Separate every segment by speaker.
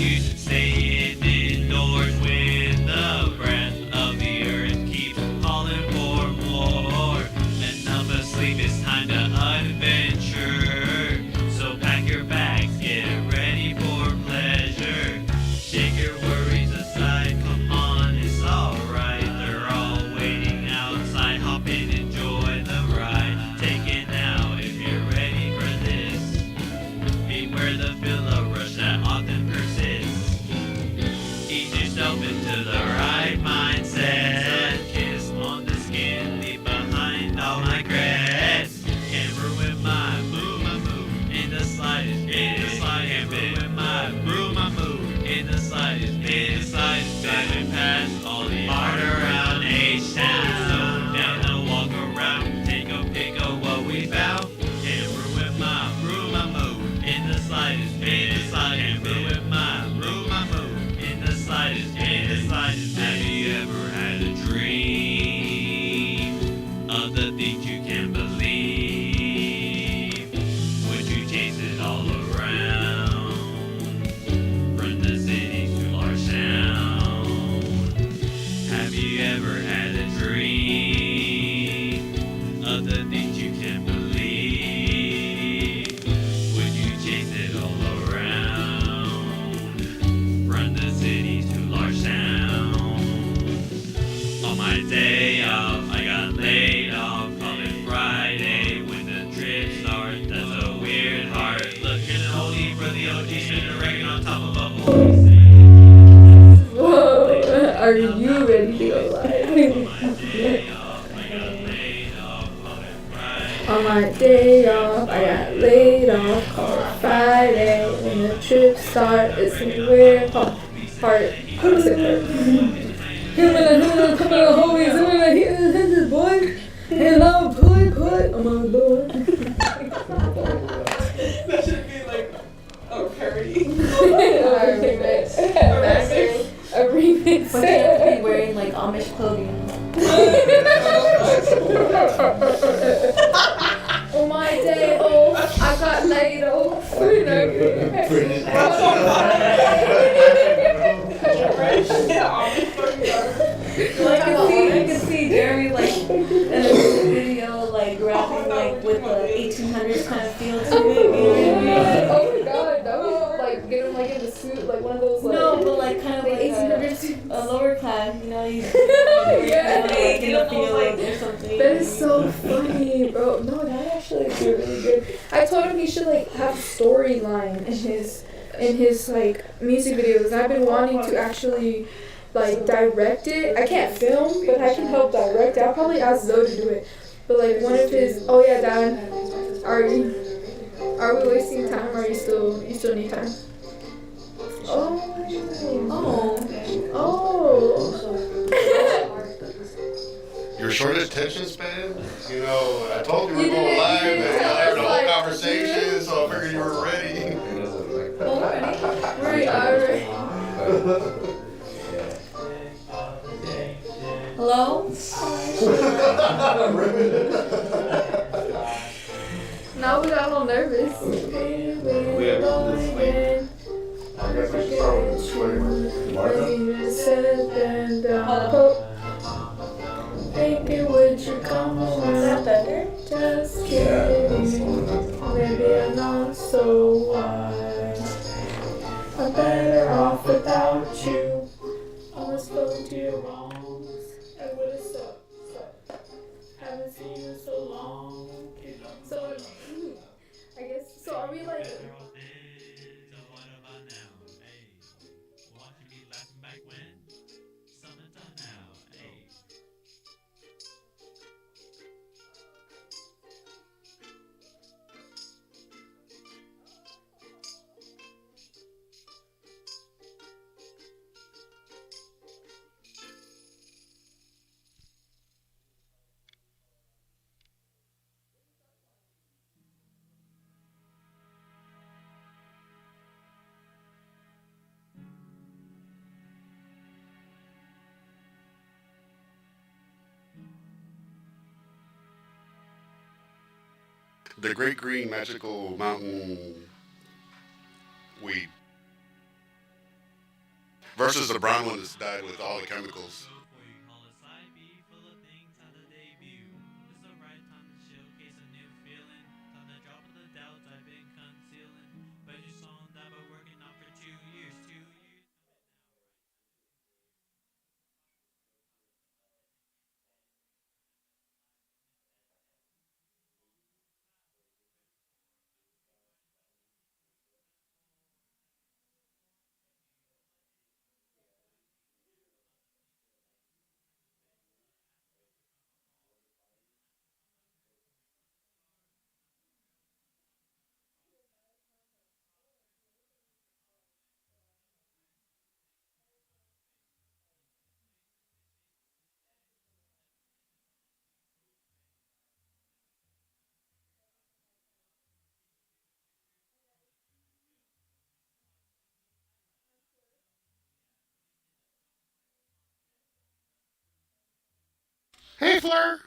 Speaker 1: you should stay indoors when the breath of the earth keeps calling for more. Enough of sleep, it's time to adventure. So pack your bags, get ready for pleasure. Shake your worries aside, come on, it's alright. They're all waiting outside, hop in, enjoy the ride. Take it now if you're ready for this. Beware the pillow rush that often persists. Ease yourself into the right mindset. Sun kiss on the skin, leave behind all my regrets. Can't ruin my mood, in the slightest. Can't ruin my mood, in the slightest. Driving past all the art around H-Town. So down to walk around, take a pic of what we found. Can't ruin my mood, in the slightest. Can't ruin my mood, in the slightest. Have you ever had a dream of the things you can't believe? Would you chase it all around? From the cities to large town. Have you ever had a dream of the things you can't believe? Would you chase it all around? From the cities to large town. On my day off, I got laid off. Call it Friday when the trip starts. That's a weird heart. Looking oldie for the OG, spinning a record on top of a oldie.
Speaker 2: Whoa, are you ready to go live? On my day off, I got laid off. Call it Friday when the trip starts. It's a weird heart. How does it hurt? Him and come on, homies. Him and his boy. And I'm put on my boy.
Speaker 3: That should be like a parody.
Speaker 2: A remix.
Speaker 4: But you have to be wearing like Amish clothing.
Speaker 2: On my day off, I got laid off.
Speaker 4: I can see Jeremy like in a video like rapping like with the 1800s kind of feel to it. You know what I mean?
Speaker 2: Oh my god, that would like get him like in the suit, like one of those like.
Speaker 4: No, but like kind of like
Speaker 2: 1800s.
Speaker 4: a lower class, you know, you
Speaker 2: Yeah.
Speaker 4: like in a field or something.
Speaker 2: That is so funny, bro. No, that actually is really good. I told him he should like have a storyline in his like music videos. I've been wanting to actually like direct it. I can't film, but I can help direct it. I'll probably ask Zoe to do it. But like one of his, oh yeah, Dad, are we wasting time? Or you still need time? Oh.
Speaker 5: Your short attention span? You know, I told you we were
Speaker 2: You
Speaker 5: going
Speaker 2: didn't-
Speaker 5: live
Speaker 2: you
Speaker 5: and
Speaker 2: didn't
Speaker 5: I
Speaker 2: tell
Speaker 5: had
Speaker 2: us,
Speaker 5: the whole
Speaker 2: like,
Speaker 5: conversation, so I figured you were ready.
Speaker 2: We are ready.
Speaker 4: Hello?
Speaker 2: Now we got a little nervous.
Speaker 5: We have this link. I guess we should start with this
Speaker 2: Thinking would you come around? Just kidding. Maybe I'm not so wise. I'm better off without you. I was spoken to your wrongs. It would have sucked. Haven't seen you so long. So, I guess. So are we like?
Speaker 5: The Great Green Magical Mountain Weed. versus the brown one that's dyed with all the chemicals.
Speaker 1: Before you call a side B full of things how the debut. It's the right time to showcase a new feeling. Time to drop all the doubts I've been concealing. But you saw that I've been working on for 2 years, 2 years.
Speaker 5: Hey, Fleur.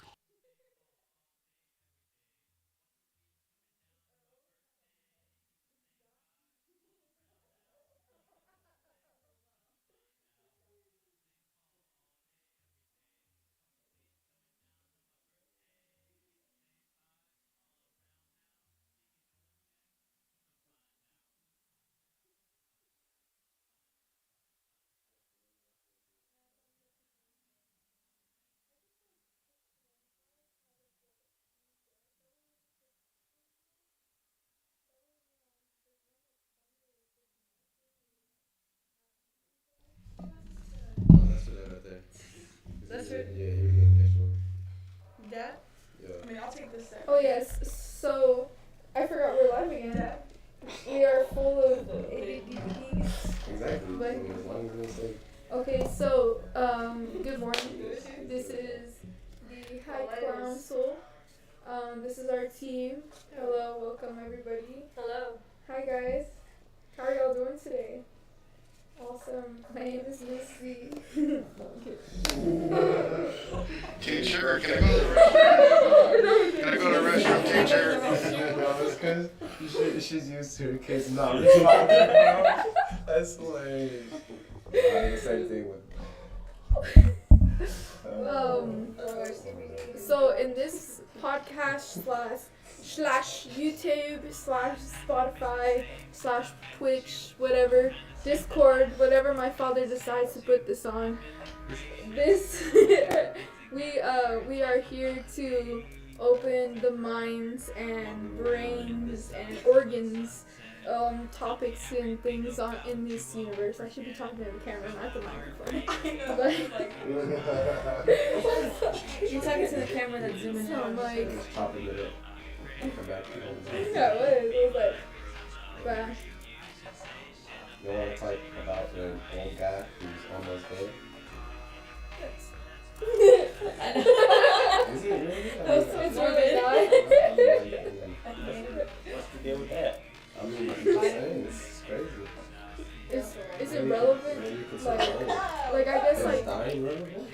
Speaker 6: That's for that right there.
Speaker 2: That's
Speaker 6: Yeah,
Speaker 2: it?
Speaker 6: yeah, you're getting extra one.
Speaker 2: That?
Speaker 6: Yeah.
Speaker 3: I mean, I'll take this set.
Speaker 2: Oh yes. So I forgot we're live again. We are full of ADDs.
Speaker 6: Exactly.
Speaker 2: But-
Speaker 6: As long as it's like,
Speaker 2: Okay, so good morning. This is the High Council. This is our team. Hello, welcome everybody.
Speaker 4: Hello.
Speaker 2: Hi guys. How are y'all doing today? Awesome. My name is Lucy. No, I'm kidding.
Speaker 5: Teacher, can I go to the restroom? Can I go to the restroom, teacher?
Speaker 6: no, it's because she's used to her kids not responding, bro. That's hilarious. The same thing with.
Speaker 2: So in this podcast slash YouTube slash Spotify slash Twitch, whatever, Discord, whatever my father decides to put this on, this we are here to open the minds and brains and organs, topics and things in this universe. I should be talking to the camera, not the microphone.
Speaker 3: I know.
Speaker 2: But
Speaker 4: You're talking to the camera that's zooming
Speaker 2: so I'm
Speaker 4: in.
Speaker 2: like,
Speaker 6: Just chop a minute. Come back to home.
Speaker 2: yeah, what is it? Was like, but
Speaker 6: You want to talk about an old guy who's almost dead? Is he really?
Speaker 2: it's really bad.
Speaker 6: What's the deal with that? I mean, I'm just saying, it's crazy.
Speaker 2: Is it relevant?
Speaker 6: Maybe you could
Speaker 2: Like,
Speaker 6: say, oh,
Speaker 2: like I guess
Speaker 6: is
Speaker 2: like,
Speaker 6: dying relevant?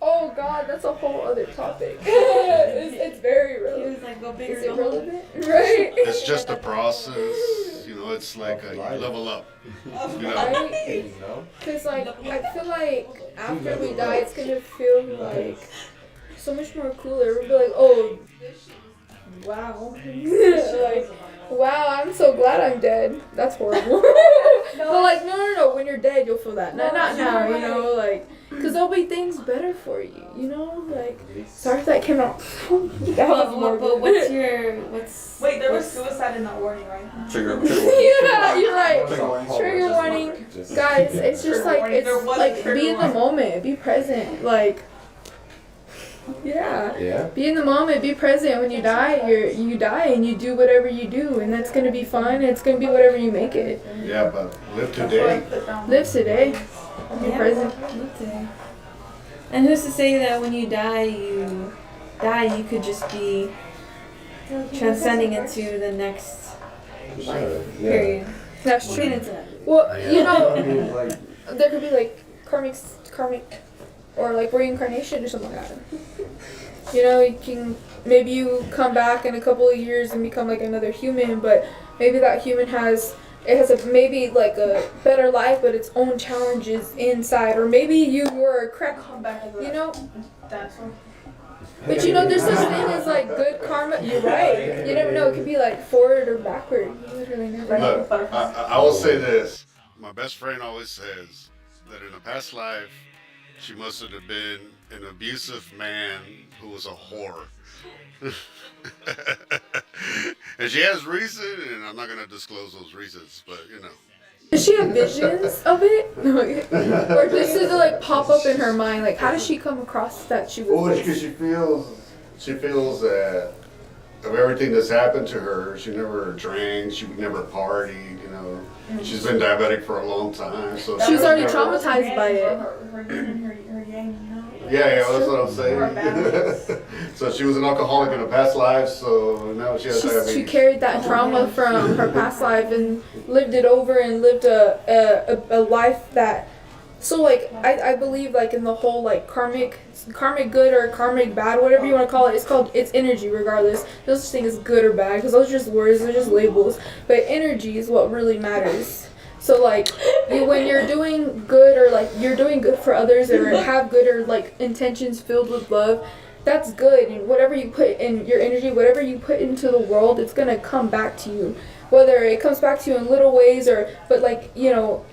Speaker 2: oh god, that's a whole other topic. it's very
Speaker 4: He
Speaker 2: relevant.
Speaker 4: was like, go big or
Speaker 2: Is it
Speaker 4: go home.
Speaker 2: relevant? Right?
Speaker 5: It's just a process. You know, it's like you level up. You know?
Speaker 2: Right?
Speaker 6: You know?
Speaker 2: Cause like I feel like after we die, it's gonna feel like so much more cooler. We'll be like, oh, wow, like, wow, I'm so glad I'm dead. That's horrible. But like, no. When you're dead, you'll feel that. Not now, you know, like, cause there'll be things better for you, you know, like. Sorry if that came out. That was morbid.
Speaker 4: But what's
Speaker 3: Wait, there was suicide in that warning, right?
Speaker 6: Trigger.
Speaker 2: Yeah, you're right.
Speaker 6: Trigger
Speaker 2: Trigger warning. Guys, it's just like, it's like, be in the moment, be present, like, yeah.
Speaker 6: Yeah.
Speaker 2: Be in the moment, be present. When you die, you die and you do whatever you do, and that's gonna be fun. It's gonna be whatever you make it.
Speaker 5: Yeah, but live today.
Speaker 2: Live today, be present.
Speaker 4: And who's to say that when you die, you could just be transcending into the next period.
Speaker 2: That's
Speaker 4: We'll get
Speaker 2: true.
Speaker 4: into that.
Speaker 2: Well, you know,
Speaker 6: I mean, like,
Speaker 2: there could be like karmic, or like reincarnation or something like that. You know, maybe you come back in a couple of years and become like another human, but maybe that human has it has a maybe like a better life, but its own challenges inside, or maybe you were a crack,
Speaker 3: Come back as a
Speaker 2: you know.
Speaker 3: dancer.
Speaker 2: But you know, there's such thing as like good karma. You're right. You never know. It could be like forward or backward. You literally never know.
Speaker 5: Look, I will say this. My best friend always says that in a past life, she must have been an abusive man who was a whore. And she has reason, and I'm not going to disclose those reasons, but you know.
Speaker 2: Does she have visions of it? No, or does it like pop up in her mind? Like, how does she come across that she was?
Speaker 5: Well,
Speaker 2: this?
Speaker 5: because she feels that of everything that's happened to her, she never drank, she never partied, you know. She's been diabetic for a long time, so
Speaker 2: She was already
Speaker 5: never-
Speaker 2: traumatized by it.
Speaker 3: Her yin and her yang, you know?
Speaker 5: Yeah, that's what I'm
Speaker 3: Her
Speaker 5: saying.
Speaker 3: balance.
Speaker 5: So she was an alcoholic in a past life, so now she has diabetes.
Speaker 2: She carried that trauma from her past life and lived it over and lived a life that. So like I believe like in the whole like karmic good or karmic bad, whatever you want to call it, it's energy regardless. No such thing as good or bad, because those are just words, they're just labels. But energy is what really matters. So like when you're doing good, or like you're doing good for others, or have good or like intentions filled with love, that's good. And whatever you put in your energy, whatever you put into the world, it's gonna come back to you. Whether it comes back to you in little ways but like, you know,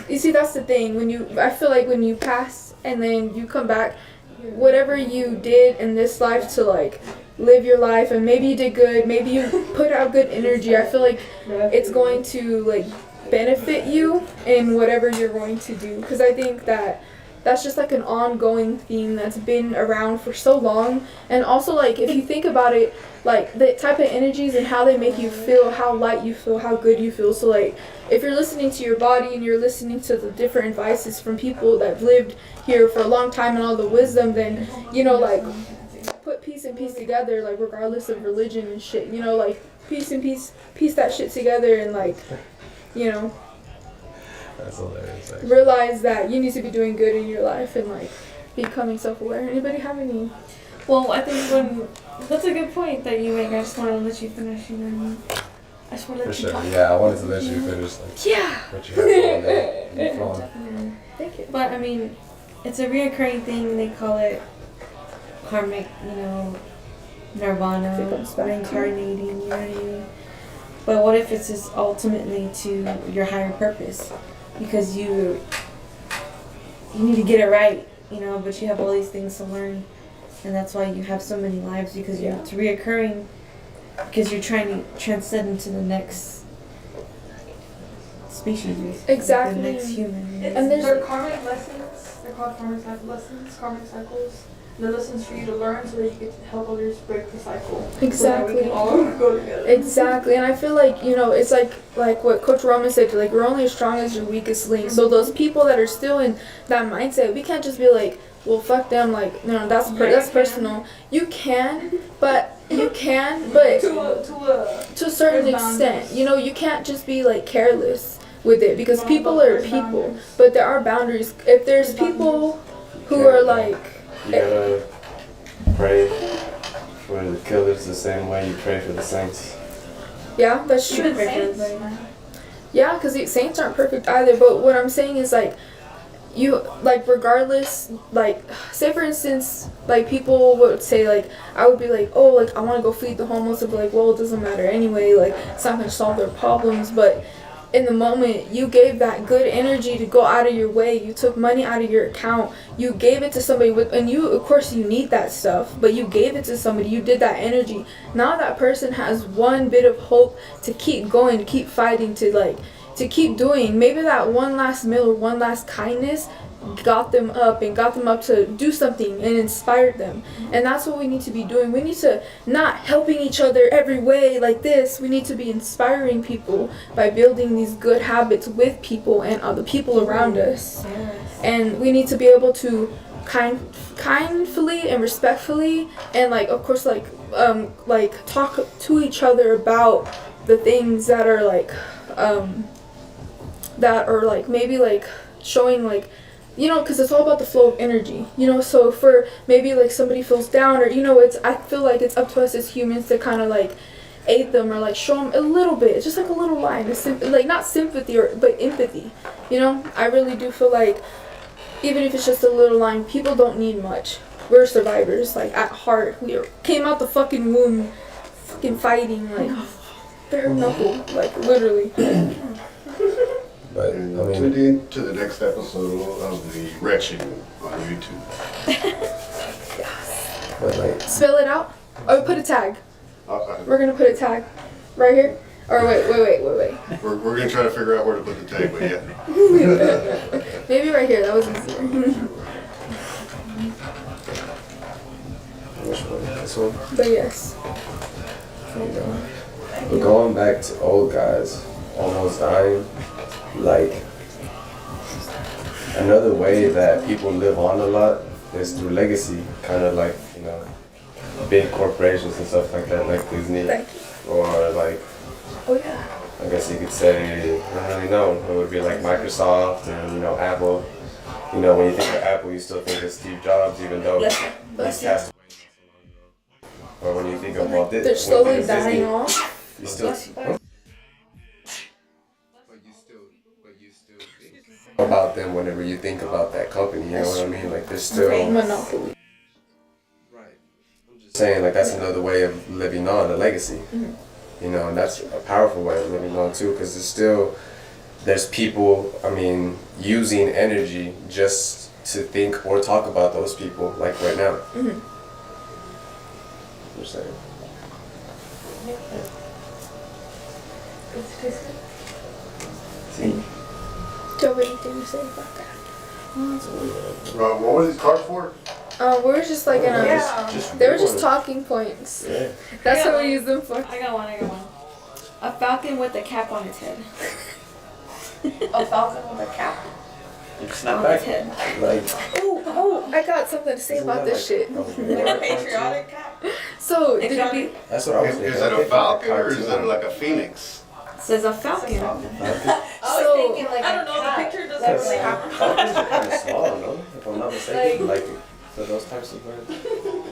Speaker 2: you see, that's the thing. I feel like when you pass and then you come back, whatever you did in this life to like live your life, and maybe you did good, maybe you put out good energy, I feel like it's going to like benefit you in whatever you're going to do. Because I think that's just like an ongoing theme that's been around for so long. And also like if you think about it, like the type of energies and how they make you feel, how light you feel, how good you feel. So like if you're listening to your body and you're listening to the different advices from people that have lived here for a long time and all the wisdom, then you know, like put piece and piece together, like regardless of religion and shit, you know, like piece and piece that shit together, and like, you know,
Speaker 6: That's hilarious. Actually.
Speaker 2: realize that you need to be doing good in your life and like becoming self-aware. Anybody have any?
Speaker 4: Well, I think that's a good point that you make. I just want to let you finish. You know what I mean? I just want to
Speaker 6: For
Speaker 4: let you
Speaker 6: sure.
Speaker 4: talk.
Speaker 6: Yeah, I wanted to let you finish. Like,
Speaker 2: Yeah.
Speaker 6: what you have going there. You're flowing.
Speaker 4: Definitely.
Speaker 2: Thank you.
Speaker 4: But I mean, it's a reoccurring thing. They call it karmic, you know, nirvana,
Speaker 2: If it comes back to you.
Speaker 4: reincarnating. You know what I mean? But what if it's just ultimately to your higher purpose? Because you need to get it right, you know. But you have all these things to learn, and that's why you have so many lives, because it's reoccurring. Because you're trying to transcend into the next species, basically.
Speaker 2: Exactly.
Speaker 4: The next human.
Speaker 2: And there's-
Speaker 3: They're karmic lessons. They're called karmic lessons, karmic cycles. They're lessons for you to learn so that you get to help others break the cycle. So that we
Speaker 2: Exactly.
Speaker 3: can all go together.
Speaker 2: Exactly, and I feel like, you know, it's like what Coach Roman said, like you're only as strong as your weakest link. So those people that are still in that mindset, we can't just be like, well, fuck them, like, no, that's personal. You can, but
Speaker 3: to
Speaker 2: to a certain
Speaker 3: There's
Speaker 2: extent,
Speaker 3: boundaries.
Speaker 2: you know, you can't just be like careless with it, because people are
Speaker 3: There's
Speaker 2: people,
Speaker 3: boundaries.
Speaker 2: but there are boundaries. If there's people who are like,
Speaker 6: You gotta pray for the killers the same way you pray for the saints.
Speaker 2: yeah, that's true.
Speaker 3: even saints.
Speaker 2: Yeah, because the saints aren't perfect either. But what I'm saying is, like, you, like, regardless, like, say for instance, like, people would say, like, I would be like, oh, like, I want to go feed the homeless. I'd be like, well, it doesn't matter anyway. Like, it's not going to solve their problems. But in the moment, you gave that good energy to go out of your way. You took money out of your account. You gave it to somebody and you, of course, you need that stuff, but you gave it to somebody. You did that energy. Now that person has one bit of hope to keep going, to keep fighting, to keep doing. Maybe that one last meal or one last kindness got them up to do something and inspired them. And that's what we need to be doing. We need to not helping each other every way like this. We need to be inspiring people by building these good habits with people and other people around us.
Speaker 4: Yes.
Speaker 2: And we need to be able to kindly and respectfully, and like, of course, like talk to each other about the things that are like maybe like showing, like, you know, because it's all about the flow of energy, you know. So for maybe like somebody feels down, or, you know, I feel like it's up to us as humans to kind of like aid them or like show them a little bit, just like a little line, like not sympathy but empathy. You know, I really do feel like even if it's just a little line, people don't need much. We're survivors, like at heart. We came out the fucking womb, fucking fighting, like bare knuckle, like literally.
Speaker 6: But I
Speaker 5: And
Speaker 6: mean,
Speaker 5: tune in to the next episode of the Wretched on YouTube.
Speaker 6: but like,
Speaker 2: Spell it out, or put a tag.
Speaker 5: Uh,
Speaker 2: We're gonna put a tag right here. Or wait.
Speaker 5: we're gonna try to figure out where to put the tag, but yeah.
Speaker 2: Maybe right here. That was easier.
Speaker 6: which one? This one?
Speaker 2: But yes.
Speaker 6: But going back to old guys almost dying, like another way that people live on a lot is through legacy, kind of like, you know, big corporations and stuff like that, like Disney,
Speaker 2: Thank
Speaker 6: or like,
Speaker 2: Oh yeah.
Speaker 6: I guess you could say, I don't really know, it would be like Microsoft and, you know, Apple. You know, when you think of Apple, you still think of Steve Jobs, even though he's
Speaker 2: Bless you.
Speaker 6: passed away. Or when you think of Walt Disney,
Speaker 2: They're slowly dying off.
Speaker 6: you still,
Speaker 2: Bless you.
Speaker 6: but you still think about them whenever you think about that company. You know what I mean? Like, they're still
Speaker 2: Monopoly.
Speaker 6: right. I'm just saying, like, that's another way of living on, a legacy. You know, and that's a powerful way of living on too, because there's people, I mean, using energy just to think or talk about those people, like right now. I'm saying. See?
Speaker 2: Do you have anything to say about that?
Speaker 5: Rob, what were these cards for?
Speaker 2: We were just like in a.
Speaker 3: Yeah.
Speaker 2: They were just talking points.
Speaker 6: Yeah.
Speaker 2: That's what we use them for.
Speaker 4: I got one. A falcon with a cap on its head.
Speaker 3: A falcon with a cap.
Speaker 6: Snap
Speaker 4: On
Speaker 6: back.
Speaker 4: its head.
Speaker 6: Like,
Speaker 2: Oh, I got something to say
Speaker 6: isn't
Speaker 2: about
Speaker 6: that
Speaker 2: this
Speaker 6: like
Speaker 2: shit.
Speaker 6: a war
Speaker 3: Like a patriotic
Speaker 6: cartoon?
Speaker 3: cap.
Speaker 2: So, did it be.
Speaker 6: That's what I was thinking.
Speaker 5: Is it a falcon or is it like a phoenix?
Speaker 4: Says a falcon.
Speaker 3: I was
Speaker 2: So-
Speaker 3: thinking like I don't know. The picture doesn't
Speaker 6: Because
Speaker 3: really
Speaker 6: falcons are kind of small, no? If I'm not mistaken. Like, for those types of birds.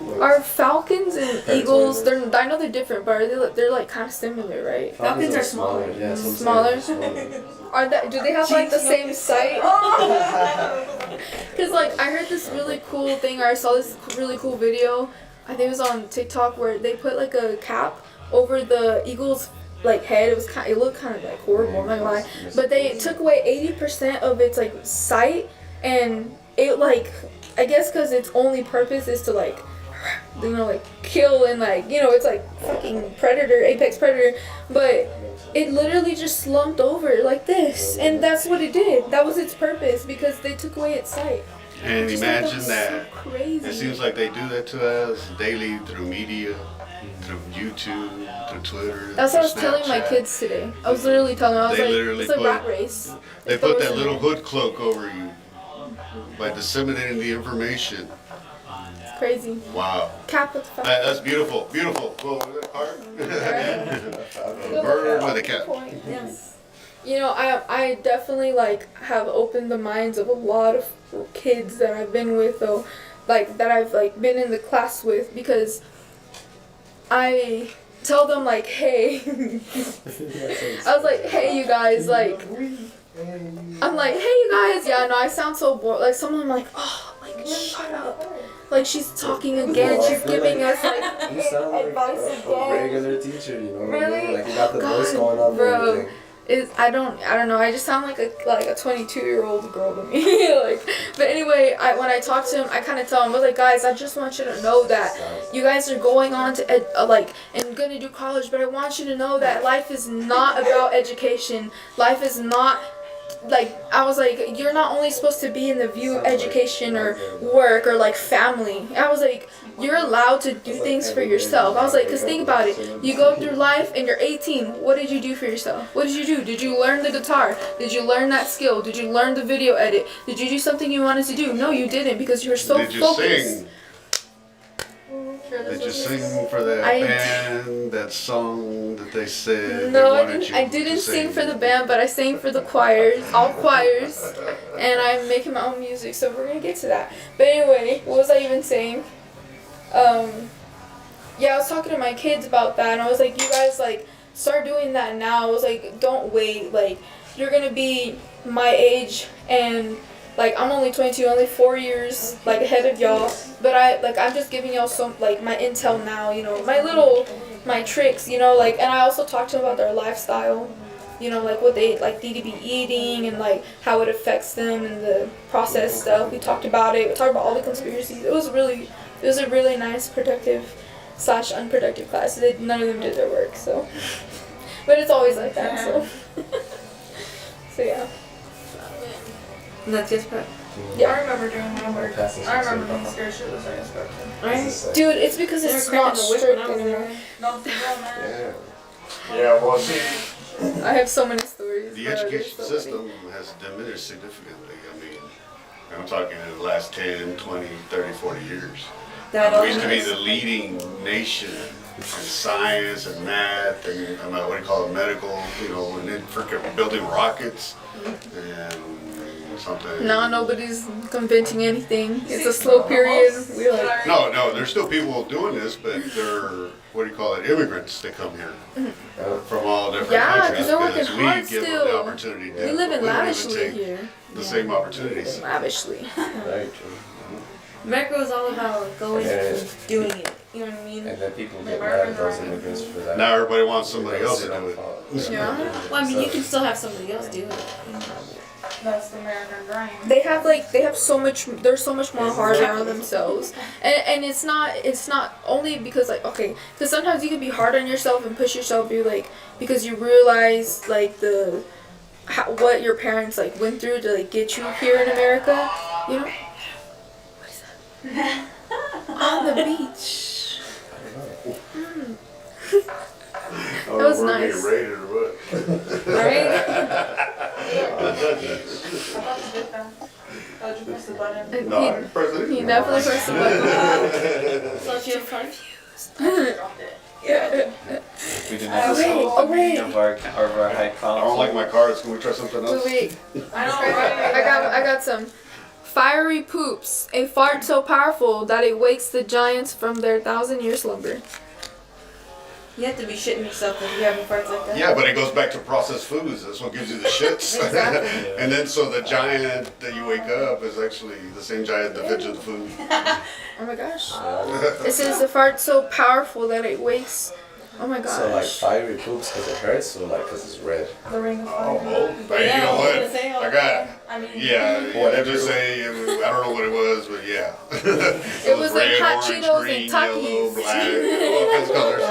Speaker 6: Like,
Speaker 2: Are falcons and eagles, I know they're different, but they're like kind of similar, right?
Speaker 4: Falcons are smaller.
Speaker 6: Yeah, that's what I'm saying.
Speaker 2: Smaller? Do they have like the same sight? Cause like I heard this really cool thing, or I saw this really cool video. I think it was on TikTok where they put like a cap over the eagle's like head. It looked kind of like horrible, I'm not gonna lie. But they took away 80% of its like sight, and it like I guess because its only purpose is to like, you know, like kill and like, you know, it's like fucking predator, apex predator, but it literally just slumped over like this, and that's what it did. That was its purpose because they took away its sight.
Speaker 5: And
Speaker 2: Just thought
Speaker 5: imagine
Speaker 2: was
Speaker 5: that.
Speaker 2: So crazy.
Speaker 5: It seems like they do that to us daily through media, through YouTube, through Twitter.
Speaker 2: That's what I was
Speaker 5: through
Speaker 2: telling my
Speaker 5: Snapchat.
Speaker 2: kids today. I was literally telling them, I was
Speaker 5: They
Speaker 2: like,
Speaker 5: literally
Speaker 2: it's a
Speaker 5: put-
Speaker 2: rat race.
Speaker 5: They
Speaker 2: If
Speaker 5: put
Speaker 2: there
Speaker 5: that
Speaker 2: was
Speaker 5: little
Speaker 2: a-
Speaker 5: hood cloak over you by disseminating the information.
Speaker 2: It's crazy.
Speaker 5: Wow.
Speaker 2: Cap with fat.
Speaker 5: That's beautiful. Beautiful. Well, was that card? A bird with a cap.
Speaker 4: Yes.
Speaker 2: You know, I definitely like have opened the minds of a lot of kids that I've been with, though, like that I've like been in the class with, because I tell them like, hey, I was like, hey you guys, like, I'm like, hey you guys, yeah, no, I sound so bored. Like someone like, oh, like shut up. Like she's talking again. She's giving us like
Speaker 6: You sound like
Speaker 2: advice
Speaker 6: a
Speaker 2: again.
Speaker 6: regular teacher, you know what I mean?
Speaker 2: Really?
Speaker 6: Like, you got the voice
Speaker 2: God,
Speaker 6: going on and
Speaker 2: bro.
Speaker 6: everything.
Speaker 2: I don't know. I just sound like a 22-year-old girl to me. Like, but anyway, when I talk to him, I kind of tell him, I was like, guys, I just want you to know that you guys are going on to and gonna do college, but I want you to know that life is not about education. Life is not. Like, I was like, you're not only supposed to be in the view of education or work or like family. I was like, you're allowed to do things for yourself. I was like, because think about it. You go through life and you're 18. What did you do for yourself? What did you do? Did you learn the guitar? Did you learn that skill? Did you learn the video edit? Did you do something you wanted to do? No, you didn't, because you were so
Speaker 5: Did you
Speaker 2: focused.
Speaker 5: sing? Did you sing for that band, that song that they said
Speaker 2: No,
Speaker 5: they
Speaker 2: I
Speaker 5: wanted
Speaker 2: didn't.
Speaker 5: you
Speaker 2: I
Speaker 5: to
Speaker 2: didn't sing
Speaker 5: sing?
Speaker 2: for the band, but I sang for the choirs, all choirs, and I'm making my own music. So we're gonna get to that. But anyway, what was I even saying? yeah, I was talking to my kids about that, and I was like, you guys, like, start doing that now. I was like, don't wait. Like, you're gonna be my age, and like, I'm only 22, only 4 years like ahead of y'all. But I'm just giving y'all some like my intel now. You know, my tricks. You know, like, and I also talked to them about their lifestyle. You know, like what they like need to be eating and like how it affects them and the processed stuff. We talked about it. We talked about all the conspiracies. It was a really nice, productive / unproductive class. None of them did their work, so. But it's always like that, so. So yeah.
Speaker 4: And that's just part.
Speaker 2: Yeah.
Speaker 3: I remember doing my work. I remember being scared shitless during inspection.
Speaker 4: Right?
Speaker 2: Dude, it's because
Speaker 4: They were
Speaker 2: it's
Speaker 4: cracking
Speaker 2: not
Speaker 4: the whip
Speaker 2: strict
Speaker 4: when I was
Speaker 2: anymore.
Speaker 4: there.
Speaker 3: No, for real, man.
Speaker 5: Yeah, well, see,
Speaker 2: I have so many stories.
Speaker 5: the
Speaker 2: bro, there's
Speaker 5: education
Speaker 2: so many.
Speaker 5: system has diminished significantly. I mean, I'm talking in the last 10, 20, 30, 40 years.
Speaker 4: That
Speaker 5: We used to be
Speaker 4: all
Speaker 5: the leading nation in science and math and what do you call it, medical, you know, and then freaking building rockets and something.
Speaker 2: Now nobody's inventing anything. It's a slow period. We're like,
Speaker 5: No, there's still people doing this, but they're, what do you call it, immigrants that come here from all different
Speaker 2: Yeah, 'cause
Speaker 5: countries
Speaker 2: they're working
Speaker 5: because we
Speaker 2: hard
Speaker 5: give them the
Speaker 2: still.
Speaker 5: opportunity.
Speaker 2: we live in
Speaker 5: don't even
Speaker 2: lavishly
Speaker 5: take
Speaker 2: here.
Speaker 5: the same opportunities.
Speaker 2: Lavishly.
Speaker 6: Very true.
Speaker 4: America was all about going
Speaker 6: Yeah.
Speaker 4: and doing it. You know what I mean?
Speaker 6: And then people get mad at those immigrants for that.
Speaker 5: Now everybody wants somebody else to
Speaker 6: Sit on
Speaker 5: do it.
Speaker 6: fault.
Speaker 2: Yeah.
Speaker 4: Well, I mean, you can still have somebody else do it.
Speaker 3: That's the American dream.
Speaker 2: They have so much. They're so much more harder on themselves, and it's not only because like okay, because sometimes you can be hard on yourself and push yourself, because you realize like what your parents like went through to like get you here in America, you know. What is that? On the beach.
Speaker 5: That
Speaker 2: was nice.
Speaker 5: Raided or what?
Speaker 2: Right?
Speaker 3: I thought you did that. Oh, did you press the button?
Speaker 2: And
Speaker 5: No, I pressed it.
Speaker 2: he definitely pressed the button.
Speaker 4: So if you're
Speaker 3: Dropped it.
Speaker 2: Yeah.
Speaker 1: We didn't
Speaker 2: Oh,
Speaker 1: have
Speaker 2: wait, oh, wait.
Speaker 1: of our high
Speaker 5: I don't like my cards. Can we try something else?
Speaker 2: Wait.
Speaker 3: I know.
Speaker 2: I got some. Fiery poops, a fart so powerful that it wakes the giants from their 1,000-year slumber.
Speaker 4: You have to be shitting yourself if you're having farts like that.
Speaker 5: Yeah, but it goes back to processed foods. That's what gives you the shits.
Speaker 2: Exactly.
Speaker 5: And then so the giant that you wake up is actually the same giant that fed you the food.
Speaker 2: Oh my gosh. It says the fart so powerful that it wakes. Oh my gosh.
Speaker 6: So like fiery poops because it hurts or like because it's red?
Speaker 3: The ring of
Speaker 5: Oh,
Speaker 3: fire.
Speaker 5: well, hey, you know what? I got,
Speaker 3: I mean,
Speaker 5: yeah, just say, I don't know what it was, but yeah.
Speaker 2: It was like
Speaker 5: red,
Speaker 2: hot
Speaker 5: orange,
Speaker 2: Cheetos
Speaker 5: green,
Speaker 2: and
Speaker 5: yellow,
Speaker 2: Takis.
Speaker 5: black, all kinds of colors.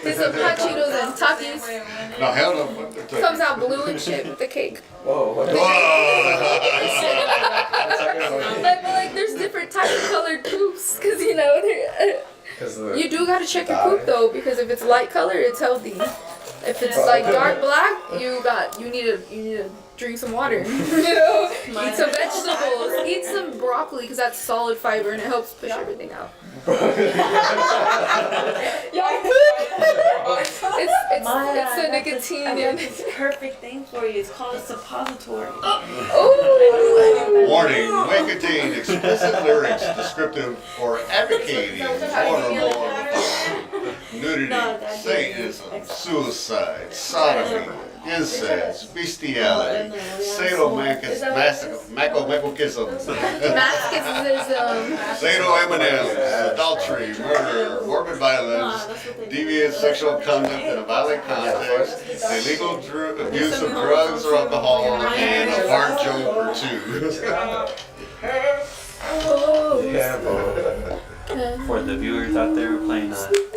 Speaker 2: It's some hot Cheetos and Takis.
Speaker 5: No, hell no.
Speaker 2: Comes out blue and shit with the cake.
Speaker 6: Whoa, what?
Speaker 2: But like there's different types of colored poops, cause you know you do gotta check your poop though, because if it's light color, it's healthy. If it's like dark black, you need to drink some water. You know, eat some vegetables, eat some broccoli, cause that's solid fiber and it helps push everything out. It's the nicotine and
Speaker 4: It's a perfect thing for you. It's called a suppository.
Speaker 2: oh.
Speaker 5: Warning, may contain explicit lyrics descriptive or advocating horrible nudity, Satanism, suicide, sodomy, incest, bestiality, sadomasochism, sadoeminism, adultery, murder, morbid violence, deviant sexual conduct in a violent context, illegal abuse of drugs or alcohol, and a fart joke or two.
Speaker 6: Yeah, bro.
Speaker 1: For the viewers out there playing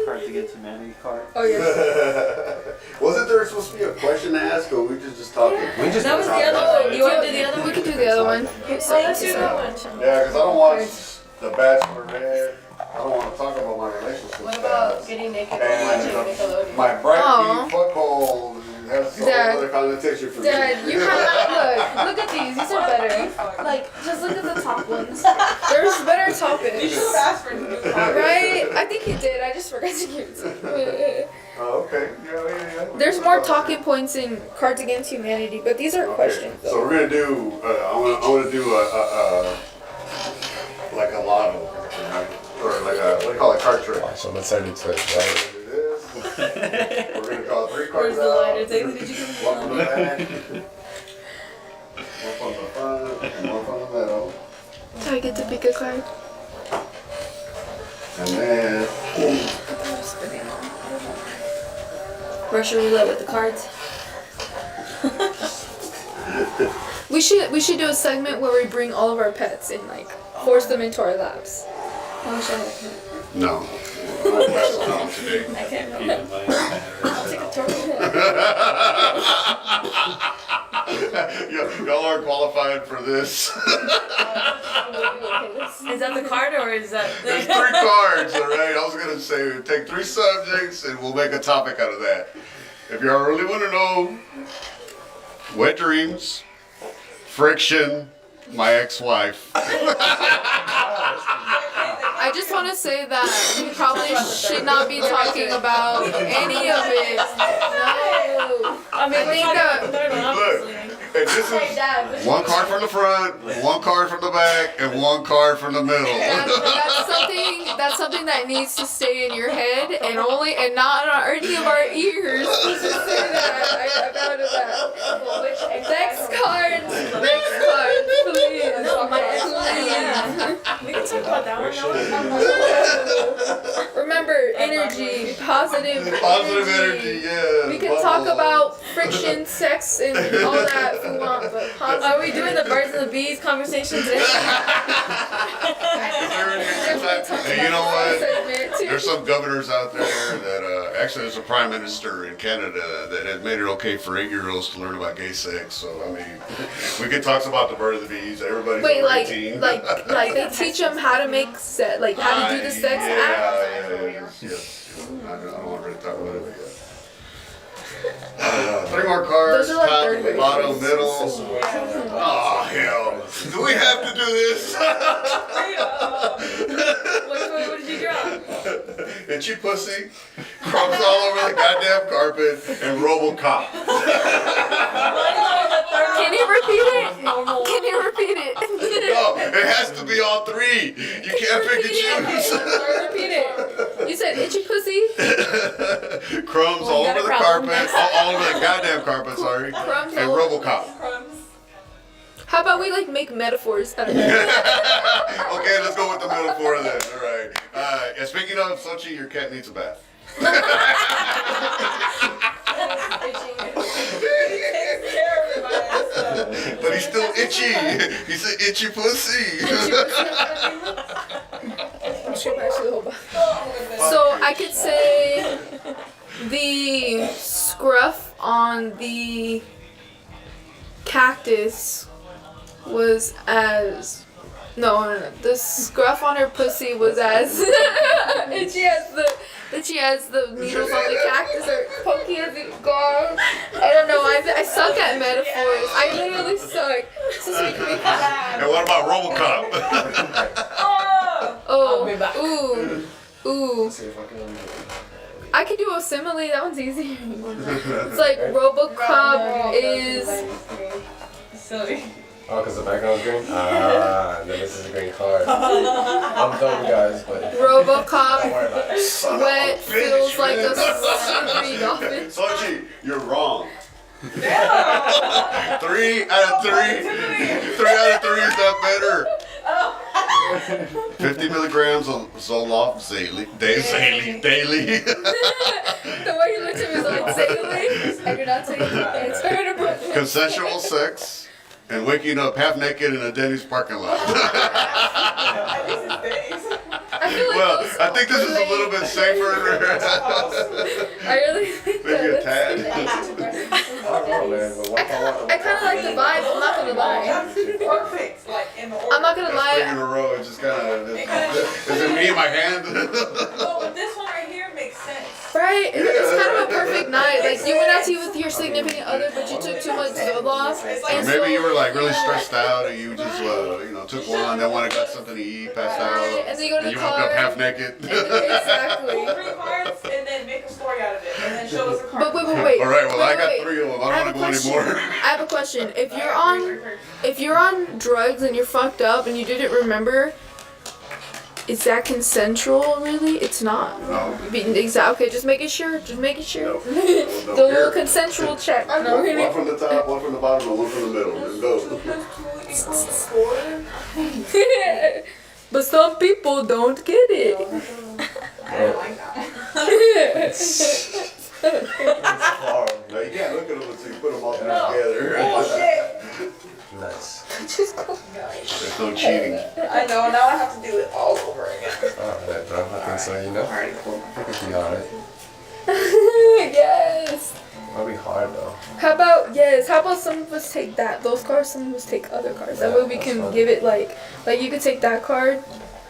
Speaker 1: Cards Against Humanity card.
Speaker 2: Oh yeah.
Speaker 5: Wasn't there supposed to be a question to ask, or we just talking?
Speaker 6: We just
Speaker 4: That was the
Speaker 6: talking
Speaker 4: other
Speaker 6: about
Speaker 4: one.
Speaker 6: it.
Speaker 4: You want to do the other
Speaker 2: We
Speaker 4: one?
Speaker 2: can do the other one.
Speaker 5: Yeah, because I don't watch The Bachelorette. I don't want to talk about my relationship.
Speaker 3: What about getting naked while watching Nickelodeon?
Speaker 5: My bright
Speaker 2: Aw.
Speaker 5: pink fuckhole has
Speaker 2: Dad.
Speaker 5: some other connotation for me.
Speaker 2: Dad, you have look at these. These are better. Like, just look at the top ones. There's better
Speaker 3: You
Speaker 2: topics.
Speaker 3: should have asked for new cards.
Speaker 2: Right? I think you did. I just forgot to give it to you.
Speaker 5: Oh, okay. Yeah.
Speaker 2: There's more talking points in Cards Against Humanity, but these are questions.
Speaker 5: So we're gonna do. I want to do a like a lotto, right? Or like a do you call it? Card trick.
Speaker 6: So let's turn into it. Right?
Speaker 5: We're gonna draw 3
Speaker 4: Where's
Speaker 5: cards
Speaker 4: the
Speaker 5: out.
Speaker 4: lighter? Taylor, did you come
Speaker 5: One from the back, one from the front, and one from the middle.
Speaker 2: So I get to pick a card.
Speaker 5: And then
Speaker 4: Russian roulette with the cards.
Speaker 2: We should do a segment where we bring all of our pets and like force them into our laps.
Speaker 4: I wish I had a cat.
Speaker 5: no. That's not today.
Speaker 4: I can't
Speaker 1: Keep
Speaker 4: remember.
Speaker 1: in mind,
Speaker 4: I'll take a tour.
Speaker 5: Y'all aren't qualified for this.
Speaker 4: Is that the card or is that
Speaker 5: There's 3
Speaker 4: the...
Speaker 5: cards, all right? I was gonna say take 3 subjects and we'll make a topic out of that. If y'all really want to know, wet dreams, friction, my ex-wife.
Speaker 2: I just want to say that we probably should not be talking about any of it. No.
Speaker 4: I mean,
Speaker 2: I think that-
Speaker 5: Look, and this is 1 card from the front, 1 card from the back, and 1 card from the middle.
Speaker 2: That's something that needs to stay in your head and not on any of our ears. Let's just say that. I'm out of that. Next cards, please.
Speaker 4: No, my ex
Speaker 2: Please.
Speaker 4: We can talk about that one.
Speaker 2: Remember, energy, positive
Speaker 5: Energy, yeah.
Speaker 2: We can talk about friction, sex, and all that if we want, but positive.
Speaker 4: Are we doing the birds and the bees conversation today?
Speaker 5: And you know what? There's some governors out there that, actually there's a prime minister in Canada that has made it okay for 8-year-olds to learn about gay sex. So, I mean, we can talk about the bird of the bees. Everybody's
Speaker 2: Wait,
Speaker 5: over
Speaker 2: like
Speaker 5: 18.
Speaker 2: they teach them how to make sex, like how to do the sex act.
Speaker 5: Yes. I don't want to really talk about it yet. 3 more cards,
Speaker 2: Those are like
Speaker 5: top,
Speaker 2: third grade
Speaker 5: bottom,
Speaker 2: kids.
Speaker 5: middle. Oh, hell. Do we have to do this?
Speaker 4: What did you draw?
Speaker 5: Itchy pussy, crumbs all over the goddamn carpet, and RoboCop.
Speaker 2: Can you repeat it? Can you repeat it?
Speaker 5: No, it has to be all 3. You can't pick and choose.
Speaker 2: Repeat it. You said itchy pussy.
Speaker 5: Crumbs all
Speaker 4: got
Speaker 5: over
Speaker 4: a
Speaker 5: the
Speaker 4: problem.
Speaker 5: carpet, all over the goddamn carpet, sorry.
Speaker 2: Crumbs
Speaker 5: And
Speaker 2: all over.
Speaker 5: RoboCop.
Speaker 2: How about we like make metaphors out of it?
Speaker 5: Okay, let's go with the metaphor then. All right. Yeah, speaking of Sochi, your cat needs a bath. But he's still itchy. He's an itchy pussy.
Speaker 2: So I could say the scruff on the cactus was as no, the scruff on her pussy was as and she has the needles on the cactus are pokey as it goes. I don't know, I suck at metaphors. I literally suck. So speak me.
Speaker 5: And what about RoboCop?
Speaker 2: Oh, ooh. I could do a simile, that one's easy. It's like RoboCop is
Speaker 4: Silly.
Speaker 6: Oh, because the background's green? Ah, and then this is a green card. I'm done, guys, but don't
Speaker 2: RoboCop
Speaker 6: worry about it.
Speaker 2: sweat feels like a slippery dolphin.
Speaker 5: Sochi, you're wrong. 3 out of 3. 3 out of 3 is not better. 50 milligrams of Zoloft daily.
Speaker 2: The way he looked at me was like, daily. I do not take it. It's heard
Speaker 5: Consensual sex and waking up half naked in a Denny's parking lot.
Speaker 2: I feel like
Speaker 5: Well,
Speaker 2: those
Speaker 5: I think this is a little bit safer.
Speaker 2: I really think
Speaker 5: Maybe a
Speaker 2: that
Speaker 5: tad.
Speaker 6: I don't know, man, but
Speaker 2: I kind of like the vibe, I'm not gonna lie.
Speaker 3: Perfect. Like in the order.
Speaker 2: I'm not gonna
Speaker 5: That's 3 in
Speaker 2: lie.
Speaker 5: a row. It just kind of. Is it me in my hand?
Speaker 3: No, but this one right here makes sense.
Speaker 2: Right? It's kind of a perfect night. Like, you went out to eat with your significant other, but you took too much Zoloft.
Speaker 5: Or maybe you were like really stressed out and you just took one, then went and got something to eat, passed out,
Speaker 2: And then you go to
Speaker 5: and
Speaker 2: the
Speaker 5: you woke up
Speaker 2: car.
Speaker 5: half naked.
Speaker 2: Exactly.
Speaker 3: Pull 3 cards and then make a story out of it, and then show us the card.
Speaker 2: But wait.
Speaker 5: All right, well I
Speaker 2: Wait,
Speaker 5: got
Speaker 2: wait.
Speaker 5: 3 of them. I
Speaker 2: I
Speaker 5: don't
Speaker 2: have
Speaker 5: want
Speaker 2: a
Speaker 5: to go
Speaker 2: question.
Speaker 5: anymore.
Speaker 2: I have a question. If you're on drugs and you're fucked up and you didn't remember, is that consensual? Really, it's not.
Speaker 5: No.
Speaker 2: Okay, just making sure. Just making sure.
Speaker 5: No.
Speaker 2: The little consensual check. No,
Speaker 5: One from the top, one from the bottom, and one from the middle. Let's go.
Speaker 2: But some people don't get it.
Speaker 3: I don't like that.
Speaker 5: It's hard. No, you can't look at them until you put them all together.
Speaker 3: Bullshit.
Speaker 6: Nice.
Speaker 5: There's no cheating.
Speaker 3: I know, now I have to do it all over again.
Speaker 6: Alright, bro. I think so, you know?
Speaker 3: Alright, cool.
Speaker 6: I think it'll be alright.
Speaker 2: Yes.
Speaker 6: It'll be hard though.
Speaker 2: How about some of us take those cards, some of us take other cards. That way we can give it like you could take that card,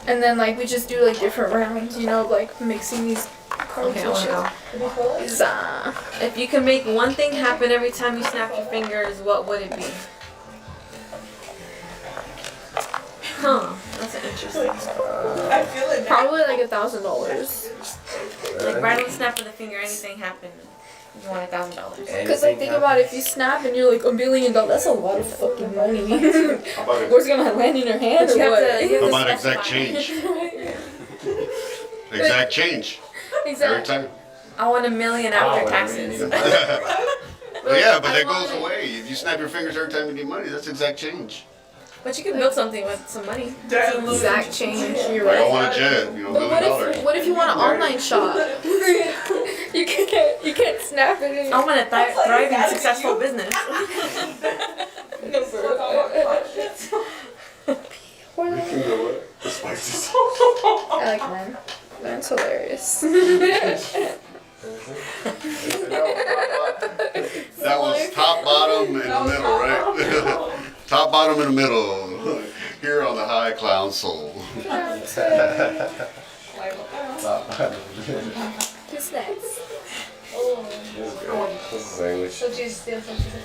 Speaker 2: and then like we just do like different rounds, you know, like mixing these cards
Speaker 4: Okay, I
Speaker 2: and
Speaker 4: wanna
Speaker 2: shit.
Speaker 4: go.
Speaker 2: Zah.
Speaker 4: If you can make one thing happen every time you snap your fingers, what would it be? Huh, that's interesting.
Speaker 3: I feel it now.
Speaker 2: Probably like $1,000.
Speaker 4: Like right on the snap of the finger, anything happened, you want $1,000.
Speaker 2: Cause like think about it, if you snap and you're like $1 billion, that's a lot of fucking money. Where's it gonna land in your hand
Speaker 4: But
Speaker 2: or
Speaker 4: you
Speaker 2: what?
Speaker 4: have to
Speaker 5: How about exact
Speaker 4: specify.
Speaker 5: change? Exact change. Every
Speaker 2: Exactly.
Speaker 5: time.
Speaker 4: I want $1 million after taxes.
Speaker 5: Well, yeah, but that goes away. If you snap your fingers every time you need money, that's exact change.
Speaker 4: But you can build something with some money.
Speaker 2: Exact change. You're
Speaker 5: Like I
Speaker 2: right.
Speaker 5: want a jet, you know,
Speaker 2: But
Speaker 5: $1 million.
Speaker 2: what if you want an online shop? you can't snap it.
Speaker 4: I want a thriving, successful business.
Speaker 2: I like mine. Mine's hilarious.
Speaker 5: That was top, bottom, in the middle, right? Top, bottom, in the middle. Here on the high clown soul.
Speaker 2: Who's next?
Speaker 6: Language.
Speaker 3: So do you steal something?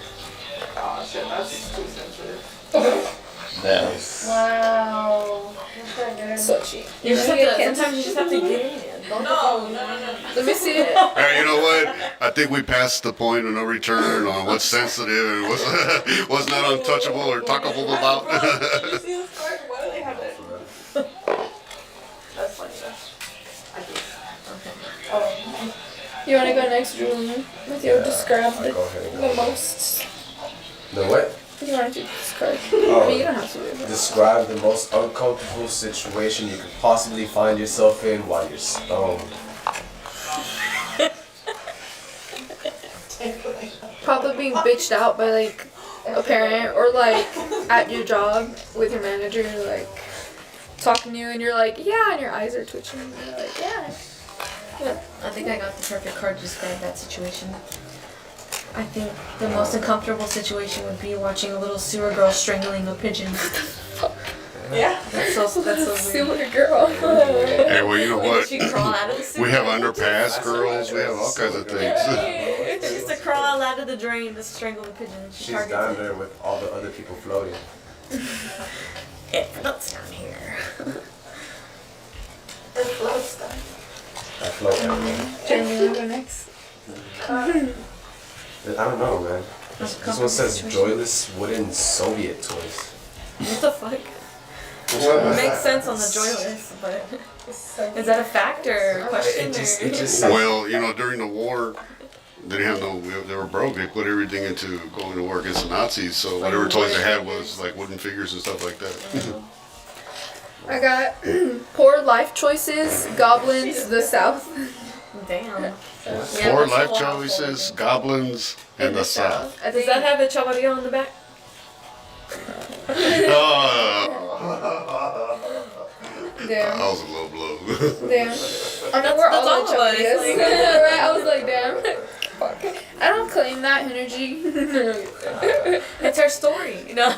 Speaker 3: Oh shit, that's too sensitive.
Speaker 6: Nice.
Speaker 3: Wow. That's not good.
Speaker 2: So cheap.
Speaker 4: You just have to, sometimes you just have to get in.
Speaker 3: No.
Speaker 2: Let me see it.
Speaker 5: Hey, you know what? I think we passed the point of no return on what's sensitive and what's not untouchable or talkable about.
Speaker 3: Did you see this card? Why do they have it? That's funny though. I think. Oh.
Speaker 2: You wanna go next, Julian? With your describe
Speaker 6: I'll go ahead and
Speaker 2: the
Speaker 6: go.
Speaker 2: most.
Speaker 6: The what?
Speaker 2: You wanna do this card?
Speaker 6: Oh.
Speaker 2: I mean, you don't have to do it.
Speaker 6: Describe the most uncomfortable situation you could possibly find yourself in while you're stoned.
Speaker 2: Probably being bitched out by like a parent or like at your job with your manager, like talking to you and you're like, yeah, and your eyes are twitching. And you're like, yeah.
Speaker 4: I think I got the perfect card to describe that situation. I think the most uncomfortable situation would be watching a little sewer girl strangling a pigeon.
Speaker 3: Yeah.
Speaker 4: That's so weird.
Speaker 2: Sewer girl.
Speaker 5: Hey, well, you know
Speaker 4: Did
Speaker 5: what?
Speaker 4: she crawl out of the sewer?
Speaker 5: We have underpass girls. We have all kinds of things.
Speaker 4: She used to crawl out of the drain to strangle the pigeon. She
Speaker 6: She's down
Speaker 4: targets
Speaker 6: there with all the other people floating.
Speaker 4: it. Floats down here.
Speaker 3: It floats down.
Speaker 6: I float down there.
Speaker 2: Jeremy, you wanna go next?
Speaker 6: I don't know, man. This one says joyless wooden Soviet toys.
Speaker 4: What the fuck? It makes sense on the joyless, but is that a fact or a question?
Speaker 6: It just
Speaker 4: or?
Speaker 6: says,
Speaker 5: Well, you know, during the war, they didn't have they were broke. They put everything into going to war against the Nazis. So whatever toys they had was like wooden figures and stuff like that.
Speaker 2: I got poor life choices, goblins, the South.
Speaker 4: Damn.
Speaker 5: Four life choices, goblins, and the South.
Speaker 2: I
Speaker 4: Does
Speaker 2: think
Speaker 4: that have a chavarria on the back?
Speaker 5: That
Speaker 2: damn.
Speaker 5: was a low blow.
Speaker 2: Damn. I mean, we're all
Speaker 4: that's
Speaker 2: like
Speaker 4: all of us,
Speaker 2: Chubbies.
Speaker 4: like-
Speaker 2: Right? I was like, damn. Fuck. I don't claim that energy.
Speaker 4: It's her story, you know.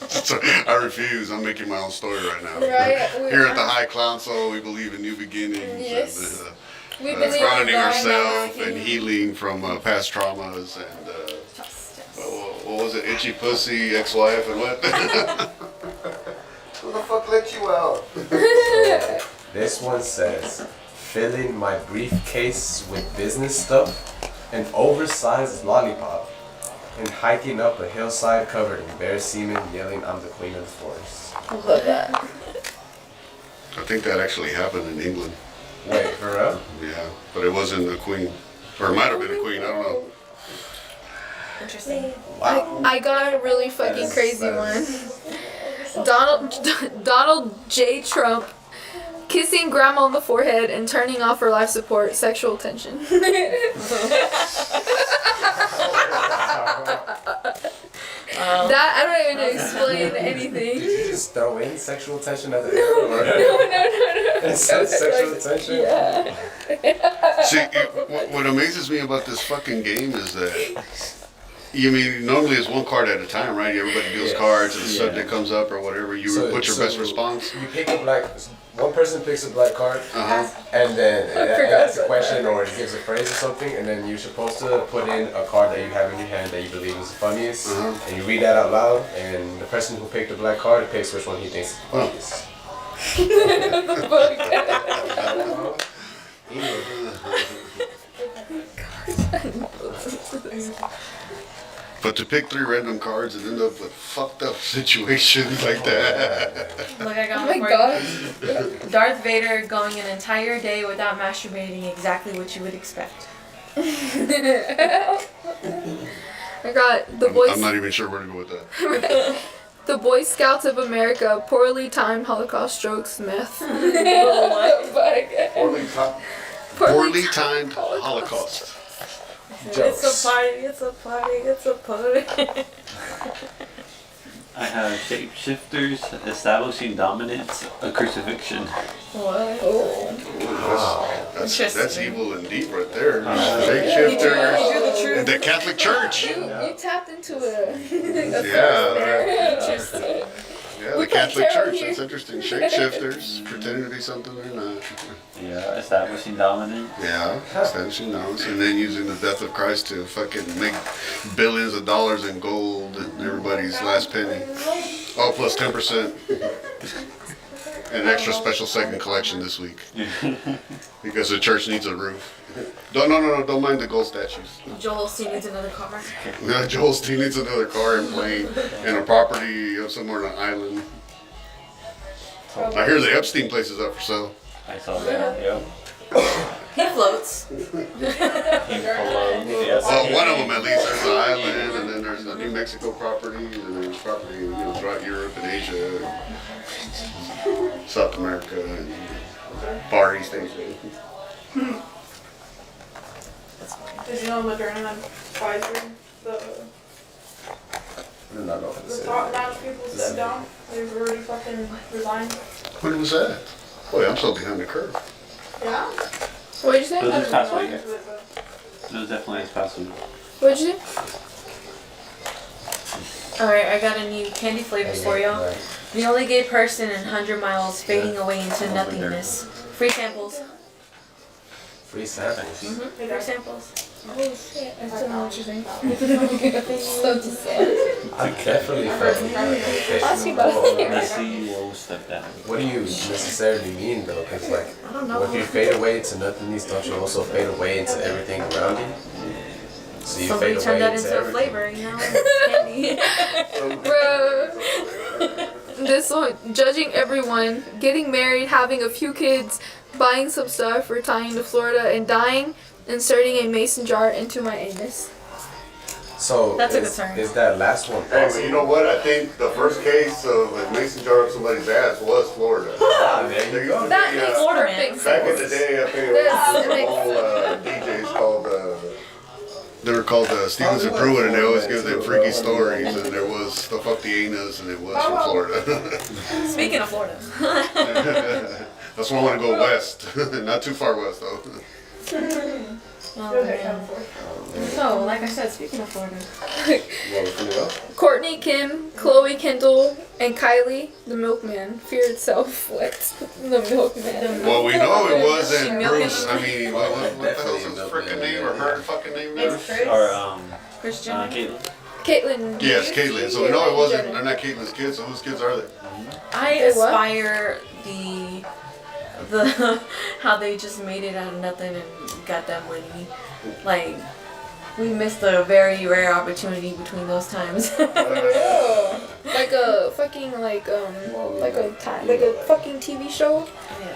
Speaker 5: So, I refuse. I'm making my own story right now.
Speaker 2: Right, we
Speaker 5: Here at the
Speaker 2: are.
Speaker 5: High Clown Soul, we believe in new beginnings
Speaker 2: Yes.
Speaker 5: and
Speaker 2: We believe in
Speaker 5: grounding
Speaker 2: God.
Speaker 5: ourselves and healing from past traumas and what was it? Itchy pussy, ex-wife, and what?
Speaker 6: who the fuck let you out? This one says, filling my briefcase with business stuff, an oversized lollipop, and hiking up a hillside covered in bear semen, yelling, "I'm the queen of the forest."
Speaker 2: I love that.
Speaker 5: I think that actually happened in England.
Speaker 6: Wait, for real?
Speaker 5: Yeah, but it wasn't a queen. Or it might have been a queen, I don't know.
Speaker 4: Interesting.
Speaker 2: I got a really fucking crazy one. Donald J. Trump kissing grandma on the forehead and turning off her life support, sexual tension. That I don't even explain anything.
Speaker 6: Did you just throw in sexual tension at the end?
Speaker 2: No.
Speaker 6: It said sexual tension?
Speaker 2: Yeah.
Speaker 5: See, what amazes me about this fucking game is that, normally it's one card at a time, right? Everybody deals cards and the subject comes up or whatever. You put your best response.
Speaker 6: You pick one person picks a black card,
Speaker 5: Uh-huh.
Speaker 6: and then it asks a question or it gives a phrase or something, and then you're supposed to put in a card that you have in your hand that you believe is the funniest, and you read that out loud, and the person who picked the black card picks which one he thinks is the funniest.
Speaker 5: But to pick 3 random cards and end up with fucked up situations like that.
Speaker 4: Look, I got
Speaker 2: Oh my
Speaker 4: one
Speaker 2: god.
Speaker 4: for you. Darth Vader going an entire day without masturbating, exactly what you would expect.
Speaker 2: I got the Boy
Speaker 5: I'm not even sure where to go with that.
Speaker 2: The Boy Scouts of America, poorly timed Holocaust jokes, myth.
Speaker 5: Poorly timed Holocaust.
Speaker 6: Jokes.
Speaker 4: It's a party, it's a party, it's a party.
Speaker 1: I have shapeshifters establishing dominance, a crucifixion.
Speaker 4: What?
Speaker 5: That's
Speaker 4: Interesting.
Speaker 5: evil and deep right there.
Speaker 4: You drew
Speaker 5: Shapeshifters.
Speaker 4: the truth.
Speaker 5: The Catholic Church.
Speaker 2: You tapped into a
Speaker 5: Yeah.
Speaker 4: Interesting.
Speaker 5: Yeah, the Catholic Church. That's interesting. Shapeshifters. Pretending to be something they're not.
Speaker 1: Yeah, establishing dominance.
Speaker 5: Yeah, establishing knowledge. And then using the death of Christ to fucking make billions of dollars in gold and everybody's last penny. Oh, plus 10%. An extra special second collection this week. Because the church needs a roof. No, don't mind the gold statues.
Speaker 4: Joel still needs another car.
Speaker 5: Yeah, Joel still needs another car and plane and a property somewhere on an island. I hear the Epstein place is up for sale.
Speaker 1: I saw that. Yep.
Speaker 4: He floats.
Speaker 1: Yes.
Speaker 5: Well, one of them at least. There's an island, and then there's the New Mexico property, and there's property throughout Europe and Asia, and South America, and Far East Asia.
Speaker 3: Did you know Moderna and Pfizer,
Speaker 6: I do not know what
Speaker 3: the
Speaker 6: this is.
Speaker 3: top notch people stepped down? They've already fucking resigned.
Speaker 5: When was that? Boy, I'm so behind the curve.
Speaker 3: Yeah?
Speaker 2: What'd you say?
Speaker 1: Those is past week.
Speaker 3: With
Speaker 1: It was definitely this past week.
Speaker 2: What'd you say?
Speaker 4: Alright, I got a new candy flavor for y'all. The only gay person in 100 miles fading away into nothingness. Free samples.
Speaker 6: Free samples.
Speaker 4: Free samples.
Speaker 2: Oh shit, I still know what you're saying.
Speaker 6: I definitely
Speaker 2: Ask you about it.
Speaker 1: Messi will step down.
Speaker 6: What do you necessarily mean though? Because like,
Speaker 4: I don't know.
Speaker 6: if you fade away into nothingness, don't you also fade away into everything around you? So you
Speaker 4: Somebody
Speaker 6: fade
Speaker 4: turned
Speaker 6: away
Speaker 4: that
Speaker 6: into
Speaker 4: into a
Speaker 6: everything.
Speaker 4: flavor, you know? Candy.
Speaker 2: Bro. This one, judging everyone, getting married, having a few kids, buying some stuff, retiring to Florida, and dying, inserting a mason jar into my anus.
Speaker 6: So
Speaker 4: That's a good turn.
Speaker 6: Is that last one?
Speaker 5: Hey, but you know what? I think the first case of a mason jar up somebody's ass was Florida.
Speaker 6: Ah, there you go.
Speaker 2: That makes
Speaker 4: Florida
Speaker 2: perfect
Speaker 4: man.
Speaker 5: Back in
Speaker 2: sense.
Speaker 5: the day, I think it
Speaker 2: Yes,
Speaker 5: was
Speaker 2: it makes
Speaker 5: DJs called. They were called Stevens and Pruitt, and they always give them freaky stories. And there was stuff up the anus, and it was from Florida.
Speaker 4: Speaking of Florida.
Speaker 5: That's why I want to go west, not too far west though.
Speaker 4: Oh, man. So, like I said, speaking of Florida.
Speaker 2: Courtney, Kim, Chloe, Kendall, and Kylie, the milkman, fear itself. What? The milkman.
Speaker 5: Well, we know it
Speaker 4: She
Speaker 5: wasn't
Speaker 4: milking
Speaker 5: Bruce. I mean, what the hell's his freaking name or her fucking name? There?
Speaker 4: It's Chris.
Speaker 1: Or
Speaker 4: Christian.
Speaker 1: Caitlin.
Speaker 2: Caitlyn.
Speaker 5: Yes, Caitlyn. So we know it wasn't.
Speaker 2: Jenner.
Speaker 5: They're not Caitlyn's kids. So whose kids are they?
Speaker 4: I
Speaker 2: Wait, what?
Speaker 4: aspire the how they just made it out of nothing and got that money. Like, we missed a very rare opportunity between those times.
Speaker 2: Oh, like a fucking like a fucking TV show,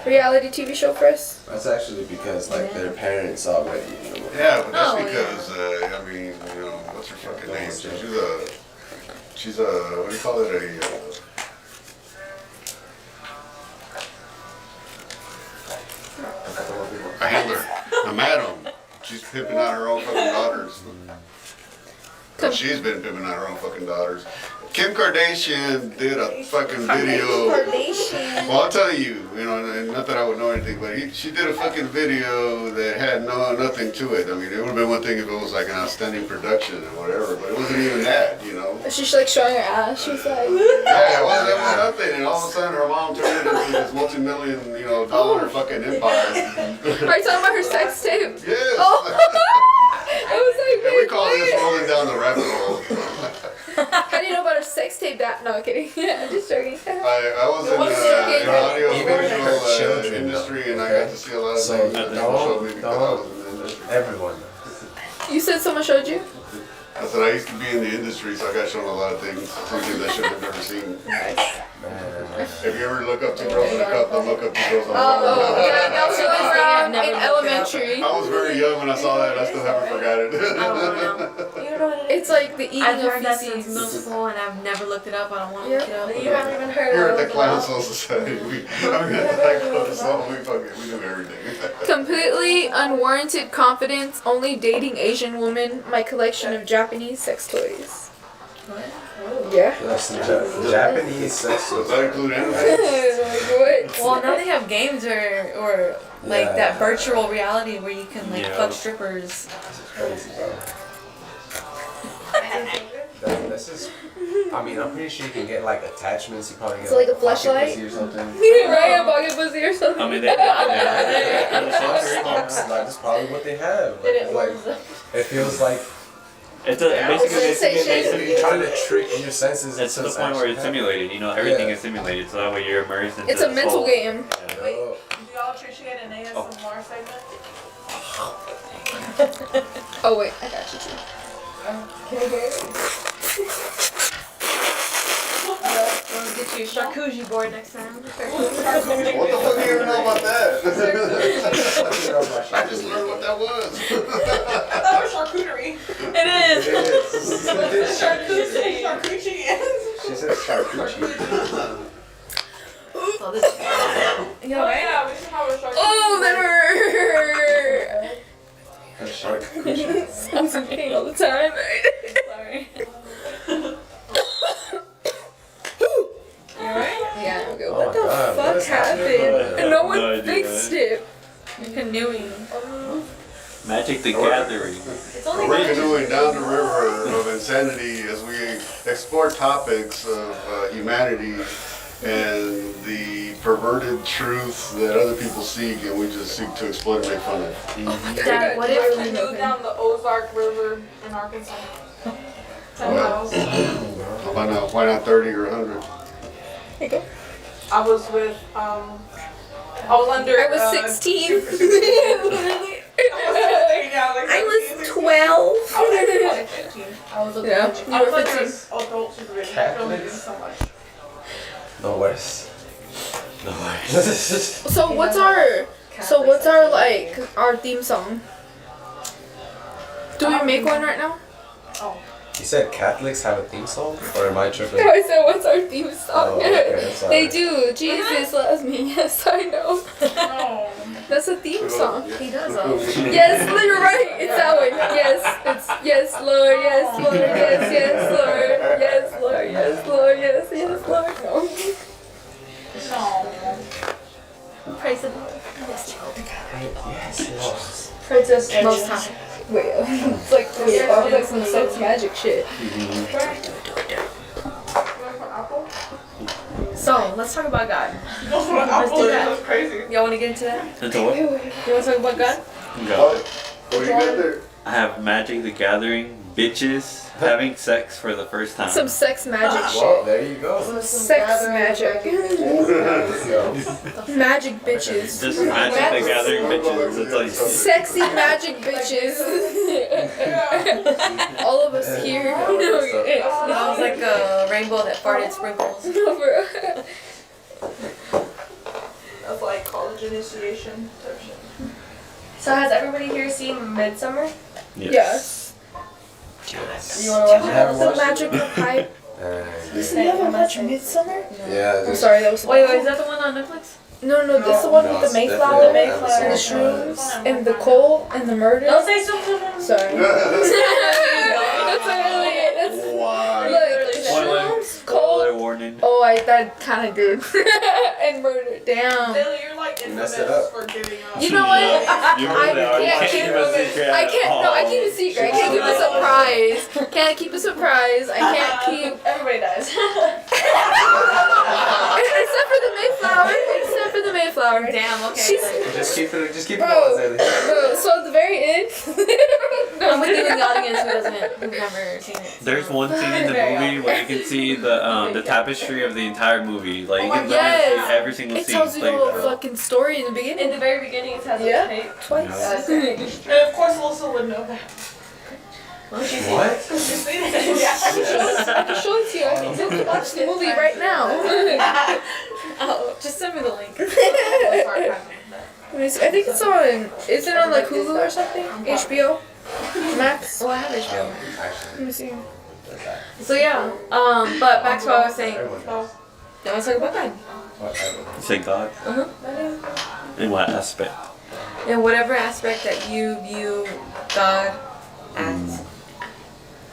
Speaker 2: reality TV show for us.
Speaker 6: That's actually because like their parents already.
Speaker 5: Yeah, but that's
Speaker 4: Oh,
Speaker 5: because I mean, you know, what's her fucking name? She's a what do you call it? A handler, a madam. She's pimping out her own fucking daughters. She's been pimping out her own fucking daughters. Kim Kardashian did a fucking video. Well, I'll tell you, you know, and not that I would know anything, but she did a fucking video that had nothing to it. I mean, it would have been one thing if it was like an outstanding production or whatever, but it wasn't even that, you know.
Speaker 2: She's like showing her ass. She's like,
Speaker 5: Yeah, it was nothing, and all of a sudden her mom turned it into this multi-million, you know, dollar fucking empire.
Speaker 2: are you talking about her sex tape?
Speaker 5: Yes.
Speaker 2: Oh. I was like,
Speaker 5: And we
Speaker 2: wait,
Speaker 5: call this
Speaker 2: what?
Speaker 5: rolling down the rabbit hole.
Speaker 2: How do you know about her sex tape? That no, kidding. I'm just joking.
Speaker 5: I was in the audio visual industry, and I got to see a lot of things that people showed me because I was in the industry.
Speaker 6: Everyone.
Speaker 2: You said someone showed you?
Speaker 5: I said I used to be in the industry, so I got shown a lot of things, something that I should have never seen.
Speaker 2: Nice.
Speaker 5: If you ever look up two girls in a cup, don't look up two girls on a
Speaker 2: Oh,
Speaker 5: cup.
Speaker 2: yeah, that was going around
Speaker 4: Never
Speaker 2: in
Speaker 4: looked it up.
Speaker 2: elementary.
Speaker 5: I was very young when I saw that, and I still haven't forgot
Speaker 4: You don't know.
Speaker 5: it.
Speaker 2: It's like the eating
Speaker 4: I've
Speaker 2: of
Speaker 4: heard that since
Speaker 2: feces.
Speaker 4: middle school, and I've never looked it up. I don't want to look it up.
Speaker 3: You haven't even heard
Speaker 5: Here
Speaker 3: of
Speaker 5: at the Clown Soul Society, we do everything.
Speaker 2: Completely unwarranted confidence, only dating Asian women, my collection of Japanese sex toys. Yeah.
Speaker 6: That's the Japanese sex.
Speaker 5: Does that include anime?
Speaker 2: What?
Speaker 4: Well, now they have games or like
Speaker 6: Yeah.
Speaker 4: that virtual reality where you can like
Speaker 1: Yeah.
Speaker 4: fuck strippers.
Speaker 6: This is crazy, bro. This is. I mean, I'm pretty sure you can get like attachments. You probably get
Speaker 2: So, like, a
Speaker 6: pocket
Speaker 2: fleshlight?
Speaker 6: pussy or something.
Speaker 2: Right, a pocket pussy or something.
Speaker 1: I mean,
Speaker 6: That's probably what they have.
Speaker 3: Did it
Speaker 6: Like,
Speaker 3: was
Speaker 6: it feels like
Speaker 1: it's basically
Speaker 6: you're trying to trick your senses.
Speaker 1: it's to the
Speaker 6: into
Speaker 1: point where it's
Speaker 6: actually
Speaker 1: simulated. You know, everything
Speaker 6: Yeah.
Speaker 1: is simulated, so that way you're immersed into
Speaker 2: It's a
Speaker 1: this
Speaker 2: mental
Speaker 1: whole-
Speaker 2: game.
Speaker 1: Yeah.
Speaker 3: Wait, do y'all appreciate an ASMR segment?
Speaker 2: Oh wait, I got you too.
Speaker 4: We'll get you a charcuterie board next time.
Speaker 5: What the fuck do you even know about that? I just learned what that was.
Speaker 3: That was charcuterie.
Speaker 4: It is.
Speaker 3: Charcuterie. Charcuterie is.
Speaker 6: She said charcuterie.
Speaker 4: Oh, this is
Speaker 3: Oh yeah, we should have a charcuterie.
Speaker 2: Oh, that hurt.
Speaker 6: A charcuterie.
Speaker 2: I was in pain all the time.
Speaker 3: Sorry.
Speaker 2: Yeah, I'm good.
Speaker 6: Oh
Speaker 2: What
Speaker 6: my
Speaker 2: the
Speaker 6: God, what
Speaker 2: fuck
Speaker 6: is happening?
Speaker 2: happened? And no one
Speaker 1: No idea.
Speaker 2: fixed it.
Speaker 4: canoeing.
Speaker 1: Magic the Gathering.
Speaker 5: We're canoeing down the river of insanity as we explore topics of humanity and the perverted truth that other people seek, and we just seek to exploit and make fun of.
Speaker 4: Dad, what
Speaker 3: We
Speaker 4: if
Speaker 3: canoed down the Ozark River in Arkansas. 10 miles.
Speaker 5: Why not 30 or 100?
Speaker 3: I was with I was under.
Speaker 2: I was 16. Literally. I
Speaker 3: I
Speaker 2: was 12.
Speaker 3: I was 15. I was a
Speaker 2: Yeah, you were 15.
Speaker 3: adult supervision. I feel like doing so much.
Speaker 6: No worse.
Speaker 1: No way.
Speaker 2: So what's our like our theme song? Do we make one right now?
Speaker 3: Oh.
Speaker 6: You said Catholics have a theme song? Or am I tripping?
Speaker 2: No, I said what's our theme song?
Speaker 6: Oh, okay, sorry.
Speaker 2: They do. Jesus loves me. Yes, I know.
Speaker 3: No.
Speaker 2: That's a theme song.
Speaker 4: he does all?
Speaker 2: Yes, you're right. It's that one. Yes, it's yes, Lord, yes, Lord, yes, yes, Lord, yes, Lord, yes, Lord, yes, yes, Lord. No.
Speaker 3: No.
Speaker 2: Praise the Lord.
Speaker 6: Yes.
Speaker 2: Princess Most High. Wait, it's like some sex magic shit.
Speaker 4: So let's talk about God.
Speaker 3: Let's
Speaker 4: do that.
Speaker 3: That's crazy.
Speaker 4: Y'all want to get into that?
Speaker 1: Into what?
Speaker 4: You want to talk about God?
Speaker 1: Go.
Speaker 5: What do you got there?
Speaker 1: I have Magic the Gathering, bitches having sex for the first time.
Speaker 2: Some sex magic
Speaker 6: Well,
Speaker 2: shit.
Speaker 6: there you go.
Speaker 2: Sex magic.
Speaker 6: So,
Speaker 2: Magic bitches.
Speaker 1: Just Magic the Gathering bitches. It's like
Speaker 2: Sexy magic bitches. All of us here.
Speaker 4: That was like a rainbow that farted sprinkles.
Speaker 3: Of like college initiation type shit.
Speaker 7: So has everybody here seen Midsummer?
Speaker 2: Yes.
Speaker 7: You want to watch
Speaker 6: I
Speaker 7: it?
Speaker 6: haven't
Speaker 2: The
Speaker 6: watched it.
Speaker 2: magical pipe.
Speaker 7: You haven't watched Midsummer?
Speaker 6: Yeah,
Speaker 2: I'm
Speaker 6: just,
Speaker 2: sorry, that was.
Speaker 7: Wait, is that the one on Netflix?
Speaker 2: No, this is the one
Speaker 6: No,
Speaker 2: with the
Speaker 6: it's
Speaker 2: Mayflower,
Speaker 6: definitely
Speaker 2: and the shrooms, and the coal, and the murder.
Speaker 7: Don't say something.
Speaker 2: Sorry. That's literally it. That's
Speaker 5: Why?
Speaker 2: look,
Speaker 1: Spoiler.
Speaker 2: shrooms, coal.
Speaker 1: spoiler warning.
Speaker 2: Oh, that kind of did. And murder. Damn.
Speaker 3: Taylor, you're like
Speaker 6: Messed
Speaker 3: infamous
Speaker 6: it up.
Speaker 3: for giving up.
Speaker 2: You know what?
Speaker 1: You
Speaker 2: I
Speaker 1: really are. You
Speaker 2: can't
Speaker 1: keep a secret.
Speaker 2: I can't. No, I keep a secret. I can't keep a surprise. Can't keep a surprise. I can't keep.
Speaker 7: Everybody dies.
Speaker 2: Except for the Mayflower. Except for the Mayflower.
Speaker 7: Damn, okay.
Speaker 2: She's-
Speaker 6: just keep it
Speaker 2: Bro,
Speaker 6: going, Zaylee.
Speaker 2: bro, so at the very end.
Speaker 7: I'm with you in the audience who've never seen it.
Speaker 1: There's one scene in the movie where you can see the tapestry of the entire movie. Like you can literally
Speaker 2: Yes.
Speaker 1: see every single
Speaker 2: It
Speaker 1: scene
Speaker 2: tells you the
Speaker 1: played
Speaker 2: whole
Speaker 1: out.
Speaker 2: fucking story in the
Speaker 7: In
Speaker 2: beginning.
Speaker 7: the very beginning, it has
Speaker 2: Yeah.
Speaker 7: a tape.
Speaker 2: Twice.
Speaker 3: And of course, Alyssa would know that.
Speaker 6: What?
Speaker 3: She's seen it.
Speaker 2: I can show it to you. I can you can watch the movie right now.
Speaker 7: Oh, just send me the link.
Speaker 2: Let me see. I think it's on. Is it on like Hulu or something? HBO Max.
Speaker 7: Oh, I have HBO.
Speaker 2: Let me see.
Speaker 7: So yeah, but back to what I was saying.
Speaker 6: Everyone does.
Speaker 7: Now let's talk about God.
Speaker 1: You say God?
Speaker 7: Uh-huh.
Speaker 1: In what aspect?
Speaker 7: In whatever aspect that you view God as.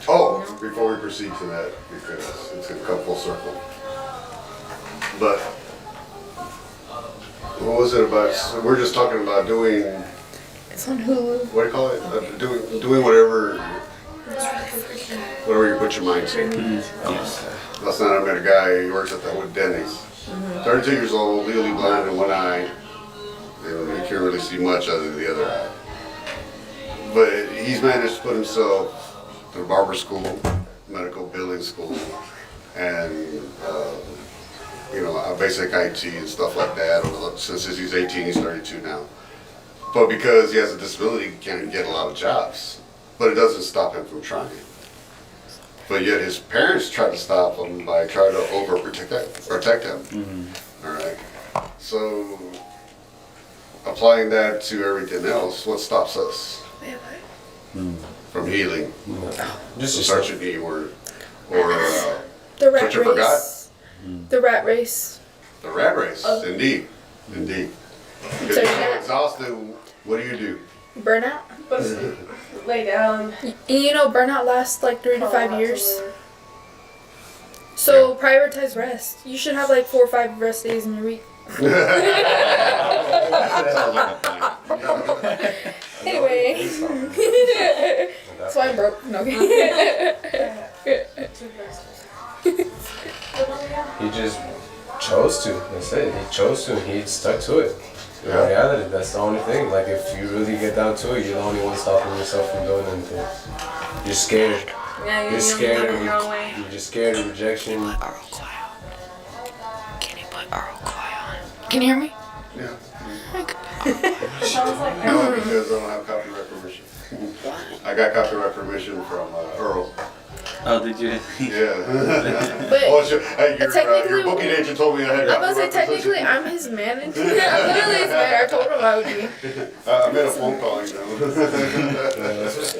Speaker 5: Oh, before we proceed to that, because it's gonna come full circle. But what was it about? So we're just talking about doing,
Speaker 2: It's on Hulu.
Speaker 5: what do you call it? Doing whatever you put your mind to.
Speaker 1: Yes.
Speaker 5: Last night I met a guy, he works at the Wood Denny's. 32 years old, legally blind in one eye. And he can't really see much other than the other eye. But he's managed to put himself through barber school, medical billing school, and a basic IT and stuff like that. Since he's 18, he's 32 now. But because he has a disability, he can't get a lot of jobs. But it doesn't stop him from trying. But yet his parents try to stop him by trying to protect him. All right. So applying that to everything else, what stops us from healing?
Speaker 6: Just
Speaker 5: Start your knee or
Speaker 2: The rat
Speaker 5: Searching for God?
Speaker 2: race. The rat race.
Speaker 5: the rat race. Indeed. Because
Speaker 2: So
Speaker 5: you're
Speaker 2: yeah.
Speaker 5: exhausted, what do?
Speaker 2: Burnout.
Speaker 7: Lay down.
Speaker 2: And burnout lasts like 3 to 5 years. So prioritize rest. You should have like 4 or 5 rest days in your week. Anyway. That's why I'm broke. No.
Speaker 6: He just chose to. That's it. He chose to. He stuck to it. In
Speaker 5: Yeah.
Speaker 6: reality, that's the only thing. Like, if you really get down to it, you're the only one stopping yourself from doing anything. You're scared.
Speaker 7: Yeah,
Speaker 6: You're scared
Speaker 7: in your own way.
Speaker 6: You're just scared of rejection.
Speaker 2: Can you put Earl Quiet on? Can you hear me?
Speaker 5: Yeah.
Speaker 7: Sounds like
Speaker 5: No, because I don't have copyright permission. I got copyright permission from Earl.
Speaker 1: Oh, did you?
Speaker 5: Yeah.
Speaker 2: But
Speaker 5: Your
Speaker 2: technically-
Speaker 5: booking agent told me I had
Speaker 2: I'm about to say,
Speaker 5: copyright
Speaker 2: technically,
Speaker 5: permission.
Speaker 2: I'm his manager. I'm literally his manager. I told him I would be.
Speaker 5: I made a phone call, you know.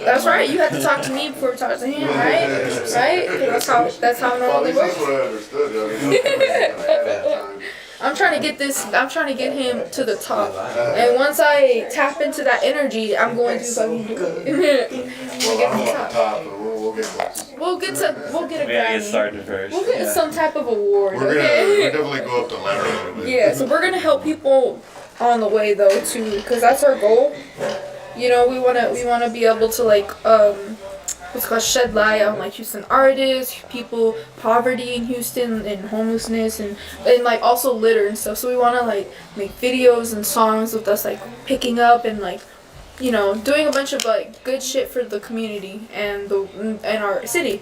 Speaker 2: That's right. You had to talk to me before you talk to him, right? Right? 'Cause that's how it
Speaker 5: Well, at
Speaker 2: normally
Speaker 5: least that's
Speaker 2: works.
Speaker 5: what I understood. I mean, at that time.
Speaker 2: I'm trying to get him to the top. And once I tap into that energy, I'm going to fucking do it.
Speaker 5: Well,
Speaker 2: Get
Speaker 5: I'm
Speaker 2: to the
Speaker 5: on
Speaker 2: top.
Speaker 5: top, but we'll get close.
Speaker 2: We'll get a
Speaker 1: We gotta get
Speaker 2: Grammy.
Speaker 1: started first.
Speaker 2: We'll get some type of award,
Speaker 5: We'll
Speaker 2: okay?
Speaker 5: definitely go up the ladder a little bit.
Speaker 2: Yeah, so we're gonna help people on the way though too, because that's our goal. We wanna be able to like what's called shed light on like Houston artists, people, poverty in Houston, and homelessness, and like also litter and stuff. So we wanna like make videos and songs with us like picking up and like you know, doing a bunch of like good shit for the community and our city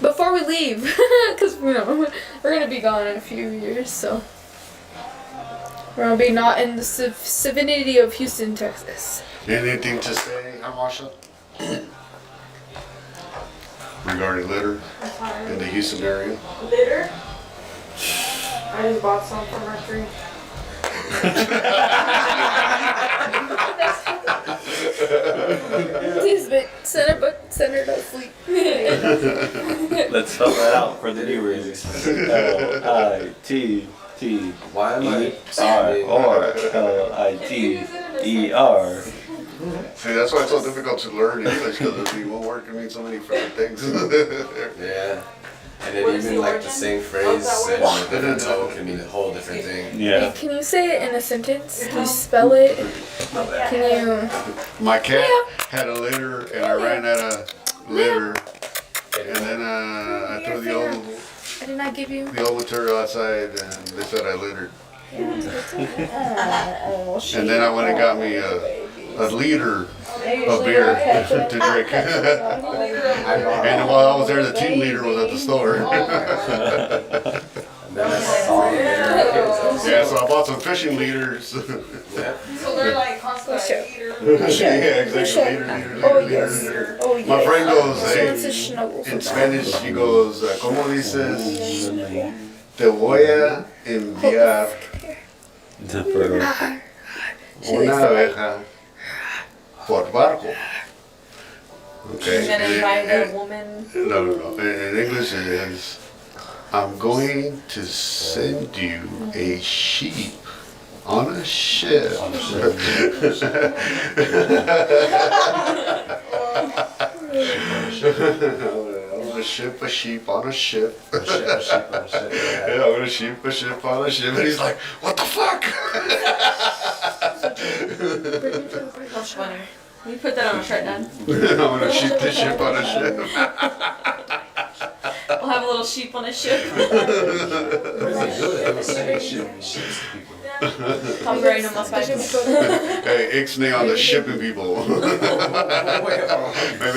Speaker 2: before we leave, because you know we're gonna be gone in a few years, so we're gonna be not in the vicinity of Houston, Texas.
Speaker 5: Anything to say, Marsha? Regarding litter in the Houston area?
Speaker 3: Litter? I just bought some from our tree.
Speaker 2: Please, but center don't sleep.
Speaker 1: Let's spell that out for the viewers. L-I-T-T-E-R
Speaker 6: Why am I
Speaker 1: or L-I-T-E-R.
Speaker 5: See, that's why it's so difficult to learn English, because it'll be one word can mean so many different things.
Speaker 6: Yeah. And then
Speaker 3: What is
Speaker 6: even
Speaker 3: the
Speaker 6: like
Speaker 3: origin
Speaker 6: the same
Speaker 3: of
Speaker 6: phrase
Speaker 3: that
Speaker 6: said
Speaker 3: word?
Speaker 6: in a different tone can mean a whole different thing.
Speaker 1: Yeah.
Speaker 2: Can you say it in a sentence? Can you spell it? Can you?
Speaker 5: My cat had a litter, and I ran out of litter, and then I threw the old
Speaker 2: I did not give you.
Speaker 5: material outside, and they said I littered.
Speaker 2: Oh, shit.
Speaker 5: And then I went and got me a liter of beer to drink. And while I was there, the 2 liter was at the store. Yeah, so I bought some fishing liters.
Speaker 6: Yeah.
Speaker 3: So they're like constant eater.
Speaker 5: Yeah, exactly.
Speaker 2: Oh
Speaker 5: Liter.
Speaker 2: yes. Oh yes.
Speaker 5: My friend goes,
Speaker 2: She wants to
Speaker 5: hey,
Speaker 2: snuggle
Speaker 5: in
Speaker 2: so
Speaker 5: Spanish, he goes, ¿cómo dices? Te voy a enviar una abeja por barco. Okay.
Speaker 7: You're gonna invite a woman.
Speaker 5: No. In English it is, I'm going to send you a sheep on a ship. I'm gonna ship a sheep on a ship.
Speaker 6: Yeah.
Speaker 5: Yeah, I'm gonna ship a ship on a ship. And he's like, what the fuck?
Speaker 7: That's funny. Can you put that on a shirt, Dad?
Speaker 5: I'm gonna shoot the ship on a ship.
Speaker 7: We'll have a little sheep on a ship. Tom Brady on my side.
Speaker 5: Hey, Ixnay on the shipping people. Maybe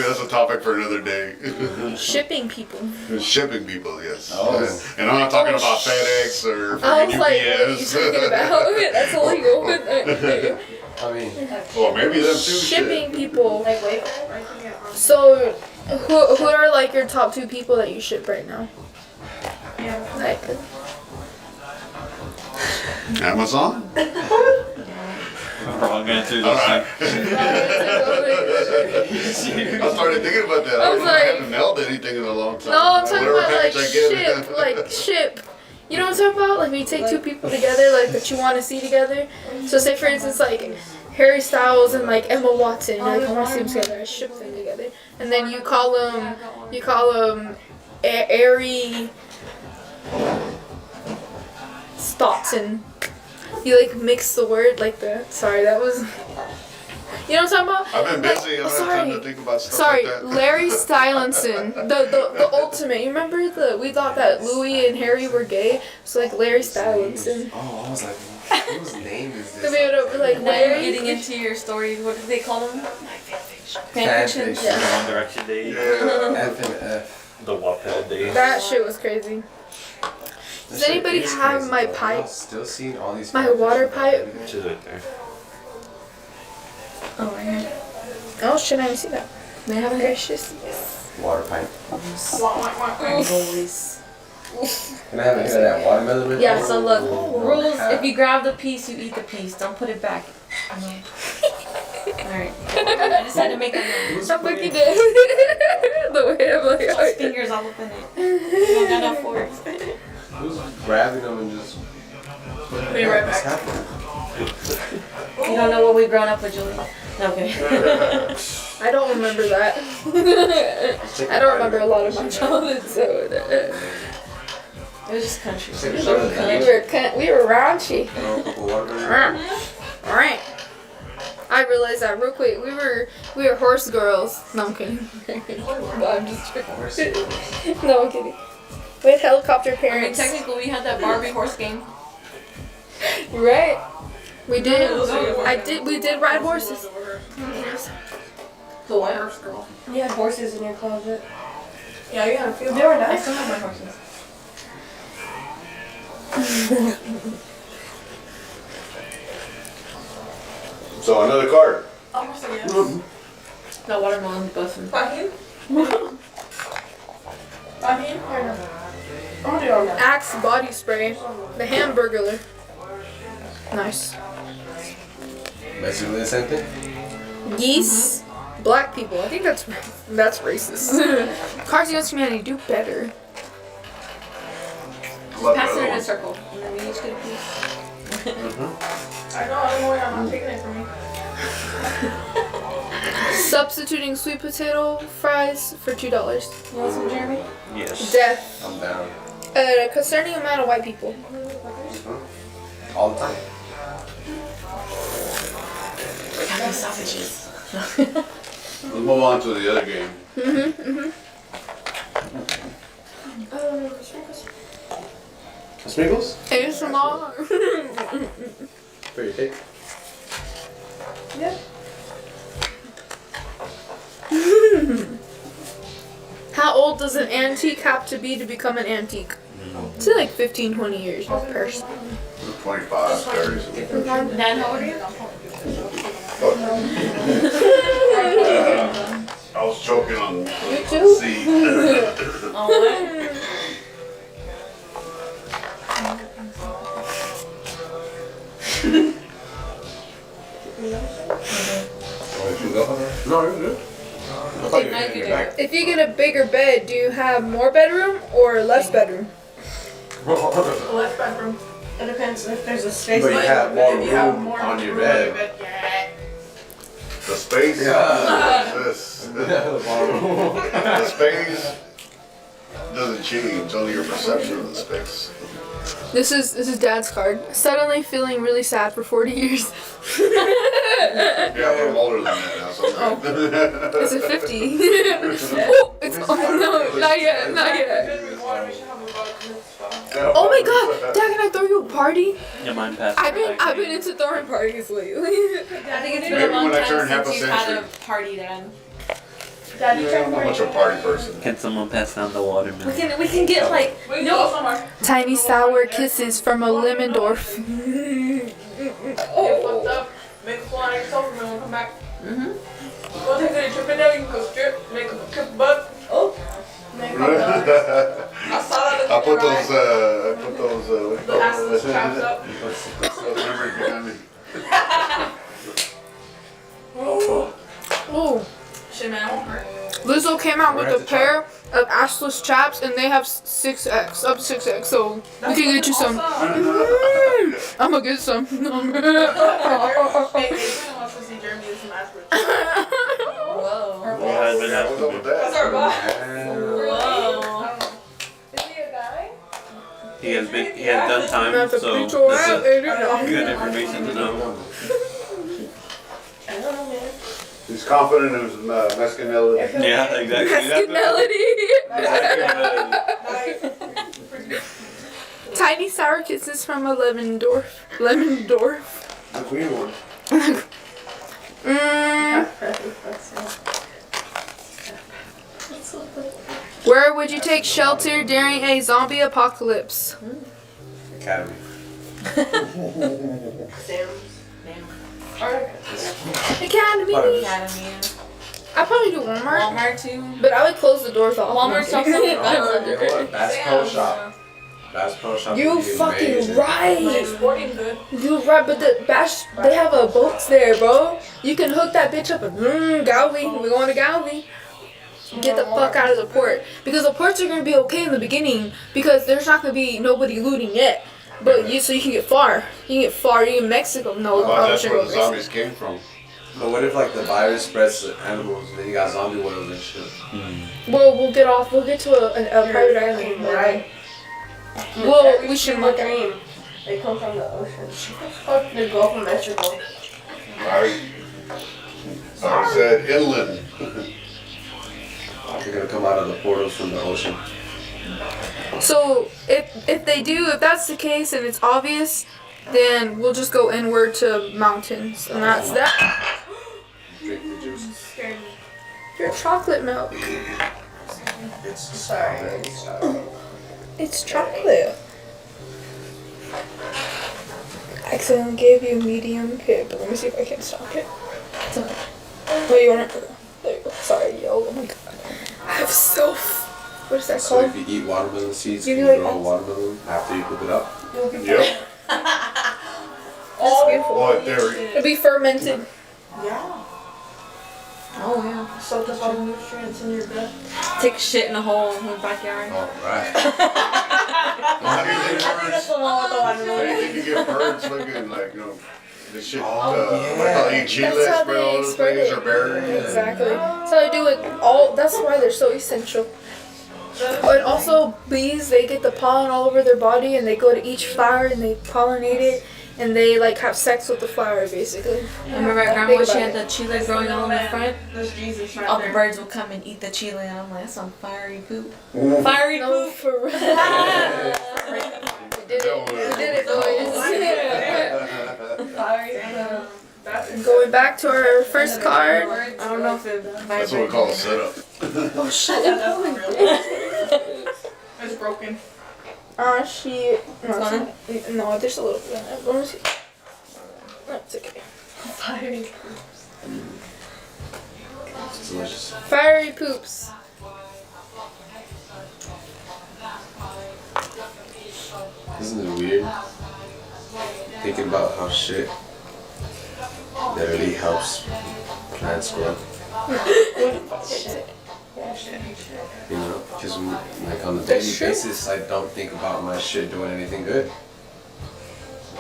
Speaker 5: that's a topic for another day.
Speaker 2: shipping people.
Speaker 5: Shipping people, yes.
Speaker 1: Oh.
Speaker 5: And I'm not talking about FedEx or
Speaker 2: I was
Speaker 5: freaking
Speaker 2: like, what are you
Speaker 5: UPS.
Speaker 2: talking about? That's illegal.
Speaker 6: I mean,
Speaker 5: Well, maybe them too.
Speaker 2: shipping people.
Speaker 3: Like wait,
Speaker 2: So, who are like your top 2 people that you ship right now?
Speaker 3: yeah.
Speaker 2: Like,
Speaker 5: Amazon?
Speaker 1: Wrong answer.
Speaker 5: Alright. I started thinking about that.
Speaker 2: I was
Speaker 5: I
Speaker 2: like-
Speaker 5: haven't mailed anything in a long time.
Speaker 2: no, I'm talking
Speaker 5: Whatever
Speaker 2: about like
Speaker 5: package I get.
Speaker 2: ship, like ship. You know what I'm talking about? Like when you take 2 people together, like that you want to see together. So say for instance, like Harry Styles and like Emma Watson. You're like, I want to see them together. I ship them together, and then you call them Airy Stotson. You like mix the word like the. Sorry, that was. You know what I'm talking about?
Speaker 5: I've been busy. I don't have time
Speaker 2: sorry.
Speaker 5: to think about stuff
Speaker 2: Sorry,
Speaker 5: like that.
Speaker 2: Larry Stylinson, the ultimate. You remember we thought that Louis and Harry were gay, so like Larry Stylinson.
Speaker 6: oh, I was like, whose name is
Speaker 2: Then
Speaker 6: this?
Speaker 2: we would have like
Speaker 7: Now you're
Speaker 2: Larry.
Speaker 7: getting into your stories. What do they call them?
Speaker 6: Fan
Speaker 7: Fanfiction.
Speaker 6: fiction.
Speaker 2: Yeah.
Speaker 1: One Direction Day.
Speaker 5: Yeah.
Speaker 6: F and F.
Speaker 1: The Wattpad Day.
Speaker 2: That shit was crazy. Does anybody
Speaker 6: It's
Speaker 2: have
Speaker 6: crazy,
Speaker 2: my
Speaker 6: though.
Speaker 2: pipe?
Speaker 6: I'm still seeing all these
Speaker 2: My
Speaker 6: fan
Speaker 2: water
Speaker 6: fiction
Speaker 2: pipe?
Speaker 1: She's right there.
Speaker 7: Oh, right here.
Speaker 2: Oh shit! I didn't see that.
Speaker 7: May I have a
Speaker 2: Gracious.
Speaker 6: Water pipe.
Speaker 7: Always.
Speaker 6: Can I have a hit of that watermelon?
Speaker 7: Yeah, so look,
Speaker 6: Oh,
Speaker 7: rules,
Speaker 6: crap.
Speaker 7: if you grab the piece, you eat the piece. Don't put it back. Alright. I just had to make a note.
Speaker 2: I'm fucking dead. The way I'm like,
Speaker 7: His fingers all up in it. You don't got no forks.
Speaker 6: Who's grabbing them and just...
Speaker 7: Be right back. You don't know what we've grown up with, Julie. No, I'm kidding.
Speaker 2: I don't remember that. I don't remember a lot of my childhood, so
Speaker 7: It was just country.
Speaker 2: we were raunchy.
Speaker 6: Throw a couple watermelon.
Speaker 2: Alright. I realized that real quick. We were horse girls. No, I'm kidding. No, I'm just kidding. No, I'm kidding. We had helicopter
Speaker 7: I mean,
Speaker 2: parents.
Speaker 7: technically, we had that Barbie horse game.
Speaker 2: Right? We did. We did ride horses.
Speaker 3: The white horse girl.
Speaker 4: You had horses in your closet.
Speaker 3: Yeah, you had a few.
Speaker 4: They were
Speaker 3: I
Speaker 4: nice.
Speaker 3: still have my horses.
Speaker 5: So another card.
Speaker 3: Almost a yes.
Speaker 7: That watermelon's busting.
Speaker 3: Fahim? Fahim? Or no? I'm gonna do it all now.
Speaker 2: Axe body spray. The Hamburglar. Nice.
Speaker 6: Basically the same thing.
Speaker 2: Geese. Black people. I think that's racist. Cards Against Humanity, do better.
Speaker 7: Pass it in a circle. And then we each get a piece.
Speaker 3: I don't know why I'm not taking it from me.
Speaker 2: Substituting sweet potato fries for $2.
Speaker 4: You want some, Jeremy?
Speaker 1: Yes.
Speaker 2: Death.
Speaker 6: I'm down.
Speaker 2: A concerning amount of white people.
Speaker 6: All the time.
Speaker 7: Having sausages.
Speaker 5: Let's move on to the other game.
Speaker 6: Sprinkles?
Speaker 2: ASMR.
Speaker 6: For your cake.
Speaker 2: How old does an antique have to be to become an antique? It's like 15, 20 years per
Speaker 5: 25, 30.
Speaker 7: Dad, how old are you?
Speaker 5: I was choking on
Speaker 2: too?
Speaker 5: C.
Speaker 7: Oh, what?
Speaker 6: No, you're good.
Speaker 2: If you get a bigger bed, do you have more bedroom or less bedroom?
Speaker 3: Left bedroom.
Speaker 4: It depends if there's a space.
Speaker 6: But you have more
Speaker 3: If you have
Speaker 6: room
Speaker 3: more
Speaker 6: on your
Speaker 3: room
Speaker 6: bed.
Speaker 3: yeah.
Speaker 5: The space.
Speaker 6: Yeah.
Speaker 5: The space doesn't change, only your perception of the space.
Speaker 2: This is Dad's card. Suddenly feeling really sad for 40 years.
Speaker 5: Yeah, but I'm older than that now, so I'm good.
Speaker 2: Is it 50? Oh, it's no, not yet, not yet. Oh my God, Dad, can I throw you a party?
Speaker 1: Yeah, mine passed.
Speaker 2: I've been into throwing parties lately.
Speaker 7: I think it's been
Speaker 5: Maybe
Speaker 7: a long
Speaker 5: when I turn
Speaker 7: time
Speaker 5: half a
Speaker 7: since you've had a
Speaker 5: century.
Speaker 7: party, Dad.
Speaker 3: Daddy, check
Speaker 5: I'm much a party person.
Speaker 1: Can someone pass down the watermelon?
Speaker 7: We can get like
Speaker 3: We can go somewhere.
Speaker 2: Tiny sour kisses from a Lemendorf.
Speaker 3: Get fucked up. Make a fly yourself and then we'll come back. We'll take a trip in there. You can go strip. Make a kick butt. Oh. Make a I saw that.
Speaker 5: I put those,
Speaker 3: The assless traps up.
Speaker 5: those memories behind me.
Speaker 2: Oh,
Speaker 3: Shit, man, I won't hurt.
Speaker 2: Lizzo came out with a pair of assless chaps and they have 6X, up to 6X, so we can get you some. I'm gonna get some.
Speaker 3: Hey, Adrian wants to see Jeremy do some ass bridges.
Speaker 7: whoa.
Speaker 1: Yeah, I've been
Speaker 5: What's up
Speaker 1: asking
Speaker 5: with
Speaker 3: That's
Speaker 5: that?
Speaker 3: our boss.
Speaker 7: Whoa.
Speaker 3: I don't know. Is he a guy?
Speaker 1: He has done time,
Speaker 2: That's a
Speaker 1: so
Speaker 2: preach
Speaker 1: this
Speaker 2: around,
Speaker 1: is
Speaker 2: Adrian.
Speaker 1: good information to know.
Speaker 3: I don't know, man.
Speaker 5: He's confident in his masculinity.
Speaker 1: Yeah, exactly.
Speaker 2: Masculine melody.
Speaker 1: Exactly.
Speaker 2: Tiny sour kisses from a Lemendorf. Lemendorf.
Speaker 5: The queen one.
Speaker 2: Where would you take shelter during a zombie apocalypse?
Speaker 6: Academy.
Speaker 2: Academy.
Speaker 7: Academy.
Speaker 2: I'd probably do Walmart,
Speaker 7: Walmart too.
Speaker 2: but I would close the doors off.
Speaker 7: Walmart sells something
Speaker 6: You know what? Bass Pro Shop. Bass Pro Shop.
Speaker 2: You
Speaker 6: would be
Speaker 2: fucking
Speaker 6: amazing.
Speaker 2: right.
Speaker 3: Sporting good.
Speaker 2: You right, but the bash, they have a boats there, bro. You can hook that bitch up and Galway. We're going to Galway. Get the fuck out of the port. Because the ports are going to be okay in the beginning because there's not going to be nobody looting it. But so you can get far. You can get far. You can Mexico. No,
Speaker 5: Well, that's
Speaker 2: sure
Speaker 5: where
Speaker 2: go
Speaker 5: the
Speaker 2: Mexico.
Speaker 5: zombies came from.
Speaker 6: But what if like the virus spreads to animals and then you got zombie whales and shit?
Speaker 2: We'll get off. We'll get to a private island.
Speaker 4: Right.
Speaker 2: Well, we should look at.
Speaker 4: dream. They come from the ocean. Fuck the Gulf of Mexico.
Speaker 5: Right? I said inland.
Speaker 6: They're gonna come out of the portals from the ocean.
Speaker 2: So if they do, if that's the case and it's obvious, then we'll just go inward to mountains, and that's that.
Speaker 6: Drink the juice.
Speaker 2: Your chocolate milk.
Speaker 3: Sorry.
Speaker 2: It's chocolate. I accidentally gave you medium. Okay, but let me see if I can stop it. Wait, you wanna? There you go. Sorry, yo. Oh my god. I have self. What is that
Speaker 6: So
Speaker 2: called?
Speaker 6: if you eat watermelon seeds,
Speaker 2: You
Speaker 6: can
Speaker 2: do
Speaker 6: you
Speaker 2: like
Speaker 6: grow a watermelon after you cook it up?
Speaker 5: Yep.
Speaker 2: That's beautiful.
Speaker 5: What theory?
Speaker 2: It'll be fermented.
Speaker 3: Yeah.
Speaker 4: Oh yeah.
Speaker 3: Soaked up all the nutrients in your gut.
Speaker 4: Take a shit in a hole in the backyard.
Speaker 5: All right. How do you get birds?
Speaker 3: the one with the watermelon.
Speaker 5: How do you think you get birds looking like, you know, the shit,
Speaker 6: Oh,
Speaker 5: what do they call it, chile,
Speaker 2: That's how
Speaker 5: spread all
Speaker 2: they
Speaker 5: those
Speaker 2: spread
Speaker 5: things,
Speaker 2: it.
Speaker 5: or berries?
Speaker 2: Exactly. That's how they do it. All. That's why they're so essential. And also, bees, they get the pollen all over their body, and they go to each flower and they pollinate it, and they like have sex with the flower, basically.
Speaker 4: I remember at grandma,
Speaker 2: Think
Speaker 4: she
Speaker 2: about
Speaker 4: had the chile growing all in the front.
Speaker 3: There's Jesus right
Speaker 4: All the
Speaker 3: there.
Speaker 4: birds would come and eat the chile, and I'm like, that's some fiery poop. Fiery
Speaker 2: No,
Speaker 4: poop.
Speaker 2: for real. We did it. We did it, boys. Going back to our first card.
Speaker 4: I don't know if it
Speaker 5: That's what we call a setup.
Speaker 2: Oh shit.
Speaker 3: It's broken.
Speaker 2: Ah, shit. No,
Speaker 4: gone?
Speaker 2: no, there's a little bit. Let me see. No, it's okay.
Speaker 6: It's delicious.
Speaker 2: Fiery poops.
Speaker 6: Isn't it weird? Thinking about how shit literally helps plants grow. You know, because like on a daily
Speaker 2: That's true.
Speaker 6: basis, I don't think about my shit doing anything good. It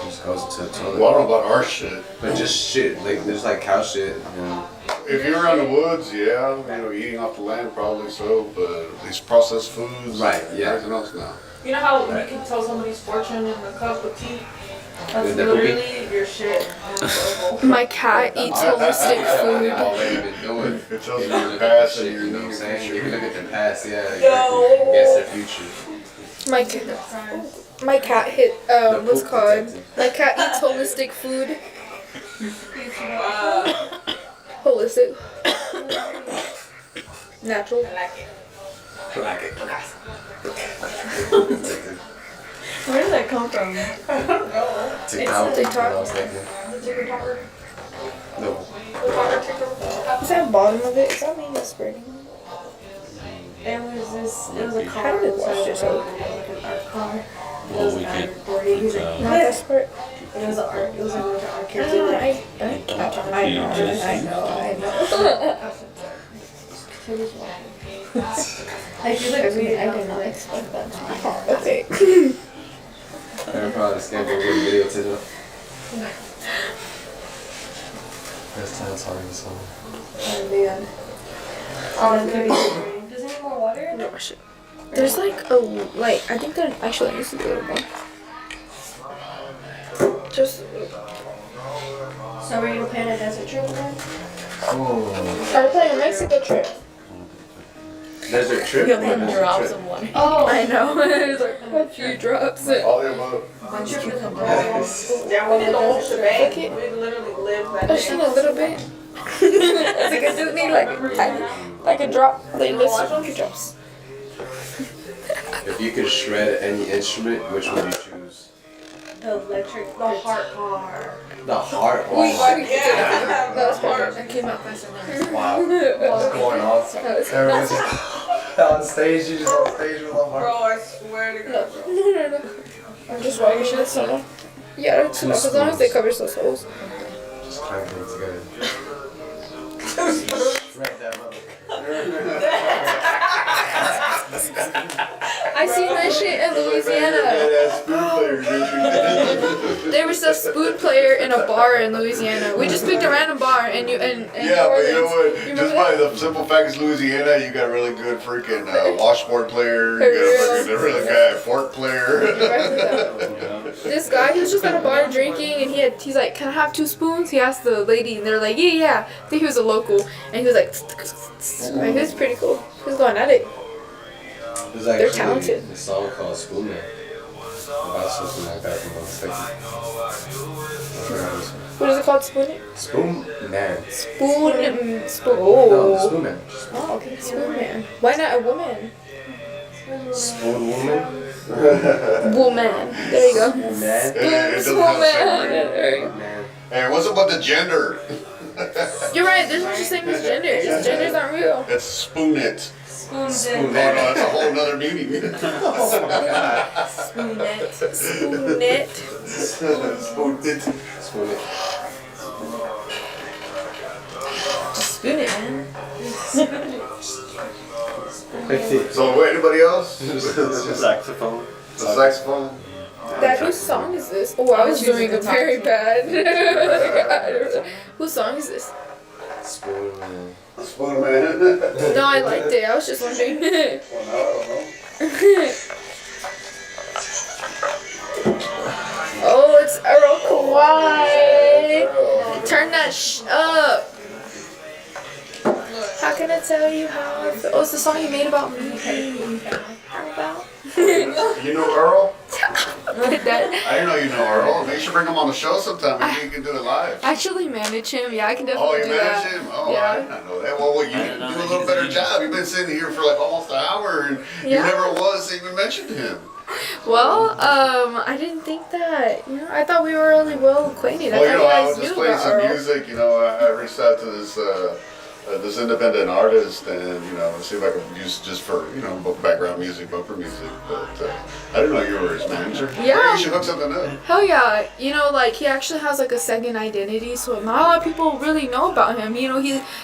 Speaker 6: just goes to the toilet.
Speaker 5: Well, I don't know about our shit.
Speaker 6: But just shit, like there's like cow shit, you know.
Speaker 5: If you're around the woods, yeah, you know, eating off the land, probably so, but these processed foods,
Speaker 6: Right, yeah.
Speaker 5: everything else now.
Speaker 3: You know how you can tell somebody's fortune in a cup of tea? That's
Speaker 6: With the cookie?
Speaker 3: literally your shit. in a bowl.
Speaker 2: My cat eats holistic food.
Speaker 6: All they've been doing.
Speaker 5: It tells
Speaker 6: If
Speaker 5: you
Speaker 6: you
Speaker 5: your
Speaker 6: look
Speaker 5: past
Speaker 6: at
Speaker 5: and
Speaker 6: shit,
Speaker 5: your
Speaker 6: you know what I'm saying?
Speaker 5: future.
Speaker 6: You can look at the past, yeah,
Speaker 3: Yo.
Speaker 6: against their future.
Speaker 2: My cat hit
Speaker 6: The
Speaker 2: what's
Speaker 6: poop
Speaker 2: called.
Speaker 6: detective.
Speaker 2: My cat eats holistic food.
Speaker 3: Uh,
Speaker 2: Holistic. Natural.
Speaker 6: Like it.
Speaker 4: Where did that come from?
Speaker 6: TikTok.
Speaker 2: TikTok.
Speaker 6: I was thinking. No.
Speaker 2: Is that bottom of it? Is that mean it's spreading?
Speaker 4: It was a car.
Speaker 2: How did it wash this out?
Speaker 4: An art car.
Speaker 8: Well, we could.
Speaker 2: Not this part.
Speaker 4: It was an art. It was like an art
Speaker 2: I
Speaker 4: character.
Speaker 2: know.
Speaker 4: I feel like
Speaker 2: I did not expect that. Okay.
Speaker 6: They're probably scared to get a video to them. First time talking to someone.
Speaker 4: Does it need more water?
Speaker 2: No, shit. There's like I think there actually needs to be a little more. Just.
Speaker 4: So we're gonna plan a desert trip then?
Speaker 6: Oh.
Speaker 2: Are we playing a Mexico trip?
Speaker 6: Desert trip?
Speaker 4: You
Speaker 6: or
Speaker 4: have
Speaker 6: desert
Speaker 4: drops
Speaker 6: trip?
Speaker 4: of water.
Speaker 2: Oh, I know. There's like a few drops.
Speaker 5: All the above.
Speaker 6: Yes.
Speaker 3: yeah, we did the whole shebang.
Speaker 2: Okay.
Speaker 3: We literally lived that
Speaker 2: I just
Speaker 3: day.
Speaker 2: need a little bit. I think I just need like a drop. Like listen, a few drops.
Speaker 6: If you could shred any instrument, which would you choose?
Speaker 4: Electric.
Speaker 3: The heart car.
Speaker 6: The heart.
Speaker 3: Yeah.
Speaker 2: That's
Speaker 3: heart.
Speaker 2: That came out faster than
Speaker 6: Wow. What's going on? Everyone's on stage, you just on stage with a heart.
Speaker 3: Bro, I swear to God.
Speaker 2: No. I'm just writing shit so yeah, that's enough as long as they cover those holes.
Speaker 6: Just clanking it together. Shred that
Speaker 2: I seen that shit in Louisiana. There was a spoon player in a bar in Louisiana. We just picked a random bar and
Speaker 5: Yeah,
Speaker 2: New
Speaker 5: but you know
Speaker 2: Orleans.
Speaker 5: what?
Speaker 2: You remember
Speaker 5: Just by the simple fact is Louisiana, you got a really good freaking washboard player. You got a really good fork player.
Speaker 2: This guy, he was just at a bar drinking, and he's like, "Can I have 2 spoons?" He asked the lady, and they're like, "Yeah." I think he was a local, and he was like, like, "This is pretty cool." He was going at it.
Speaker 6: There's
Speaker 2: They're
Speaker 6: actually
Speaker 2: talented.
Speaker 6: a song called Spoon Man. about something like that, if I'm not mistaken.
Speaker 2: What is it called? Spoon it?
Speaker 6: Spoon Man.
Speaker 2: Spoon.
Speaker 6: No,
Speaker 2: Oh.
Speaker 6: Spoon Man.
Speaker 2: Oh, okay. Spoon man. Why not a woman?
Speaker 6: Spoon Woman.
Speaker 2: Woman. There you go.
Speaker 6: Spoon Man.
Speaker 5: It doesn't
Speaker 2: Spoon
Speaker 5: have the same
Speaker 2: man.
Speaker 5: ring.
Speaker 2: There you go.
Speaker 6: Man.
Speaker 5: Hey, what's up with the gender?
Speaker 2: You're right. There's no such thing as genders. Genders aren't real.
Speaker 5: It's spoon it.
Speaker 6: Spoon
Speaker 5: Oh no,
Speaker 6: Man.
Speaker 5: that's a whole nother meaning.
Speaker 7: Spoonette.
Speaker 2: Spoon it.
Speaker 5: Spoon it.
Speaker 6: Spoon It.
Speaker 7: Spoon it, man.
Speaker 5: So, anybody else?
Speaker 8: Saxophone.
Speaker 5: The saxophone?
Speaker 2: Dad, whose song is this? Oh, I was doing it very bad. Whose song is this?
Speaker 6: Spoon Man.
Speaker 5: Spoon man.
Speaker 2: No, I liked it. I was just wondering. Oh, it's Earl Kawhi. Turn that up. How can I tell you how I feel? Oh, it's the song you made about me. How about?
Speaker 5: You know Earl?
Speaker 2: That,
Speaker 5: I didn't know you know Earl. Maybe you should bring him on the show sometime. Maybe you can do it live.
Speaker 2: actually manage him. Yeah, I can
Speaker 5: Oh,
Speaker 2: definitely
Speaker 5: you
Speaker 2: do
Speaker 5: manage
Speaker 2: that.
Speaker 5: him? Oh,
Speaker 2: Yeah.
Speaker 5: I did not know that. Well, you can do a little better job. You've been sitting here for like almost an hour and you
Speaker 2: Yeah.
Speaker 5: never once even mentioned him.
Speaker 2: Well, I didn't think that. You know, I thought we were really well acquainted.
Speaker 5: Well, you know, I
Speaker 2: thought
Speaker 5: was
Speaker 2: you
Speaker 5: just
Speaker 2: guys knew
Speaker 5: playing
Speaker 2: about
Speaker 5: some
Speaker 2: Earl.
Speaker 5: music. You know, I reached out to this independent artist and, you know, see if I could use just for, you know, background music, bumper music. But I didn't know you were his manager.
Speaker 2: Yeah.
Speaker 5: Maybe you should hook something up.
Speaker 2: Hell yeah. You know, like, he actually has, like, a second identity, so not a lot of people really know about him. You know,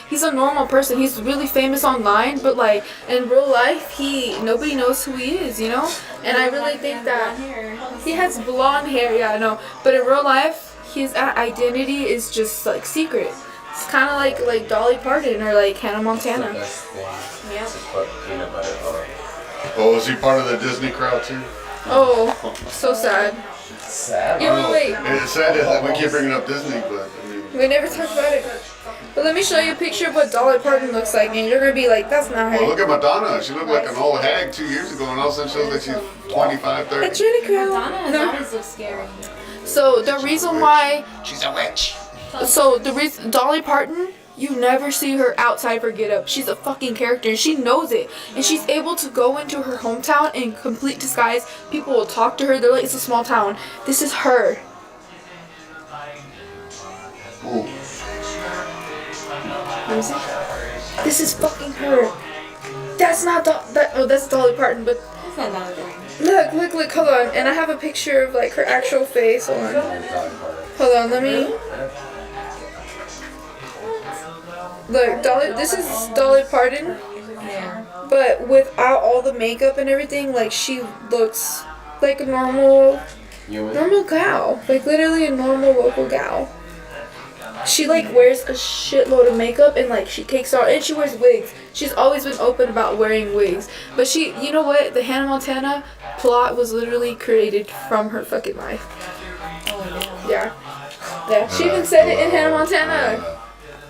Speaker 2: he's a normal person. He's really famous online, but, like, in real life, nobody knows who he is, you know? And I really think that he has blonde hair, yeah, I know. But in real life, his identity is just, like, secret. It's kind of like Dolly Parton or, like, Hannah Montana.
Speaker 6: Best thing
Speaker 7: Yeah.
Speaker 6: to put peanut butter on.
Speaker 5: Oh, is he part of the Disney crowd too?
Speaker 2: Oh, so sad.
Speaker 6: Sad.
Speaker 2: You know, wait.
Speaker 5: It's sad that we keep bringing up Disney, but I mean,
Speaker 2: We never talked about it. But let me show you a picture of what Dolly Parton looks like, and you're gonna be like, that's not
Speaker 5: well,
Speaker 2: her.
Speaker 5: look at Madonna. She looked like an old hag 2 years ago, and all of a sudden she looks like she's 25, 30.
Speaker 2: It's really cool.
Speaker 7: Madonna has
Speaker 2: No.
Speaker 7: always looked scary.
Speaker 2: So the reason why,
Speaker 5: She's a witch.
Speaker 2: so the reason Dolly Parton, you never see her outside her get up. She's a fucking character, and she knows it. And she's able to go into her hometown in complete disguise. People will talk to her. They're like, it's a small town. This is her.
Speaker 5: Ooh.
Speaker 2: Let me see. This is fucking her. That's not that's Dolly Parton, but
Speaker 7: That's not Dolly Parton.
Speaker 2: look, hold on. And I have a picture of like her actual face. Hold on, let me. Look, Dolly. This is Dolly Parton,
Speaker 7: Yeah.
Speaker 2: but without all the makeup and everything. Like she looks like a normal gal. Like literally a normal local gal. She like wears a shitload of makeup and like she takes off and she wears wigs. She's always been open about wearing wigs. But you know what? The Hannah Montana plot was literally created from her fucking life.
Speaker 7: Oh,
Speaker 2: Yeah. Yeah. She even said it in Hannah Montana.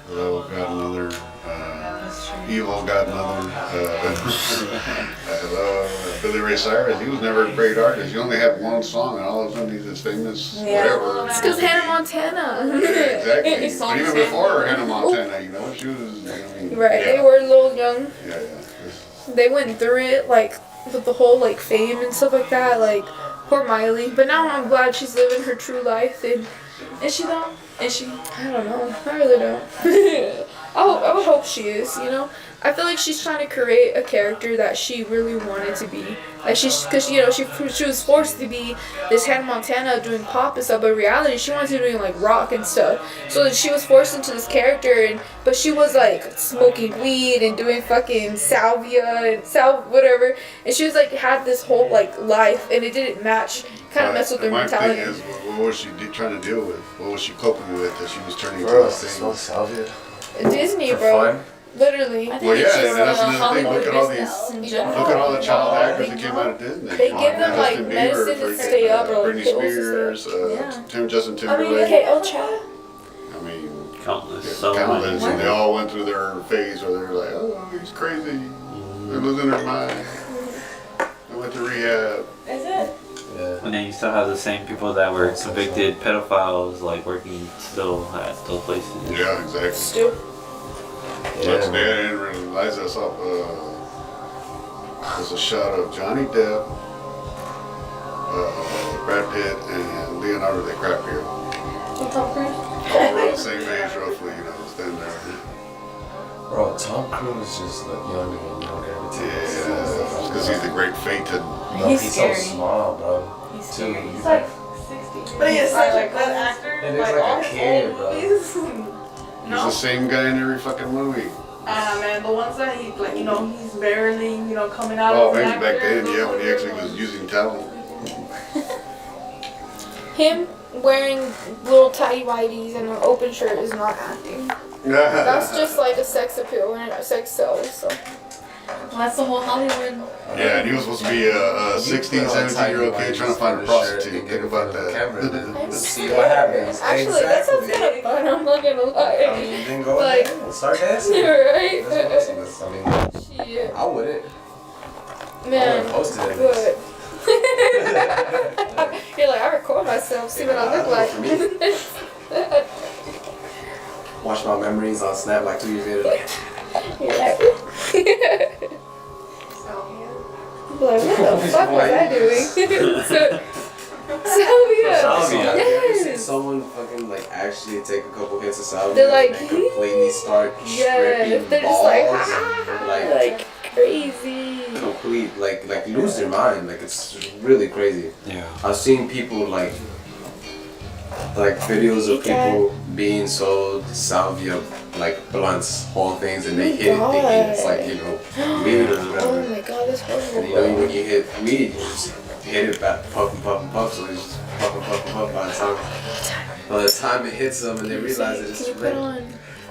Speaker 5: Hello, godmother. Evil godmother. Hello, Billy Ray Cyrus. He was never a great artist. He only had one song, and all of a sudden he's this famous whatever.
Speaker 2: It's because Hannah Montana.
Speaker 5: Yeah, exactly. But even before Hannah Montana, you know, she was. I mean,
Speaker 2: Right.
Speaker 5: Yeah.
Speaker 2: They were a little young.
Speaker 5: Yeah.
Speaker 2: They went through it like with the whole like fame and stuff like that. Like poor Miley. But now I'm glad she's living her true life. And is she though? Is she? I don't know. I really don't. I would hope she is. You know. I feel like she's trying to create a character that she really wanted to be. Like because you know she was forced to be this Hannah Montana doing pop and stuff, but in reality she wanted to be doing like rock and stuff. So she was forced into this character, but she was like smoking weed and doing fucking salvia and whatever, and she was like had this whole like life, and it didn't match. Kind of messed with her
Speaker 5: My
Speaker 2: mentality.
Speaker 5: thing is, what was she trying to deal with? What was she coping with that she was turning into
Speaker 6: Bro,
Speaker 5: this thing?
Speaker 6: smell salvia.
Speaker 2: Disney,
Speaker 6: For
Speaker 2: bro.
Speaker 6: fun?
Speaker 2: Literally.
Speaker 7: I think
Speaker 5: Well,
Speaker 7: it's
Speaker 5: yeah,
Speaker 7: just
Speaker 5: and that's another thing.
Speaker 7: Hollywood
Speaker 5: Look at all
Speaker 7: business
Speaker 5: these.
Speaker 7: in general.
Speaker 5: Look at all the child actors that came out of Disney.
Speaker 2: They give them, like,
Speaker 5: Justin
Speaker 2: medicine to
Speaker 5: freaking,
Speaker 2: stay up or, like,
Speaker 5: Britney
Speaker 2: pills to
Speaker 5: Spears, Justin
Speaker 2: I mean,
Speaker 5: Timberlake.
Speaker 2: okay, oh, child.
Speaker 5: I mean,
Speaker 8: Countless.
Speaker 5: yeah,
Speaker 8: So
Speaker 5: countless,
Speaker 8: many.
Speaker 5: and they all went through their phase where they're like, oh, he's crazy. They're losing their mind. They went to rehab.
Speaker 7: Is it?
Speaker 6: Yeah.
Speaker 8: And
Speaker 1: then you still have the same people that were convicted pedophiles like working still at those places.
Speaker 5: Yeah, exactly.
Speaker 2: Still.
Speaker 5: But today I didn't realize I saw there's a shot of Johnny Depp, Brad Pitt, and Leonardo DiCaprio.
Speaker 3: Tom Cruise?
Speaker 5: All around the same age, roughly, standing there.
Speaker 6: Bro, Tom Cruise just look younger than everything.
Speaker 5: Yeah, because he's the great Phaeton.
Speaker 6: No,
Speaker 4: He's
Speaker 6: he's
Speaker 4: scary.
Speaker 6: so small, bro.
Speaker 4: He's
Speaker 6: Too.
Speaker 4: scary.
Speaker 3: He's like 60. But he is such a good actor.
Speaker 6: He looks
Speaker 3: Like,
Speaker 6: like a
Speaker 3: all his
Speaker 6: kid,
Speaker 3: old
Speaker 6: bro.
Speaker 3: movies.
Speaker 5: He's
Speaker 3: No?
Speaker 5: the same guy in every fucking movie.
Speaker 3: Man, the ones that he, like, he's barely, coming out
Speaker 5: Well,
Speaker 3: as an
Speaker 5: maybe
Speaker 3: actor.
Speaker 5: back then, yeah, when he actually was using talent.
Speaker 2: Him wearing little tidy whities and an open shirt is not acting. That's just like a sex appeal and a sex sell. So
Speaker 4: Well, that's the whole Hollywood.
Speaker 5: Yeah, and he was supposed to be a 16, 17-year-old kid trying to find a prostitute. Think about that.
Speaker 6: See what happens.
Speaker 2: actually, that sounds kind of fun. I'm not gonna lie.
Speaker 6: Then go
Speaker 2: Like-
Speaker 6: ahead and start dancing.
Speaker 2: You're right.
Speaker 6: That's awesome. I mean,
Speaker 2: Shit,
Speaker 6: I wouldn't. I
Speaker 2: man.
Speaker 6: wouldn't post it.
Speaker 2: Good. You're like, I record myself, see what I look like.
Speaker 6: Watch my memories on Snap like 2 years later.
Speaker 2: You're like, what the fuck was I doing? Salvia.
Speaker 1: Salvia.
Speaker 2: Yes.
Speaker 6: Someone fucking like actually take a couple hits of salvia
Speaker 2: They're like,
Speaker 6: and completely start
Speaker 2: Yes.
Speaker 6: stripping
Speaker 2: They're just
Speaker 6: balls,
Speaker 2: like crazy.
Speaker 6: complete like lose their mind. Like it's really crazy.
Speaker 1: Yeah.
Speaker 6: I've seen people like videos of people being sold salvia like blunts, whole things, and they hit it thinking it's like weed or
Speaker 2: Oh
Speaker 6: whatever.
Speaker 2: my god, that's
Speaker 6: And
Speaker 2: horrible.
Speaker 6: when you hit weed, you just hit it back, puff and puff and puff, so it's just puff and puff and puff by the time it hits them and they realize that it's
Speaker 2: Can you put
Speaker 6: ready.
Speaker 2: on?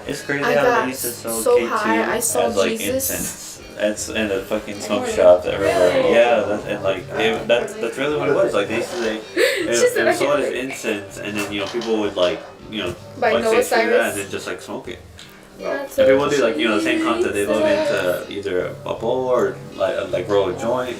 Speaker 1: It's crazy
Speaker 2: I
Speaker 1: how
Speaker 2: got
Speaker 1: they used to sell
Speaker 2: so
Speaker 1: K2
Speaker 2: high, I saw
Speaker 1: as like
Speaker 2: Jesus.
Speaker 1: incense. It's in the fucking smoke shops everywhere. Yeah, that's really what it was. Like they used to it was sold as incense, and then people would
Speaker 2: By
Speaker 1: like
Speaker 2: Noah
Speaker 1: say screw that,
Speaker 2: Cyrus.
Speaker 1: and then just like smoke it.
Speaker 2: That's
Speaker 1: And people
Speaker 2: so
Speaker 1: do like the same concept. They load
Speaker 2: Jesus.
Speaker 1: into either a bowl or like roll a joint.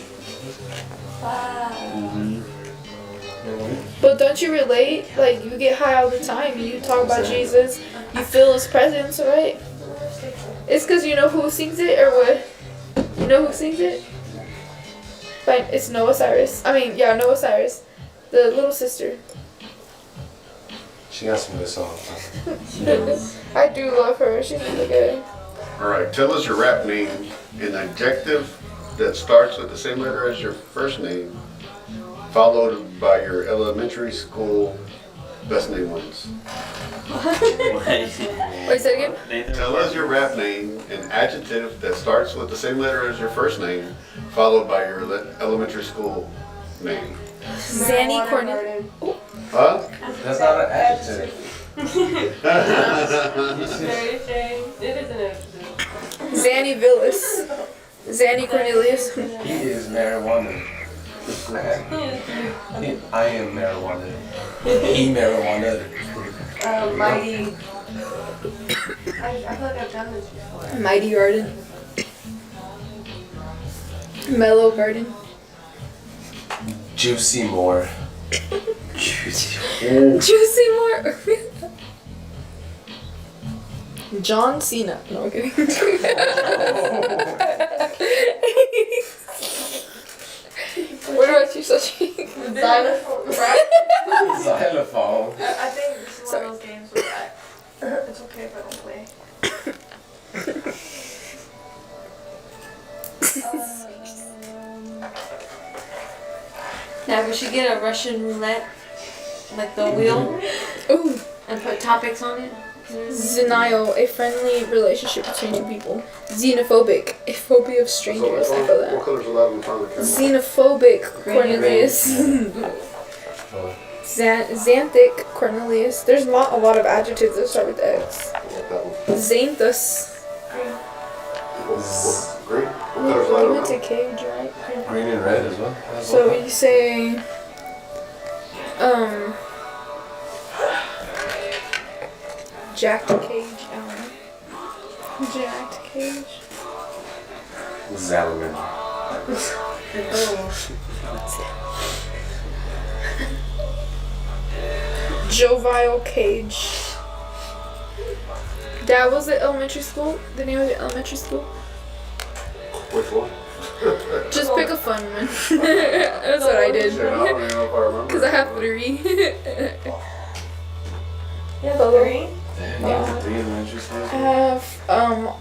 Speaker 2: But don't you relate? Like, you get high all the time. You talk about Jesus. You feel his presence, right? It's because you know who sings it, or what? You know who sings it? Fine, it's Noah Cyrus. Noah Cyrus. The little sister.
Speaker 6: She got some good songs.
Speaker 2: I do love her. She's really good.
Speaker 5: Alright, tell us your rap name, an adjective that starts with the same letter as your first name, followed by your elementary school best name ones.
Speaker 2: Wait, say it again?
Speaker 5: Tell us your rap name, an adjective that starts with the same letter as your first name, followed by your elementary school name.
Speaker 2: Zanny Cornelius.
Speaker 5: Huh?
Speaker 6: That's not an adjective.
Speaker 3: Very shame. It is an adjective.
Speaker 2: Zanny Villas. Zanny Cornelius.
Speaker 6: He is marijuana. I am marijuana. He marijuana.
Speaker 3: Mighty. I feel like I've done this before.
Speaker 2: Mighty Garden. Mellow Garden.
Speaker 6: Juicy more.
Speaker 2: Juicy more. John Cena. No, I'm kidding. What about you, Sachi?
Speaker 3: Xylophone. Right?
Speaker 6: Xylophone.
Speaker 3: I think this is one of those games where it's okay if I don't play.
Speaker 4: Yeah, we should get a Russian roulette, like the wheel,
Speaker 2: Ooh.
Speaker 4: and put topics on it.
Speaker 2: Denial, a friendly relationship between two people. Xenophobic, a phobia of strangers. I feel that.
Speaker 5: color's allowed in front of the camera?
Speaker 2: Xenophobic, Cornelius. Xanthic, Cornelius. There's a lot of adjectives that start with X. Xanthus.
Speaker 5: Green? What color's
Speaker 2: You
Speaker 5: allowed
Speaker 2: went
Speaker 5: in
Speaker 2: to cage, right?
Speaker 6: Green and red as well.
Speaker 2: So you say, jacked cage, jacked cage.
Speaker 6: Zalaman.
Speaker 2: Jovial Cage. That was the elementary school. The name of the elementary school.
Speaker 5: Which one?
Speaker 2: Just pick a fun one. That's what I did.
Speaker 5: Shit, I don't even know if I remember.
Speaker 2: Cause I have 3.
Speaker 4: You have 3?
Speaker 2: Yeah.
Speaker 6: 3 elementary schools.
Speaker 2: I have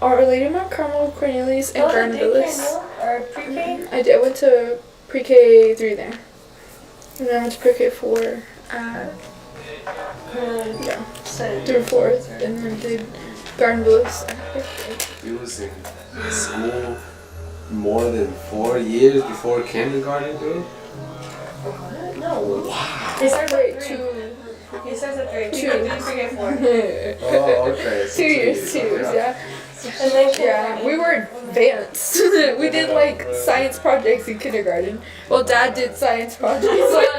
Speaker 2: Our Lady of Mount Carmel, Cornelius, and Garden Villas.
Speaker 4: Or pre-K?
Speaker 2: I went to pre-K 3 there, and then I went to pre-K 4 at yeah 3 and 4th, and then did Garden Villas.
Speaker 6: You was in school more than 4 years before kindergarten, dude?
Speaker 4: No.
Speaker 2: It starts at 2.
Speaker 4: It starts at 3.
Speaker 2: 2.
Speaker 4: Pre-K 4.
Speaker 6: Oh, okay. So
Speaker 2: 2 years, 2 years, yeah.
Speaker 4: And then
Speaker 2: Yeah, we were advanced. We did like science projects in kindergarten. Well, Dad did science projects. Like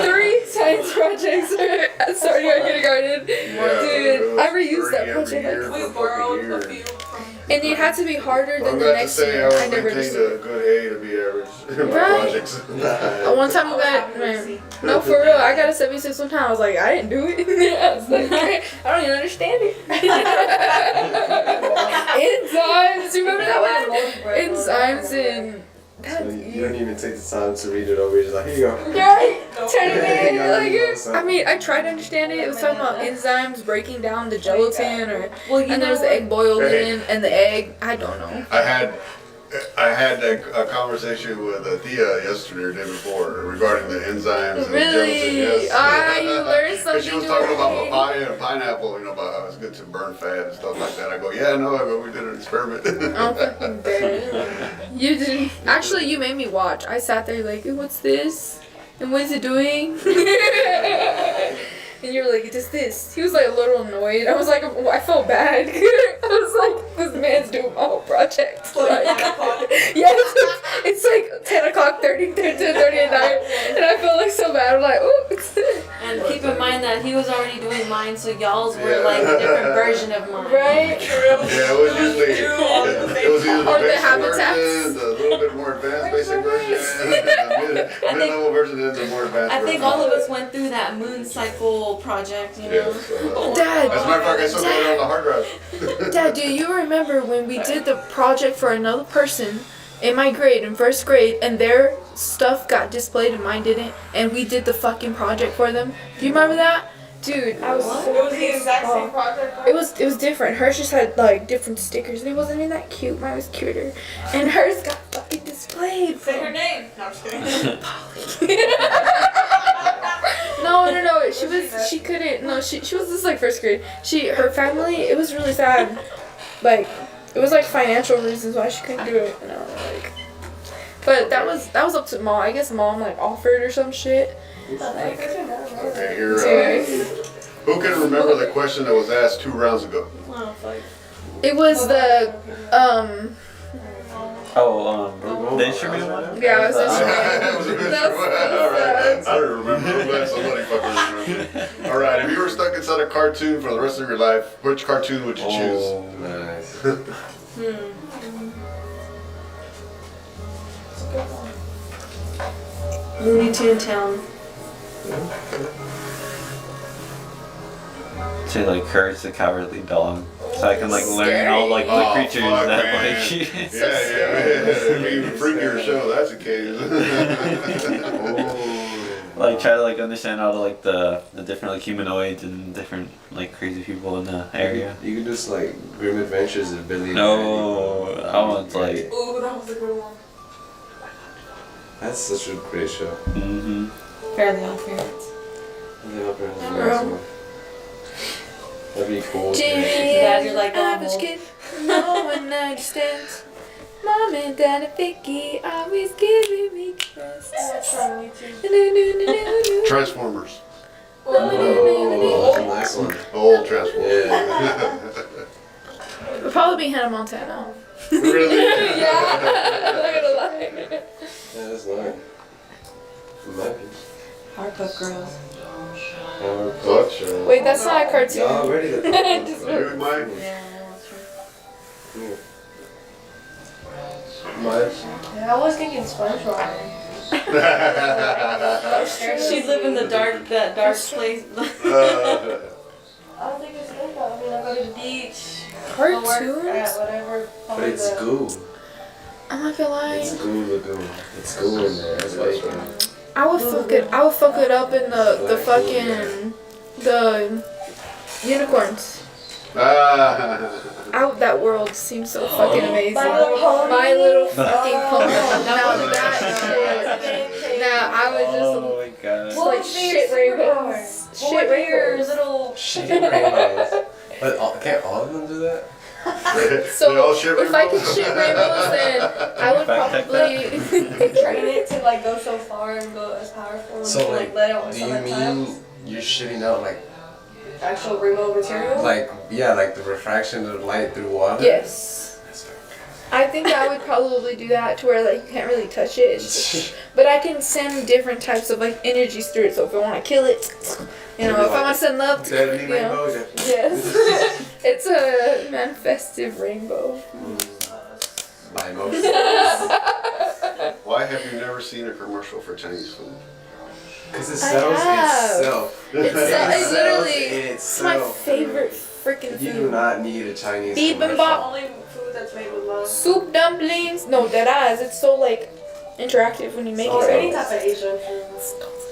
Speaker 2: 3 science projects at starting our kindergarten. Dude, I reused that project. Like,
Speaker 3: We borrowed a few from.
Speaker 2: and it had to be harder
Speaker 5: I'm
Speaker 2: than the
Speaker 5: glad to
Speaker 2: next
Speaker 5: say
Speaker 2: year.
Speaker 5: I
Speaker 2: I never
Speaker 5: maintained
Speaker 2: understood.
Speaker 5: a good A to be average in my
Speaker 2: Right.
Speaker 5: projects.
Speaker 2: One time I got, man, no, for real, I got a 76 one time. I was like, I didn't do it. I was like, I don't even understand it. Enzymes, you remember that one? Enzymes and.
Speaker 6: So you don't even take the time to read it over. You're just like, here you go.
Speaker 2: Right? Turn it in.
Speaker 6: Yeah,
Speaker 2: Like,
Speaker 6: you know, so-
Speaker 2: I mean, I tried to understand it. It was talking about enzymes breaking down the gelatin, or
Speaker 4: Well, you
Speaker 2: and there was
Speaker 4: know
Speaker 2: the egg boiling
Speaker 5: Hey.
Speaker 2: and the egg. I don't know.
Speaker 5: I had a conversation with Thea yesterday or the day before regarding the enzymes and
Speaker 2: Really?
Speaker 5: gelatin. Yes.
Speaker 2: Ah, you learned
Speaker 5: Because she was
Speaker 2: something
Speaker 5: talking about
Speaker 2: today.
Speaker 5: papaya and pineapple, about how it's good to burn fat and stuff like that. I go, yeah, no, I go, we did an experiment.
Speaker 2: I'm fucking dead. You didn't. Actually, you made me watch. I sat there like, what's this? And what is it doing? And you were like, it does this. He was like a little annoyed. I was like, I felt bad. I was like, this man's doing my whole project. Like, yeah, it's like 10 o'clock, 10:30 at night. And I felt like so bad. I'm like, oops.
Speaker 4: And keep in mind that he was already doing mine, so y'all's were like a different version of mine.
Speaker 2: Right?
Speaker 5: Yeah, it was usually it was either
Speaker 2: Or
Speaker 5: the
Speaker 2: the
Speaker 5: basic
Speaker 2: habitats.
Speaker 5: version, the little bit more advanced basic version, and the mid-level version, and the more advanced
Speaker 4: I
Speaker 5: version.
Speaker 4: think all of us went through that moon cycle project, you know?
Speaker 5: Yes.
Speaker 2: Dad.
Speaker 5: As a matter of fact, I still got it on the hard drive.
Speaker 2: Dad, do you remember when we did the project for another person in my grade, in 1st grade, and their stuff got displayed and mine didn't, and we did the fucking project for them? Do you remember that? Dude, I was
Speaker 3: It
Speaker 2: so
Speaker 3: was the exact
Speaker 2: pissed
Speaker 3: same
Speaker 2: off.
Speaker 3: project.
Speaker 2: It was different. Hers just had like different stickers, and it wasn't even that cute. Mine was cuter, and hers got fucking displayed.
Speaker 3: Say her name. No, I'm just kidding.
Speaker 2: No. She couldn't. No, she was just like 1st grade. Her family. It was really sad. Like, it was like financial reasons why she couldn't do it. And I was like, but that was up to mom. I guess mom like offered or some shit. Like,
Speaker 5: Okay, here.
Speaker 2: dude.
Speaker 5: Who can remember the question that was asked 2 rounds ago?
Speaker 4: Oh, fuck.
Speaker 2: It was the
Speaker 8: The instrument one?
Speaker 2: yeah, it was
Speaker 5: That
Speaker 2: this
Speaker 5: was a good
Speaker 2: That's-
Speaker 5: one. All right. I don't remember. I'm glad somebody fucking remembered. All right. If you were stuck inside a cartoon for the rest of your life, which cartoon would you choose?
Speaker 6: Oh, nice.
Speaker 4: Looney Tune Town.
Speaker 8: Say like Courage the Cowardly Dog. So I can like learn
Speaker 2: Scary.
Speaker 8: all like the
Speaker 5: Oh,
Speaker 8: creatures
Speaker 5: fuck,
Speaker 8: that
Speaker 5: man.
Speaker 8: like
Speaker 5: Yeah. Even freakier show. That's the case.
Speaker 8: like try to like understand all the like the different like humanoids and different like crazy people in the area.
Speaker 6: You could just like Grim Adventures of Billy. and
Speaker 8: No,
Speaker 6: Mandy.
Speaker 8: I want like
Speaker 3: Ooh, that was a good one.
Speaker 6: That's such a great show.
Speaker 8: mm-hmm.
Speaker 4: Fairly Odd Parents.
Speaker 6: Yeah, that's a nice one. That'd be cool.
Speaker 2: Jimmy,
Speaker 4: Dad, you're like
Speaker 2: average
Speaker 4: normal.
Speaker 2: kid. No one understands. Mom and Dad and Vicky always giving me kisses.
Speaker 5: Transformers.
Speaker 6: Oh, that's a nice one.
Speaker 5: Old Transformers.
Speaker 6: Yeah.
Speaker 2: Would probably be Hannah Montana.
Speaker 5: Really?
Speaker 2: Yeah, I'm not gonna lie.
Speaker 6: Yeah, that's nice. Might be.
Speaker 4: Powerpuff Girls.
Speaker 5: What show?
Speaker 2: Wait, that's not a cartoon.
Speaker 6: Yeah, already.
Speaker 2: Just-
Speaker 5: Really, Mike?
Speaker 4: Yeah, that's true.
Speaker 6: Mine.
Speaker 3: Yeah, I was thinking SpongeBob.
Speaker 2: That's true.
Speaker 4: she live in that dark place.
Speaker 5: Uh,
Speaker 3: I don't think it's good though. I mean, I go to the beach,
Speaker 2: Cartoons?
Speaker 3: go work at whatever.
Speaker 6: But it's goo.
Speaker 2: I'm not gonna lie.
Speaker 6: It's goo lagoon. It's goo in there. It's bacon.
Speaker 2: I would fuck it up in the fucking the unicorns. Out that world seems so fucking amazing. My little fucking pony. Now that shit. Now I would
Speaker 8: Oh my god.
Speaker 2: just like shit rainbows. Shit rainbows.
Speaker 3: Little.
Speaker 6: Shit rainbows. But can't all of them do that?
Speaker 2: So
Speaker 5: They all shit
Speaker 2: if I
Speaker 5: rainbows?
Speaker 2: could shit rainbows, then I would
Speaker 8: Fact check
Speaker 2: probably.
Speaker 3: Train it to like go so far and go as powerful.
Speaker 6: So
Speaker 3: and
Speaker 6: like,
Speaker 3: let it
Speaker 6: do you
Speaker 3: sometimes.
Speaker 6: mean you're shitting out like
Speaker 3: Actual rainbow material?
Speaker 6: like the refraction of light through water?
Speaker 2: Yes.
Speaker 6: That's very
Speaker 2: I think I would probably do that to where like you can't really touch it. It's just, but I can send different types of like energies through it. So if I want to kill it, you know, if I want to send love to it, you know. Yes. It's a manifestive rainbow.
Speaker 6: By most.
Speaker 5: Why have you never seen a commercial for Chinese food?
Speaker 6: Because it
Speaker 2: I
Speaker 6: sells
Speaker 2: have.
Speaker 6: itself.
Speaker 2: It's literally
Speaker 6: It's
Speaker 2: my favorite freaking
Speaker 6: You do
Speaker 2: food.
Speaker 6: not need a Chinese
Speaker 2: Bibimbap.
Speaker 6: commercial.
Speaker 3: Only food that's made with love.
Speaker 2: Soup dumplings. No, that eyes. It's so like interactive when you make
Speaker 3: Or any
Speaker 2: it.
Speaker 3: type of Asian food.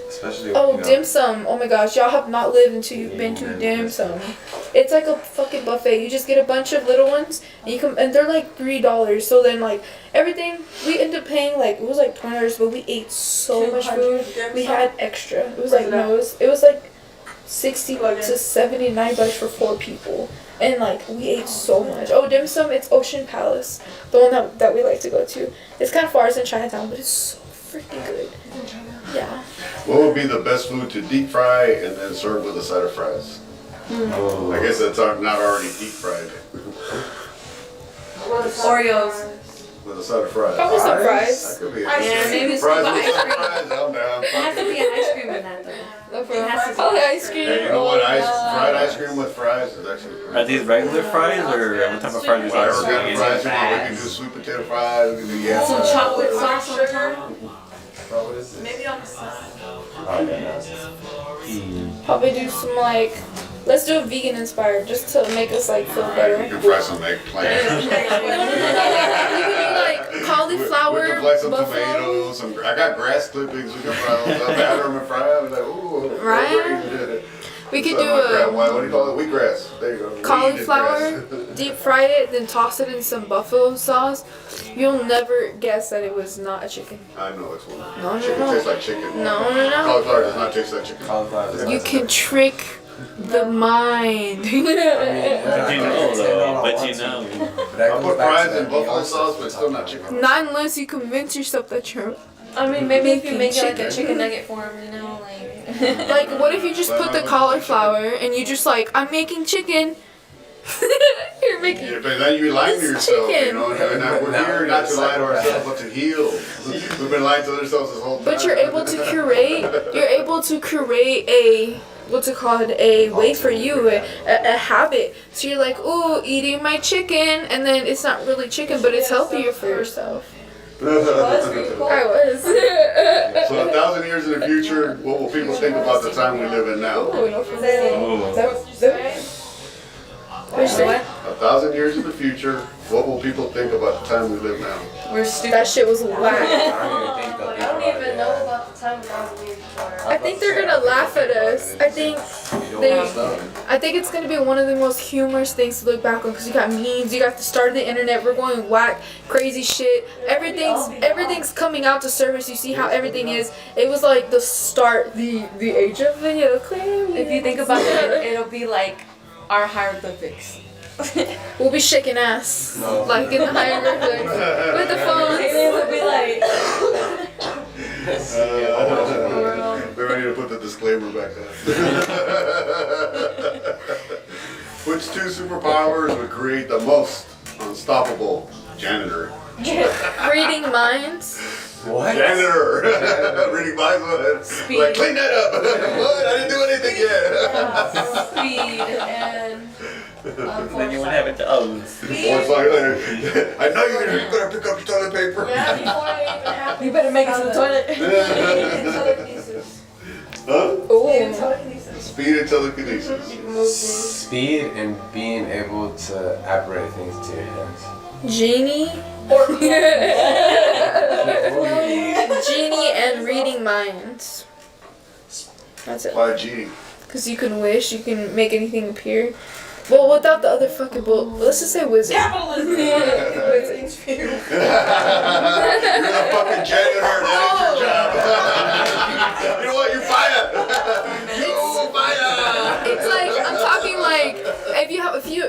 Speaker 6: Especially
Speaker 2: Oh,
Speaker 6: you know,
Speaker 2: dim sum. Oh my gosh, y'all have not lived until you've been to dim sum. It's like a fucking buffet. You just get a bunch of little ones, and you come, and they're like $3. So then, like everything, we end up paying like it was like $20, but we ate so much food. We had extra. It was like no, it was like $60 to $79 for 4 people, and like we ate so much. Oh, dim sum. It's Ocean Palace, the one that we like to go to. It's kind of far. It's in Chinatown, but it's so freaking good. Yeah.
Speaker 5: What would be the best food to deep fry and then serve with a side of fries?
Speaker 6: oh,
Speaker 5: I guess that's not already deep fried.
Speaker 3: Oreos.
Speaker 5: With a side of fries.
Speaker 2: Probably some
Speaker 5: That
Speaker 2: fries.
Speaker 5: could be a
Speaker 4: Yeah, maybe
Speaker 5: fries
Speaker 4: scoop of
Speaker 5: with
Speaker 4: ice
Speaker 5: some
Speaker 4: cream.
Speaker 5: fries. I'm down.
Speaker 4: It has to be ice cream in that though. It has to be.
Speaker 2: Oh, ice cream.
Speaker 5: Hey, you know what?
Speaker 2: Oh,
Speaker 5: Fried ice cream with fries is actually pretty
Speaker 8: Are these regular fries or what type of fries are
Speaker 5: Fire
Speaker 8: these?
Speaker 5: kind of fries, you know, we can do sweet potato fries, we can do yam
Speaker 4: Some
Speaker 5: fries.
Speaker 4: chocolate sauce on top.
Speaker 6: what is this?
Speaker 3: Maybe on the side.
Speaker 6: Oh, yeah, no.
Speaker 2: Probably do some like, let's do a vegan inspired just to make us like feel better.
Speaker 5: You can fry some eggplant.
Speaker 2: You can do like cauliflower,
Speaker 5: We can fry some
Speaker 2: buffalo.
Speaker 5: tomatoes, I got grass clippings, we can fry those up, batter them and fry them, like, ooh.
Speaker 2: Right? We could do
Speaker 5: What
Speaker 2: a
Speaker 5: do you call it? Wheatgrass. There you go.
Speaker 2: cauliflower,
Speaker 5: Wheat
Speaker 2: deep fry it, then toss it in some buffalo sauce. You'll never guess that it was not a chicken.
Speaker 5: I know it's one.
Speaker 2: No,
Speaker 5: Chicken
Speaker 2: no,
Speaker 5: tastes
Speaker 2: no.
Speaker 5: like chicken.
Speaker 2: No, no, no.
Speaker 5: Cauliflower does not taste like chicken.
Speaker 6: Cauliflower is
Speaker 2: You
Speaker 6: nice.
Speaker 2: can trick the mind.
Speaker 8: But you know though, but you know.
Speaker 6: But that
Speaker 5: I
Speaker 6: goes
Speaker 5: put
Speaker 6: back to
Speaker 5: fries
Speaker 6: that
Speaker 5: in buffalo
Speaker 6: Beyonce
Speaker 5: sauce, but
Speaker 6: we're
Speaker 5: it's still not
Speaker 6: talking
Speaker 5: chicken.
Speaker 6: about.
Speaker 2: Not unless you convince yourself that you're.
Speaker 7: I mean, maybe if you
Speaker 2: Making
Speaker 7: make it like
Speaker 2: chicken.
Speaker 7: a chicken nugget form, you know, like.
Speaker 2: Like, what if you just put the cauliflower and you just like, I'm making chicken. You're making.
Speaker 5: Yeah, but then you lying to
Speaker 2: It's
Speaker 5: yourself,
Speaker 2: chicken.
Speaker 5: you know, and we're here not to lie to ourselves, but to heal. We've been lying to ourselves this whole time.
Speaker 2: But you're able to curate a what's it called, a way for you, a habit. So you're like, ooh, eating my chicken, and then it's not really chicken, but it's healthier for yourself. I was.
Speaker 5: So 1,000 years in the future, what will people think about the time we live in now?
Speaker 2: What'd you say?
Speaker 5: 1,000 years in the future, what will people think about the time we live now?
Speaker 7: We're stupid.
Speaker 2: That shit was whack.
Speaker 3: I don't even know about the time of we
Speaker 2: I think they're gonna laugh at us. I think it's gonna be one of the most humorous things to look back on because you got memes, you got the start of the internet. We're going whack, crazy shit. Everything's coming out to surface. You see how everything is. It was like the start, the age of video claim.
Speaker 7: If you think about it, it'll be like our hieroglyphics.
Speaker 2: We'll be shaking ass,
Speaker 6: No.
Speaker 2: like in the hieroglyphics with the phones.
Speaker 7: It will be like.
Speaker 5: We're ready to put the disclaimer back on. Which 2 superpowers would create the most unstoppable janitor?
Speaker 2: Reading minds.
Speaker 6: What?
Speaker 5: Janitor! Reading minds, what? Like, clean that up! What? I didn't do anything yet!
Speaker 3: speed and
Speaker 8: Then you wouldn't have it to own.
Speaker 5: Or it's like, I know you're gonna pick up your toilet paper.
Speaker 3: yeah, before I even have
Speaker 7: You better make it to the toilet.
Speaker 3: toilet pieces.
Speaker 5: Speed and telekinesis.
Speaker 6: Speed and being able to apparate things to your hands.
Speaker 2: Genie.
Speaker 3: Or
Speaker 2: Genie and reading minds. That's it.
Speaker 5: Why genie?
Speaker 2: Because you can wish, you can make anything appear. Well, without the other fucking bull. Let's just say wizard.
Speaker 3: capitalism.
Speaker 2: Wizard.
Speaker 5: You're the fucking janitor. That ain't your job. You know what? You're fired. You're fired.
Speaker 2: It's like I'm talking like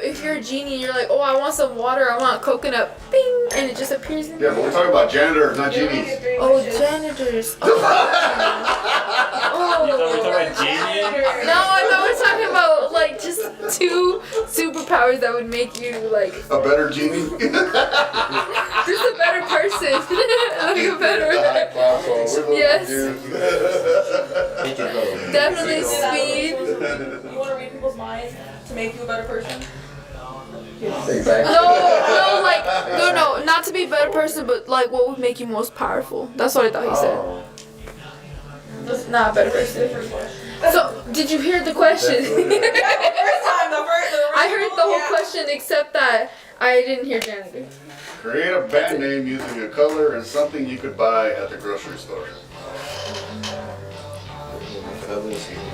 Speaker 2: if you're a genie, you're like, oh, I want some water, I want coconut, bing, and it just appears in.
Speaker 5: Yeah, but we're talking about janitors, not genies.
Speaker 2: Oh, janitors. Oh.
Speaker 8: You thought we were talking about genie?
Speaker 2: No, I thought we were talking about like just two superpowers that would make you like
Speaker 5: A better genie.
Speaker 2: just a better person. Like a better. Yes. Definitely speed.
Speaker 3: You want to read people's minds to make you a better person?
Speaker 6: Exactly.
Speaker 2: No, not to be a better person, but like what would make you most powerful. That's what I thought he said.
Speaker 6: Oh.
Speaker 2: Not a better person. So, did you hear the question? I heard the whole question except that I didn't hear janitor.
Speaker 5: Create a band name using a color and something you could buy at the grocery store.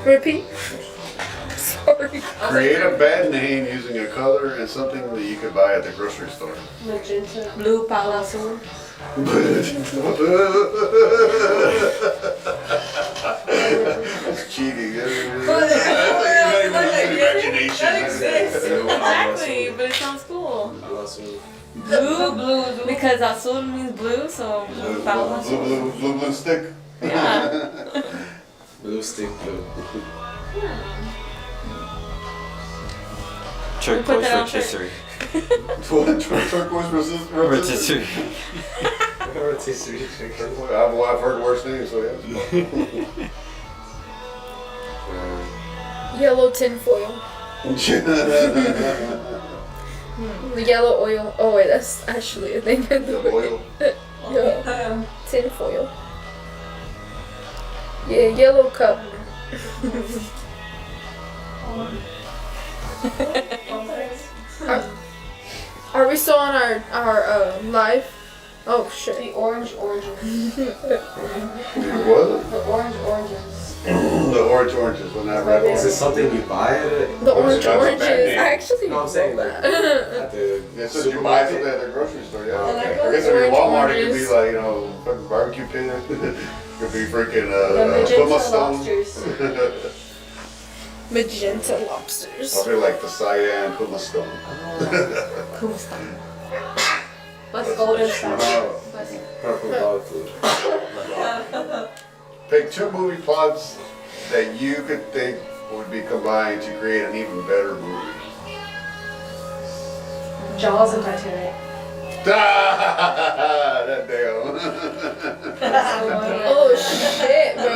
Speaker 2: Repeat. Sorry.
Speaker 5: Create a band name using a color and something that you could buy at the grocery store.
Speaker 4: Blue, palo azul.
Speaker 5: That's cheating. Imagination.
Speaker 3: That exists.
Speaker 4: Exactly, but it sounds cool. Blue, because azul means blue, so blue, palo azul.
Speaker 5: Blue stick.
Speaker 4: Yeah.
Speaker 6: Blue stick, blue.
Speaker 8: Turquoise
Speaker 4: that on
Speaker 8: rotisserie.
Speaker 5: Turquoise
Speaker 8: Rotisserie.
Speaker 6: Rotisserie chicken.
Speaker 5: I've heard worse names, so yeah.
Speaker 2: Yellow tinfoil. The yellow oil. Oh wait, that's actually a thing.
Speaker 5: Oil.
Speaker 2: Yeah. Tinfoil. Yeah, yellow cup. Are we still on our live? Oh shit.
Speaker 3: The orange oranges.
Speaker 5: What?
Speaker 3: The orange oranges.
Speaker 5: The oranges when I read
Speaker 6: Is this something you buy at it?
Speaker 2: The orange
Speaker 5: That's a bad
Speaker 2: oranges.
Speaker 5: name.
Speaker 2: I actually
Speaker 6: No, I'm saying
Speaker 2: know
Speaker 6: like,
Speaker 2: that.
Speaker 6: at the
Speaker 5: It says you buy something at the grocery store, yeah.
Speaker 6: Oh, okay.
Speaker 5: I guess if you're
Speaker 2: Orange
Speaker 5: Walmart, it could be
Speaker 2: oranges.
Speaker 5: like, you know, fucking barbecue pit. It could be freaking
Speaker 3: magenta
Speaker 5: Puma Stone.
Speaker 3: lobsters.
Speaker 2: Magenta lobsters.
Speaker 5: Probably like the cyan Puma Stone.
Speaker 3: Let's golden stuff.
Speaker 6: purple dog food.
Speaker 5: Pick two movie plots that you could think would be combined to create an even better movie.
Speaker 3: Jaws and Titanic.
Speaker 5: That damn.
Speaker 2: Oh shit, bro.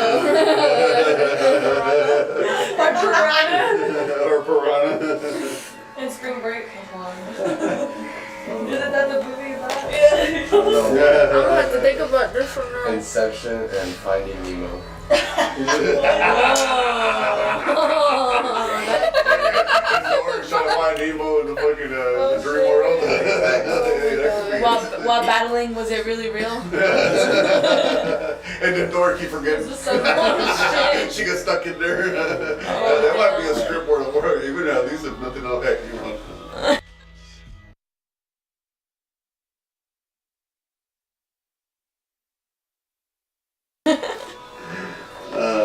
Speaker 5: Or Piranha.
Speaker 3: And Spring Break. Isn't that the movie about?
Speaker 2: I'm gonna have to think about this one now.
Speaker 6: Inception and Finding Nemo.
Speaker 5: Trying to find Nemo in the fucking the dream world.
Speaker 4: While battling, was it really real?
Speaker 5: And then Dorothy forgets. She gets stuck in there. That might be a script word. Even at least if nothing else heck you want.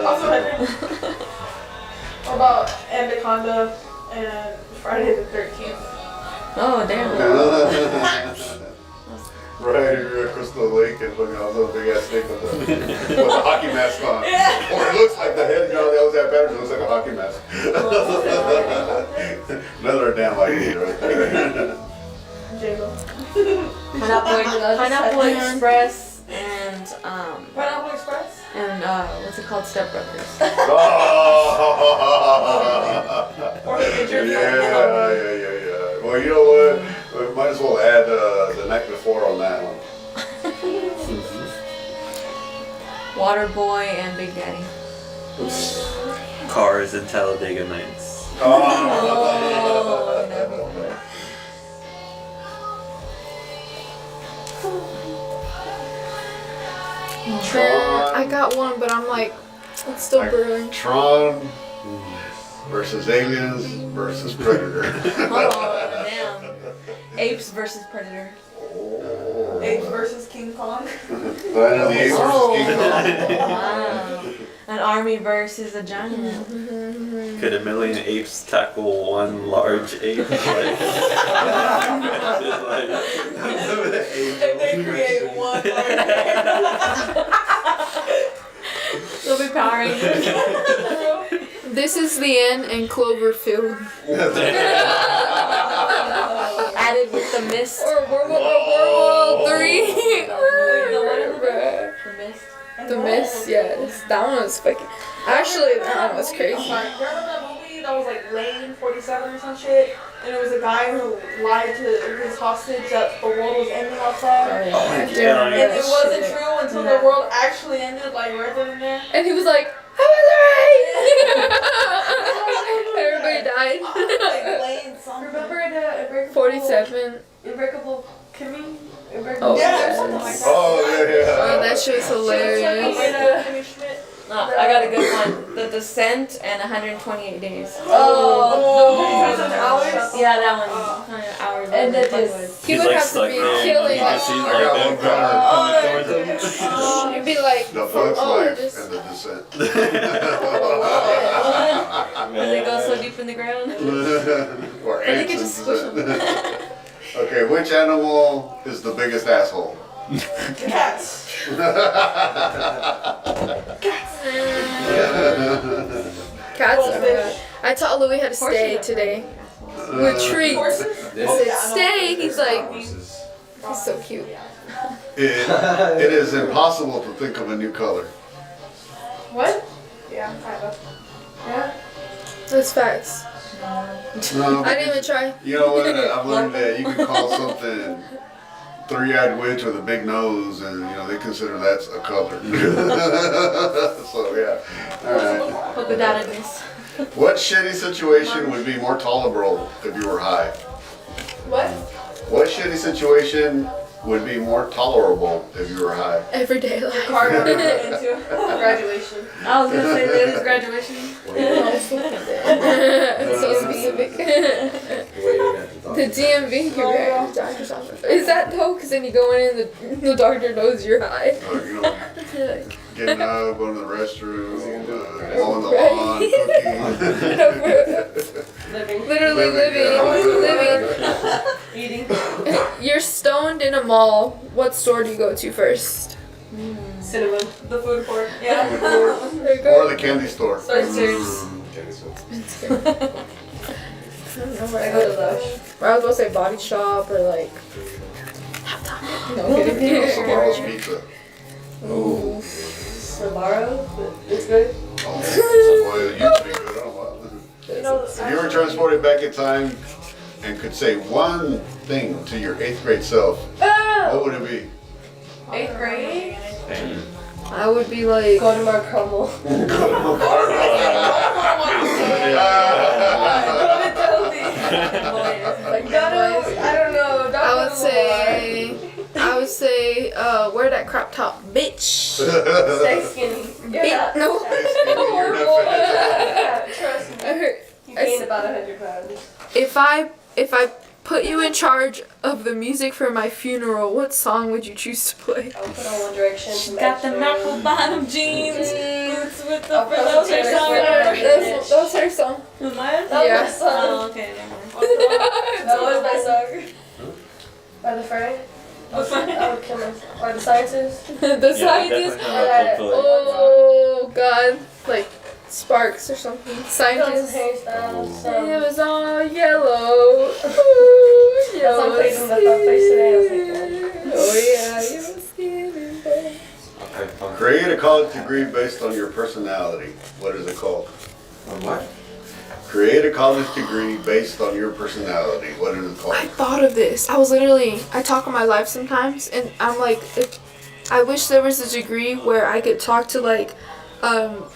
Speaker 3: Also, what about Anaconda and Friday the 13th?
Speaker 4: Oh, damn.
Speaker 5: Right, you're at Crystal Lake and fucking all those big ass snake with the hockey mask on. Or it looks like the head, you know, that was that pattern, it looks like a hockey mask. Another damn idea right there.
Speaker 4: Pineapple Express and
Speaker 3: Pineapple Express?
Speaker 4: what's it called? Step Brothers.
Speaker 5: Oh!
Speaker 3: Or the picture
Speaker 5: Yeah. Well, you know what? We might as well add the night before on that one.
Speaker 4: Waterboy and Big Daddy.
Speaker 8: Cars and Talladega Nights.
Speaker 7: Oh, no.
Speaker 2: Man, I got one, but I'm like, it's still brewing.
Speaker 5: Tron versus Aliens versus Predator.
Speaker 7: Oh, damn. Apes versus Predator.
Speaker 3: Apes versus King Kong.
Speaker 5: Planet of the Apes versus King Kong.
Speaker 7: Wow. An army versus a giant.
Speaker 8: Could a million apes tackle one large ape?
Speaker 3: If they create one
Speaker 7: They'll be Power Rangers.
Speaker 2: This is the end in Cloverfield.
Speaker 7: Added with the mist.
Speaker 2: Or World 3. The Mist, yes. That one was fucking. Actually, that one was crazy.
Speaker 3: Remember that movie that was like Lane 47 or some shit? And it was a guy who lied to his hostage that the world was ending outside.
Speaker 8: Yeah.
Speaker 3: And it wasn't true until the world actually ended, like right then and there.
Speaker 2: And he was like, I was right! Everybody died.
Speaker 3: Like Lane something. Remember the Unbreakable?
Speaker 2: 47.
Speaker 3: Unbreakable Kimmy?
Speaker 2: Oh,
Speaker 3: Yeah, something like that.
Speaker 5: Oh, yeah.
Speaker 2: Oh, that shit was hilarious.
Speaker 3: Kimmy Schmidt.
Speaker 7: I got a good one. The Descent and 128 Days.
Speaker 3: Oh, the hours?
Speaker 7: Yeah, that one. 100 hours.
Speaker 3: And
Speaker 7: What
Speaker 3: the
Speaker 7: the fuck was-
Speaker 2: He
Speaker 8: He's
Speaker 2: would
Speaker 8: like
Speaker 2: have to
Speaker 8: stuck
Speaker 2: be
Speaker 8: there.
Speaker 2: killing
Speaker 8: You can
Speaker 2: us.
Speaker 8: see
Speaker 5: I got one
Speaker 8: like
Speaker 5: better.
Speaker 8: coming towards him.
Speaker 2: He'd be like,
Speaker 5: The
Speaker 2: from
Speaker 5: Bug's
Speaker 2: all of
Speaker 5: Life
Speaker 2: this.
Speaker 5: and The Descent.
Speaker 7: They go so deep in the ground.
Speaker 5: Or
Speaker 7: And they can
Speaker 5: ants
Speaker 7: just
Speaker 5: and
Speaker 7: squish
Speaker 5: Descent. Okay, which animal is the biggest asshole?
Speaker 3: Cats.
Speaker 2: Cats are bad. I taught Louis how to stay today. With treats. I said, stay. He's like, he's so cute.
Speaker 5: It is impossible to think of a new color.
Speaker 3: What? Yeah, kind of. Yeah.
Speaker 2: That's facts.
Speaker 5: No,
Speaker 2: I didn't even try.
Speaker 5: you know what? I've learned that you can call something three-eyed witch with a big nose, and they consider that's a color. So yeah. All right.
Speaker 7: Polka dottedness.
Speaker 5: What shitty situation would be more tolerable if you were high?
Speaker 3: What?
Speaker 5: What shitty situation would be more tolerable if you were high?
Speaker 2: Everyday life.
Speaker 3: Car number into graduation.
Speaker 7: I was gonna say Lily's graduation.
Speaker 2: So specific. The DMV, you're right. Doctor's office. Is that though? Because then you go in and the doctor knows you're high.
Speaker 5: Getting up, going to the restroom, mowing the lawn, cooking.
Speaker 2: Literally living.
Speaker 3: Eating.
Speaker 2: You're stoned in a mall. What store do you go to first?
Speaker 3: Cinnamon. The food court. Yeah.
Speaker 2: There you
Speaker 5: Or
Speaker 2: go.
Speaker 5: the candy store.
Speaker 3: Spencer's.
Speaker 2: I don't know where
Speaker 3: I go to Lush.
Speaker 2: I was about to say Body Shop or like. No kidding.
Speaker 5: Sbarro's Pizza.
Speaker 2: Ooh.
Speaker 3: Sbarro. It's good.
Speaker 5: Oh, boy, it used to be good. Oh, wow.
Speaker 3: You know,
Speaker 5: If you were transported back in time and could say one thing to your 8th grade self, what would it be?
Speaker 3: 8th grade.
Speaker 2: I would be like.
Speaker 3: Go to Mark Hummel.
Speaker 2: Like
Speaker 3: I don't know.
Speaker 2: I would say, wear that crop top, bitch.
Speaker 3: Stay skinny. Yeah.
Speaker 2: No.
Speaker 3: Yeah, trust me.
Speaker 2: I heard.
Speaker 3: You gained about 100 pounds.
Speaker 2: If I put you in charge of the music for my funeral, what song would you choose to play?
Speaker 3: I'll put on One Direction.
Speaker 7: Got the apple bottom jeans. Boots with the
Speaker 3: I'll put on
Speaker 7: those are
Speaker 3: Taylor
Speaker 7: songs.
Speaker 3: Swift.
Speaker 2: That was her song.
Speaker 7: Mine?
Speaker 2: Yeah.
Speaker 7: Oh, okay. Never mind.
Speaker 3: That was my song. By the Fray. I would kill myself. Or the Scientists.
Speaker 2: The scientist. Oh God, like sparks or something. Scientist.
Speaker 3: Hairstyles.
Speaker 2: It was all yellow. Ooh,
Speaker 3: That's
Speaker 2: yellow
Speaker 3: on Facebook that I placed today. I was like,
Speaker 2: Oh yeah, yellow skin and bones.
Speaker 5: Create a college degree based on your personality. What is it called?
Speaker 6: What?
Speaker 5: Create a college degree based on your personality. What is it
Speaker 2: I
Speaker 5: called?
Speaker 2: thought of this. I talk in my life sometimes, and I'm like, I wish there was a degree where I could talk to like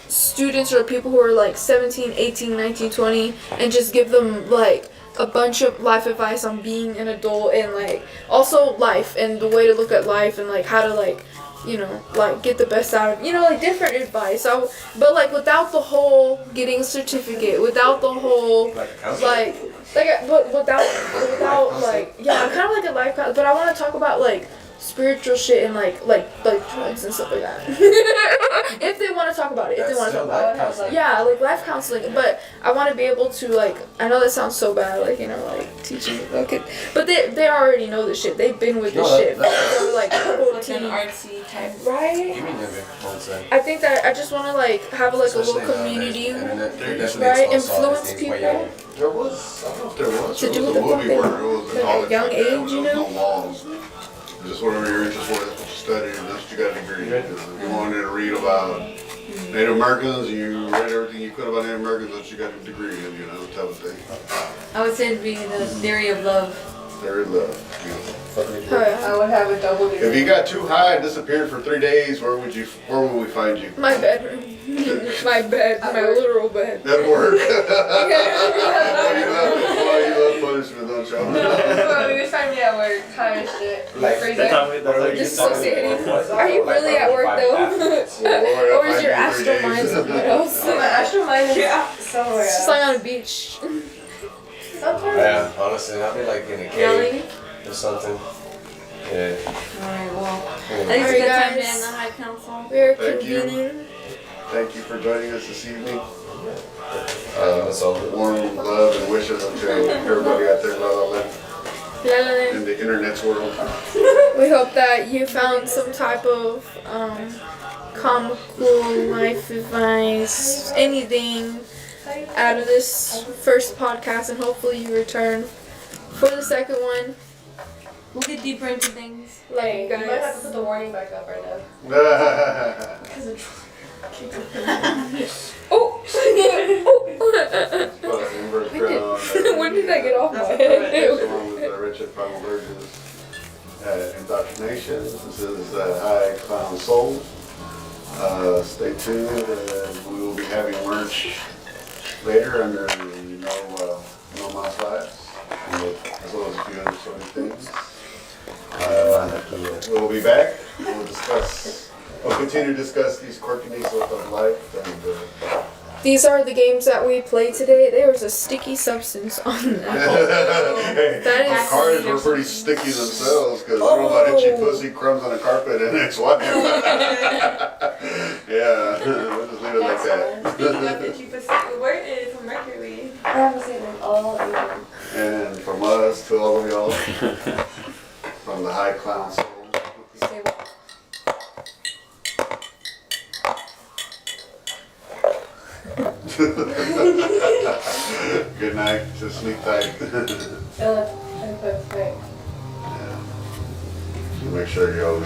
Speaker 2: students or people who are like 17, 18, 19, 20, and just give them like a bunch of life advice on being an adult and like also life and the way to look at life and like how to like, you know, like get the best out of, you know, like different advice. But like without the whole getting a certificate, without the whole but without like, yeah, kind of like a life counselor, but I want to talk about like spiritual shit and like drugs and stuff like that. If they want to talk about it, if they want to talk about it, yeah, like life counseling. But I want to be able to like, I know that sounds so bad, like, you know, like teaching okay, but they already know this shit. They've been with this shit. They're like
Speaker 7: Like an artsy type.
Speaker 2: right. I think that I just want to like have like a little community, right? Influence people.
Speaker 5: There was, I don't know if there was.
Speaker 2: To
Speaker 5: There
Speaker 2: do
Speaker 5: was
Speaker 2: with
Speaker 5: a
Speaker 2: the
Speaker 5: movie where it was
Speaker 2: fucking,
Speaker 5: in college
Speaker 2: young
Speaker 5: like that,
Speaker 2: age,
Speaker 5: where
Speaker 2: you
Speaker 5: there
Speaker 2: know?
Speaker 5: was no laws. Just whatever you're interested in, that's what you study, and that's what you got a degree in. If you wanted to read about Native Americans, you read everything you could about Native Americans, that's what you got a degree in, you know, type of thing.
Speaker 7: I would say it'd be the theory of love.
Speaker 5: Very love.
Speaker 3: I would have a double degree.
Speaker 5: If you got too high and disappeared for 3 days, where would we find you?
Speaker 2: My bedroom. My bed. My literal bed.
Speaker 5: That'd work. Well, you love punishment, don't you?
Speaker 3: Well, you just find me at work, high as shit. Crazy.
Speaker 2: Dissociating. Are you really at work though? Or is your astral mind somewhere else?
Speaker 3: My astral mind is somewhere
Speaker 2: It's just
Speaker 3: else.
Speaker 2: like on a beach.
Speaker 3: Sometimes.
Speaker 6: Yeah, honestly, I'll be like in a
Speaker 7: Yelling.
Speaker 6: cave or something. Yeah.
Speaker 7: Alright, well.
Speaker 6: Yeah.
Speaker 7: I think it's a
Speaker 2: Alright,
Speaker 7: good time to
Speaker 2: guys.
Speaker 7: end the high council.
Speaker 2: We're
Speaker 5: Thank you.
Speaker 2: convening.
Speaker 5: Thank you for joining us this evening.
Speaker 6: That's all.
Speaker 5: Warm love and wishes to everybody out there in La La Land, in the internet's world.
Speaker 2: We hope that you found some type of comical life advice, anything out of this first podcast, and hopefully you return for the second one.
Speaker 7: We'll get deeper into things.
Speaker 2: Love
Speaker 3: Hey,
Speaker 2: you
Speaker 3: you might have to
Speaker 2: guys.
Speaker 3: put the warning back up right now.
Speaker 2: Oh! When did I get off my head?
Speaker 5: Along with Richard Primal Virgins Indoctrination. This is High Clown Soul. Stay tuned. We will be having merch later under No Mouse Lives, as well as a few other sort of things. We'll be back. We'll continue to discuss these quirkiness of life and
Speaker 2: These are the games that we played today. There was a sticky substance on them.
Speaker 5: Hey,
Speaker 2: That
Speaker 5: the
Speaker 2: is-
Speaker 5: cards were pretty sticky themselves because I don't know about itchy pussy, crumbs on the carpet, and it's what? Yeah, we'll just leave it like that.
Speaker 3: Speaking of itchy pussy, where is Mercury?
Speaker 7: I haven't seen them all either.
Speaker 5: And from us to all of y'all, from the High Clown Soul.
Speaker 7: Say what?
Speaker 5: Good night. Just sleep tight.
Speaker 3: Wait.
Speaker 5: Yeah. Make sure you always